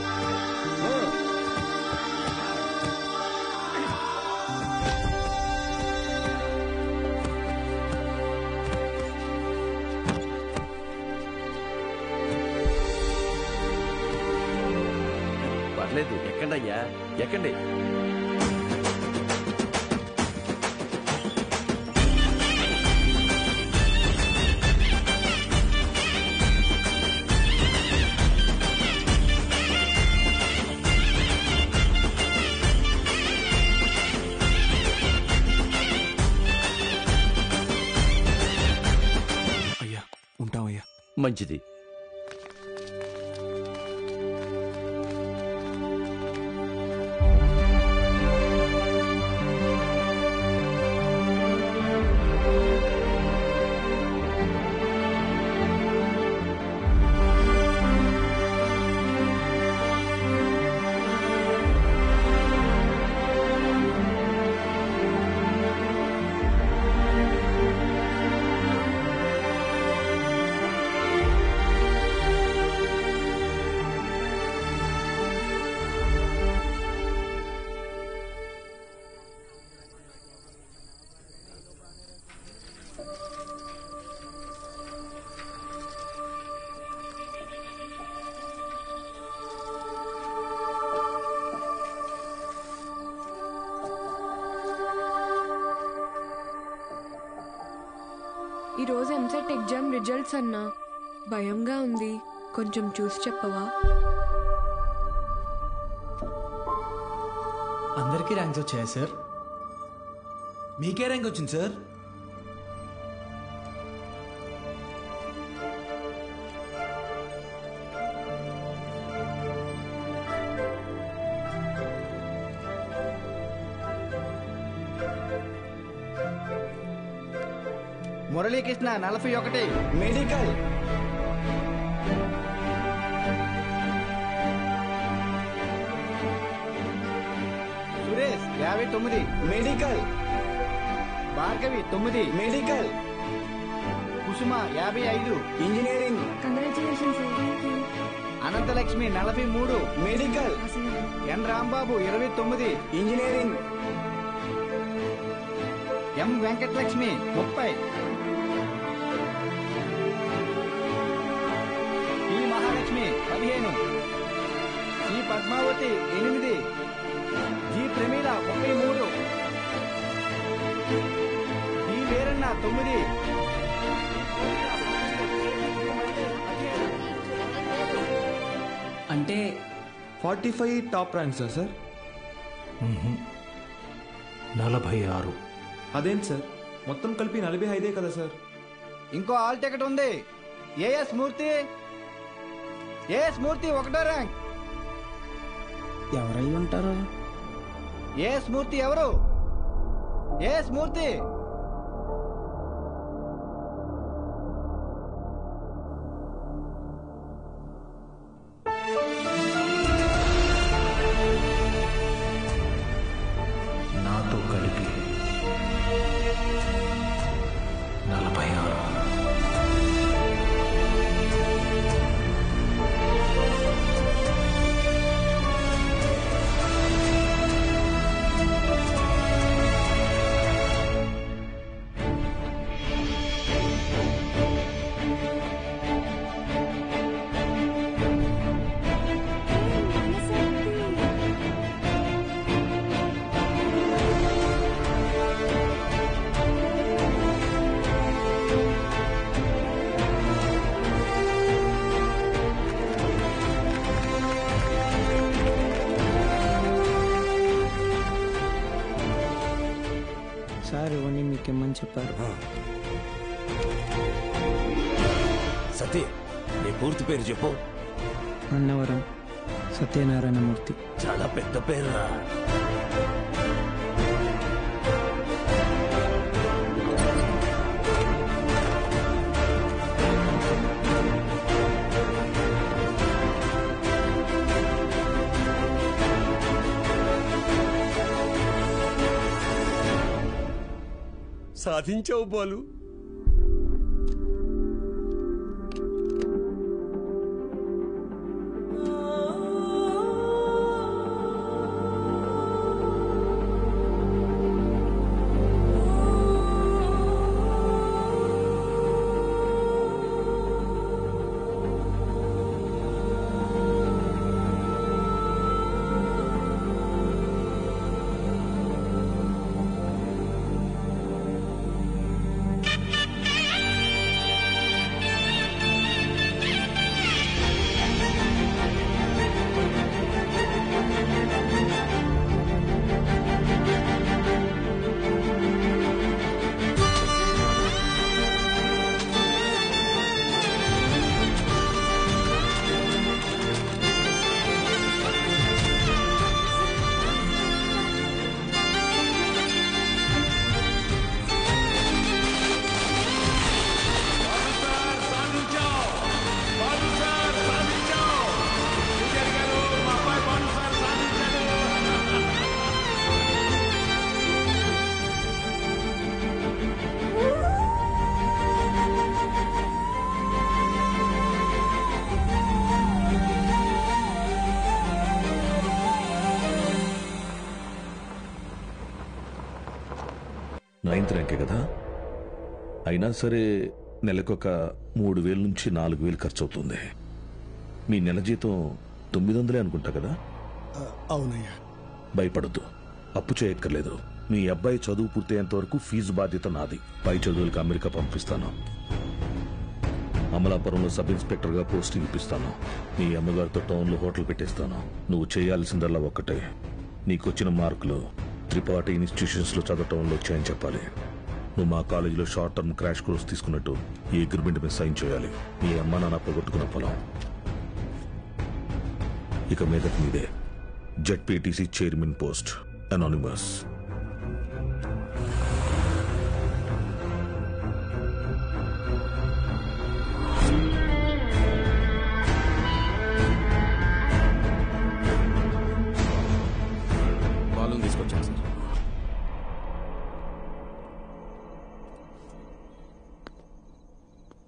Speaker 10: పర్లేదు, ఎక్కండి అయ్యా, ఎక్కండి.
Speaker 21: అయ్యా ఉంటామయ్యా.
Speaker 10: మంచిది.
Speaker 14: రోజు ఎంసెట్ ఎగ్జామ్ రిజల్ట్స్ అన్నా. భయంగా ఉంది, కొంచెం చూసి చెప్పవా?
Speaker 20: అందరికీ ర్యాంక్స్ వచ్చాయా సార్? మీకే ర్యాంక్ వచ్చింది sir?
Speaker 7: Muralikrishna 41 medical. Suresh 59 medical. Bhargavi 9 medical. Kusuma 55 engineering. Anantalakshmi 43 medical. N Rambabu 29 engineering. M Venkatalakshmi 30. ఈ మహాలక్ష్మి 15. ఈ పద్మావతి 8. జి ప్రమీల 33. ఈ వీరన్న 9.
Speaker 21: అంటే 45 టాప్ ర్యాంక్సా సార్?
Speaker 5: 46.
Speaker 21: అదేంటి సార్, మొత్తం కలిపి 45 కదా సార్?
Speaker 7: ఇంకో ఆల్ టికెట్ ఉంది. ఏఎస్ మూర్తి. ఏఎస్ మూర్తి 1వ ర్యాంక్.
Speaker 20: ఎవరై ఉంటారు?
Speaker 7: ఏఎస్ మూర్తి ఎవరు? ఏఎస్ మూర్తి.
Speaker 5: నాతో కలిపి 46.
Speaker 20: సార్ ఇవన్నీ మీకేమని చెప్పారు?
Speaker 5: సతీ, నీ పూర్తి పేరు చెప్పు.
Speaker 20: అన్నవరం సత్యనారాయణమూర్తి.
Speaker 5: చాలా పెద్ద పేరురా.
Speaker 2: సాధించావు బాలు.
Speaker 27: నైన్త్ ర్యాంకే కదా, అయినా సరే నెలకొక 3,000 నుంచి 4,000 ఖర్చు అవుతుంది. మీ నెల జీతం 900 అనుకుంటా కదా?
Speaker 12: అవునయ్యా.
Speaker 27: భయపడద్దు, అప్పు చేయక్కర్లేదు. మీ అబ్బాయి చదువు పూర్తయ్యేంత వరకు ఫీజు బాధ్యత నాది. పై చదువులకు అమెరికా పంపిస్తాను. అమలాపురంలో సబ్ ఇన్స్పెక్టర్ గా పోస్టింగ్ ఇప్పిస్తాను. మీ అమ్మగారితో టౌన్లో హోటల్ పెట్టేస్తాను. నువ్వు చేయాల్సిందల్లా ఒక్కటే, నీకొచ్చిన మార్కులు త్రిపాఠి ఇన్స్టిట్యూషన్స్ లో చదవటంలో వచ్చాయని చెప్పాలి. నువ్వు మా కాలేజీలో షార్ట్ టర్మ్ క్రాష్ కోర్స్ తీసుకున్నట్టు ఈ అగ్రిమెంట్ మీద సైన్ చేయాలి. మీ అమ్మ నాన్న పోగొట్టుకున్న పొలం ఇక మీదకి మీదే. ZPTC chairman post, anonymous.
Speaker 11: వాళ్ళని తీసుకొచ్చాను సార్.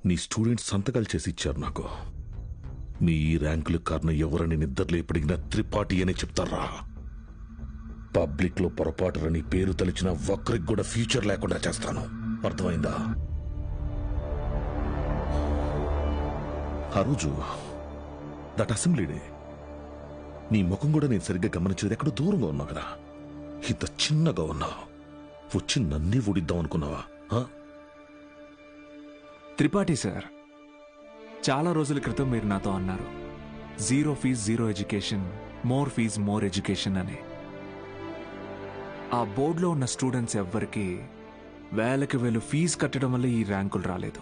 Speaker 27: నీ స్టూడెంట్స్ సంతకాలు చేసి ఇచ్చారు నాకు. మీ ఈ ర్యాంకుల కారణం ఎవరని నిద్రలో ఎప్పటికినా త్రిపాఠి అనే చెప్తారా? పబ్లిక్ లో పొరపాటుని పేరు తలిచిన ఒక్కరికి కూడా ఫ్యూచర్ లేకుండా చేస్తాను. అర్థమైందా? ఆ రోజు దట్ అసెంబ్లీ డే నీ ముఖం కూడా నేను సరిగ్గా గమనించేది. ఎక్కడో దూరంగా ఉన్నావు కదా, ఇంత చిన్నగా ఉన్నావు. వచ్చి నన్నే ఊడిద్దాం అనుకున్నావా?
Speaker 21: త్రిపాఠి సార్, చాలా రోజుల క్రితం మీరు నాతో అన్నారు, zero fees zero education, more fees more education అని. ఆ బోర్డులో ఉన్న స్టూడెంట్స్ ఎవ్వరికి వేలకి వేలు ఫీజు కట్టడం వల్ల ఈ ర్యాంకులు రాలేదు.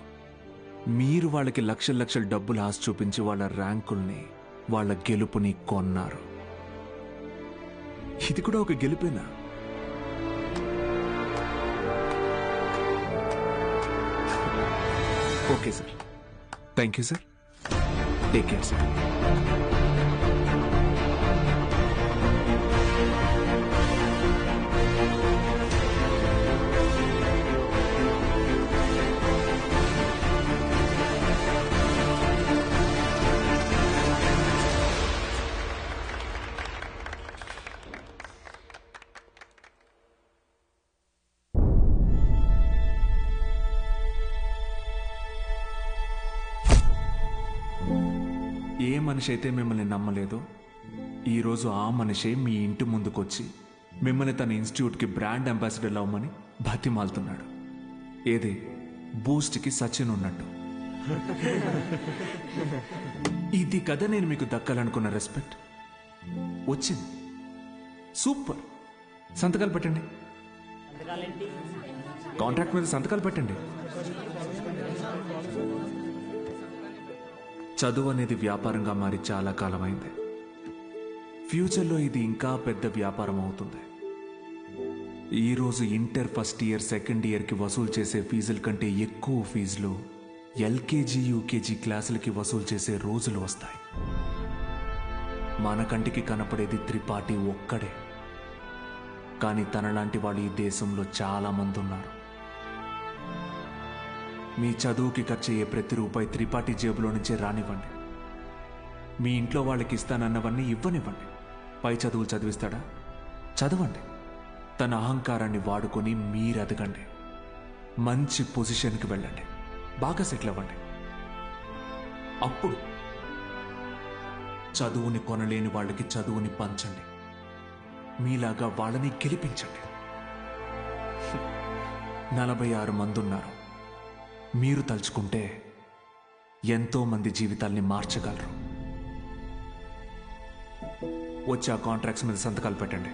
Speaker 21: మీరు వాళ్ళకి లక్షల లక్షల డబ్బులు ఆశ చూపించి వాళ్ళ ర్యాంకుల్ని, వాళ్ళ గెలుపుని కొన్నారు. ఇది కూడా ఒక గెలుపేనా? Okay sir, thank you sir, take care sir. ఏ మనిషి అయితే మిమ్మల్ని నమ్మలేదో ఈరోజు ఆ మనిషే మీ ఇంటి ముందుకొచ్చి మిమ్మల్ని తన ఇన్స్టిట్యూట్కి బ్రాండ్ అంబాసిడర్ అవ్వమని బతిమాలుతున్నాడు. ఏదే బూస్ట్కి సచిన్ ఉన్నట్టు. ఇది కదా నేను మీకు దక్కాలనుకున్న రెస్పెక్ట్. వచ్చింది. సూపర్. సంతకాలు పెట్టండి. కాంట్రాక్ట్ మీద సంతకాలు పెట్టండి. చదువు అనేది వ్యాపారంగా మారి చాలా కాలమైంది. ఫ్యూచర్లో ఇది ఇంకా పెద్ద వ్యాపారం అవుతుంది. ఈరోజు ఇంటర్ ఫస్ట్ ఇయర్, సెకండ్ ఇయర్కి వసూలు చేసే ఫీజుల కంటే ఎక్కువ ఫీజులు ఎల్కేజీ, యూకేజీ క్లాసులకి వసూలు చేసే రోజులు వస్తాయి. మన కంటికి కనపడేది త్రిపాఠి ఒక్కడే. కానీ తనలాంటి వాళ్ళు ఈ దేశంలో చాలా మంది ఉన్నారు. మీ చదువుకి ఖర్చయ్యే ప్రతి రూపాయి త్రిపాఠి జేబులో నుంచే రానివ్వండి. మీ ఇంట్లో వాళ్ళకి ఇస్తానన్నవన్నీ ఇవ్వనివ్వండి. పై చదువులు చదివిస్తాడా? చదవండి. తన అహంకారాన్ని వాడుకొని మీరు ఎదగండి. మంచి పొజిషన్కి వెళ్ళండి. బాగా సెటిల్ అవ్వండి. అప్పుడు చదువుని కొనలేని వాళ్ళకి చదువుని పంచండి. మీలాగా వాళ్ళని గెలిపించండి. 46 మంది ఉన్నారు. మీరు తలుచుకుంటే ఎంతో మంది జీవితాల్ని మార్చగలరు. వచ్చి ఆ కాంట్రాక్ట్స్ మీద సంతకాలు పెట్టండి.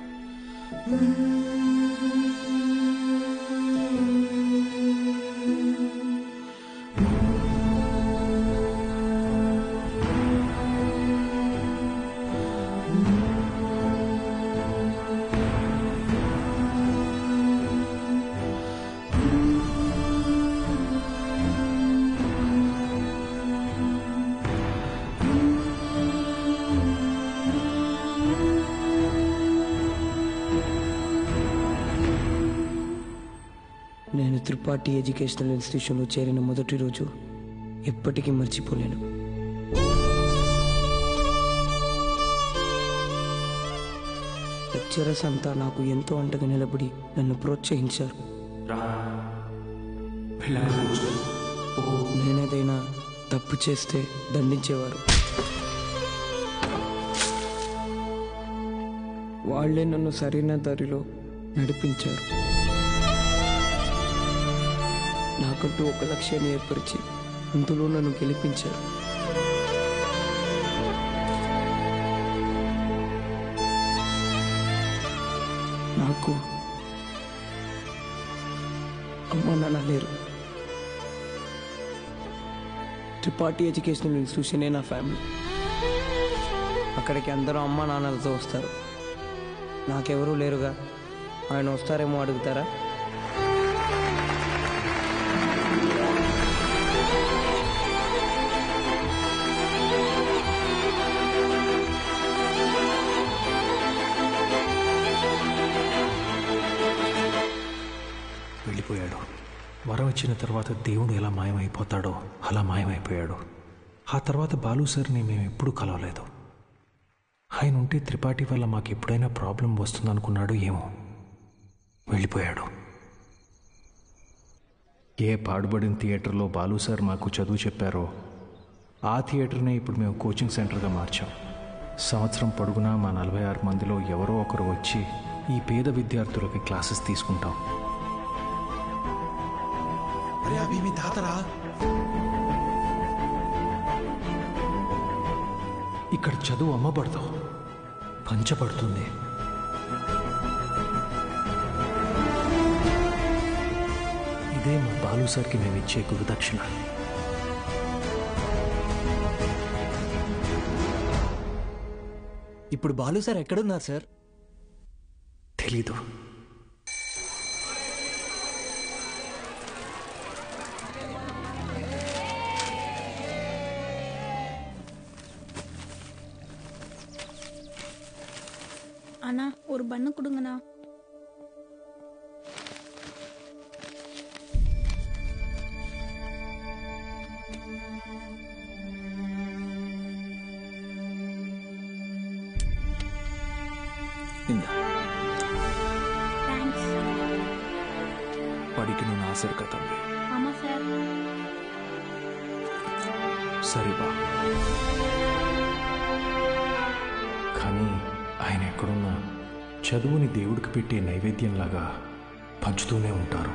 Speaker 1: నేను త్రిపాఠి ఎడ్యుకేషనల్ ఇన్స్టిట్యూషన్లో చేరిన మొదటి రోజు ఎప్పటికీ మర్చిపోలేను. లెక్చరర్స్ అంతా నాకు ఎంతో అంటగా నిలబడి నన్ను ప్రోత్సహించారు. నేనేదైనా తప్పు చేస్తే దండించేవారు. వాళ్లే నన్ను సరైన దారిలో నడిపించారు. నాకంటూ ఒక లక్ష్యాన్ని ఏర్పరిచి అందులో నన్ను గెలిపించారు. నాకు అమ్మ నాన్న లేరు. త్రిపాఠి ఎడ్యుకేషనల్ ఇన్స్టిట్యూషనే నా ఫ్యామిలీ. అక్కడికి అందరూ అమ్మ నాన్నలతో వస్తారు. నాకెవరూ లేరుగా, ఆయన వస్తారేమో అడుగుతారా?
Speaker 21: వెళ్ళిపోయాడు. వరం ఇచ్చిన తర్వాత దేవుడు ఎలా మాయమైపోతాడో అలా మాయమైపోయాడు. ఆ తర్వాత బాలు సార్ని మేము ఎప్పుడూ కలవలేదు. ఆయన ఉంటే త్రిపాఠి వల్ల మాకు ఎప్పుడైనా ప్రాబ్లం వస్తుందనుకున్నాడు ఏమో. వెళ్ళిపోయాడు. ఏ పాడుబడిన థియేటర్లో బాలు సార్ మాకు చదువు చెప్పారో ఆ థియేటర్నే ఇప్పుడు మేము కోచింగ్ సెంటర్గా మార్చాం. సంవత్సరం పొడుగునా మా 46 మందిలో ఎవరో ఒకరు వచ్చి ఈ పేద విద్యార్థులకి క్లాసెస్ తీసుకుంటాం.
Speaker 20: మీ తాతరా
Speaker 21: ఇక్కడ చదువు అమ్మబడదు, పంచబడుతుంది. ఇదే మా బాలు సార్కి మేము ఇచ్చే గురుదక్షిణ.
Speaker 2: ఇప్పుడు బాలు సార్ ఎక్కడున్నారు సార్?
Speaker 21: తెలీదు.
Speaker 13: அண்ணா ஒரு பண்ணு கொடுங்கண்ணா.
Speaker 21: படிக்கணும்னு ஆசை இருக்கா தம்பி?
Speaker 13: ஆமா சார்.
Speaker 21: సరిబా. కానీ ఆయన ఎక్కడున్నా చదువుని దేవుడికి పెట్టే నైవేద్యంలాగా పంచుతూనే ఉంటారు.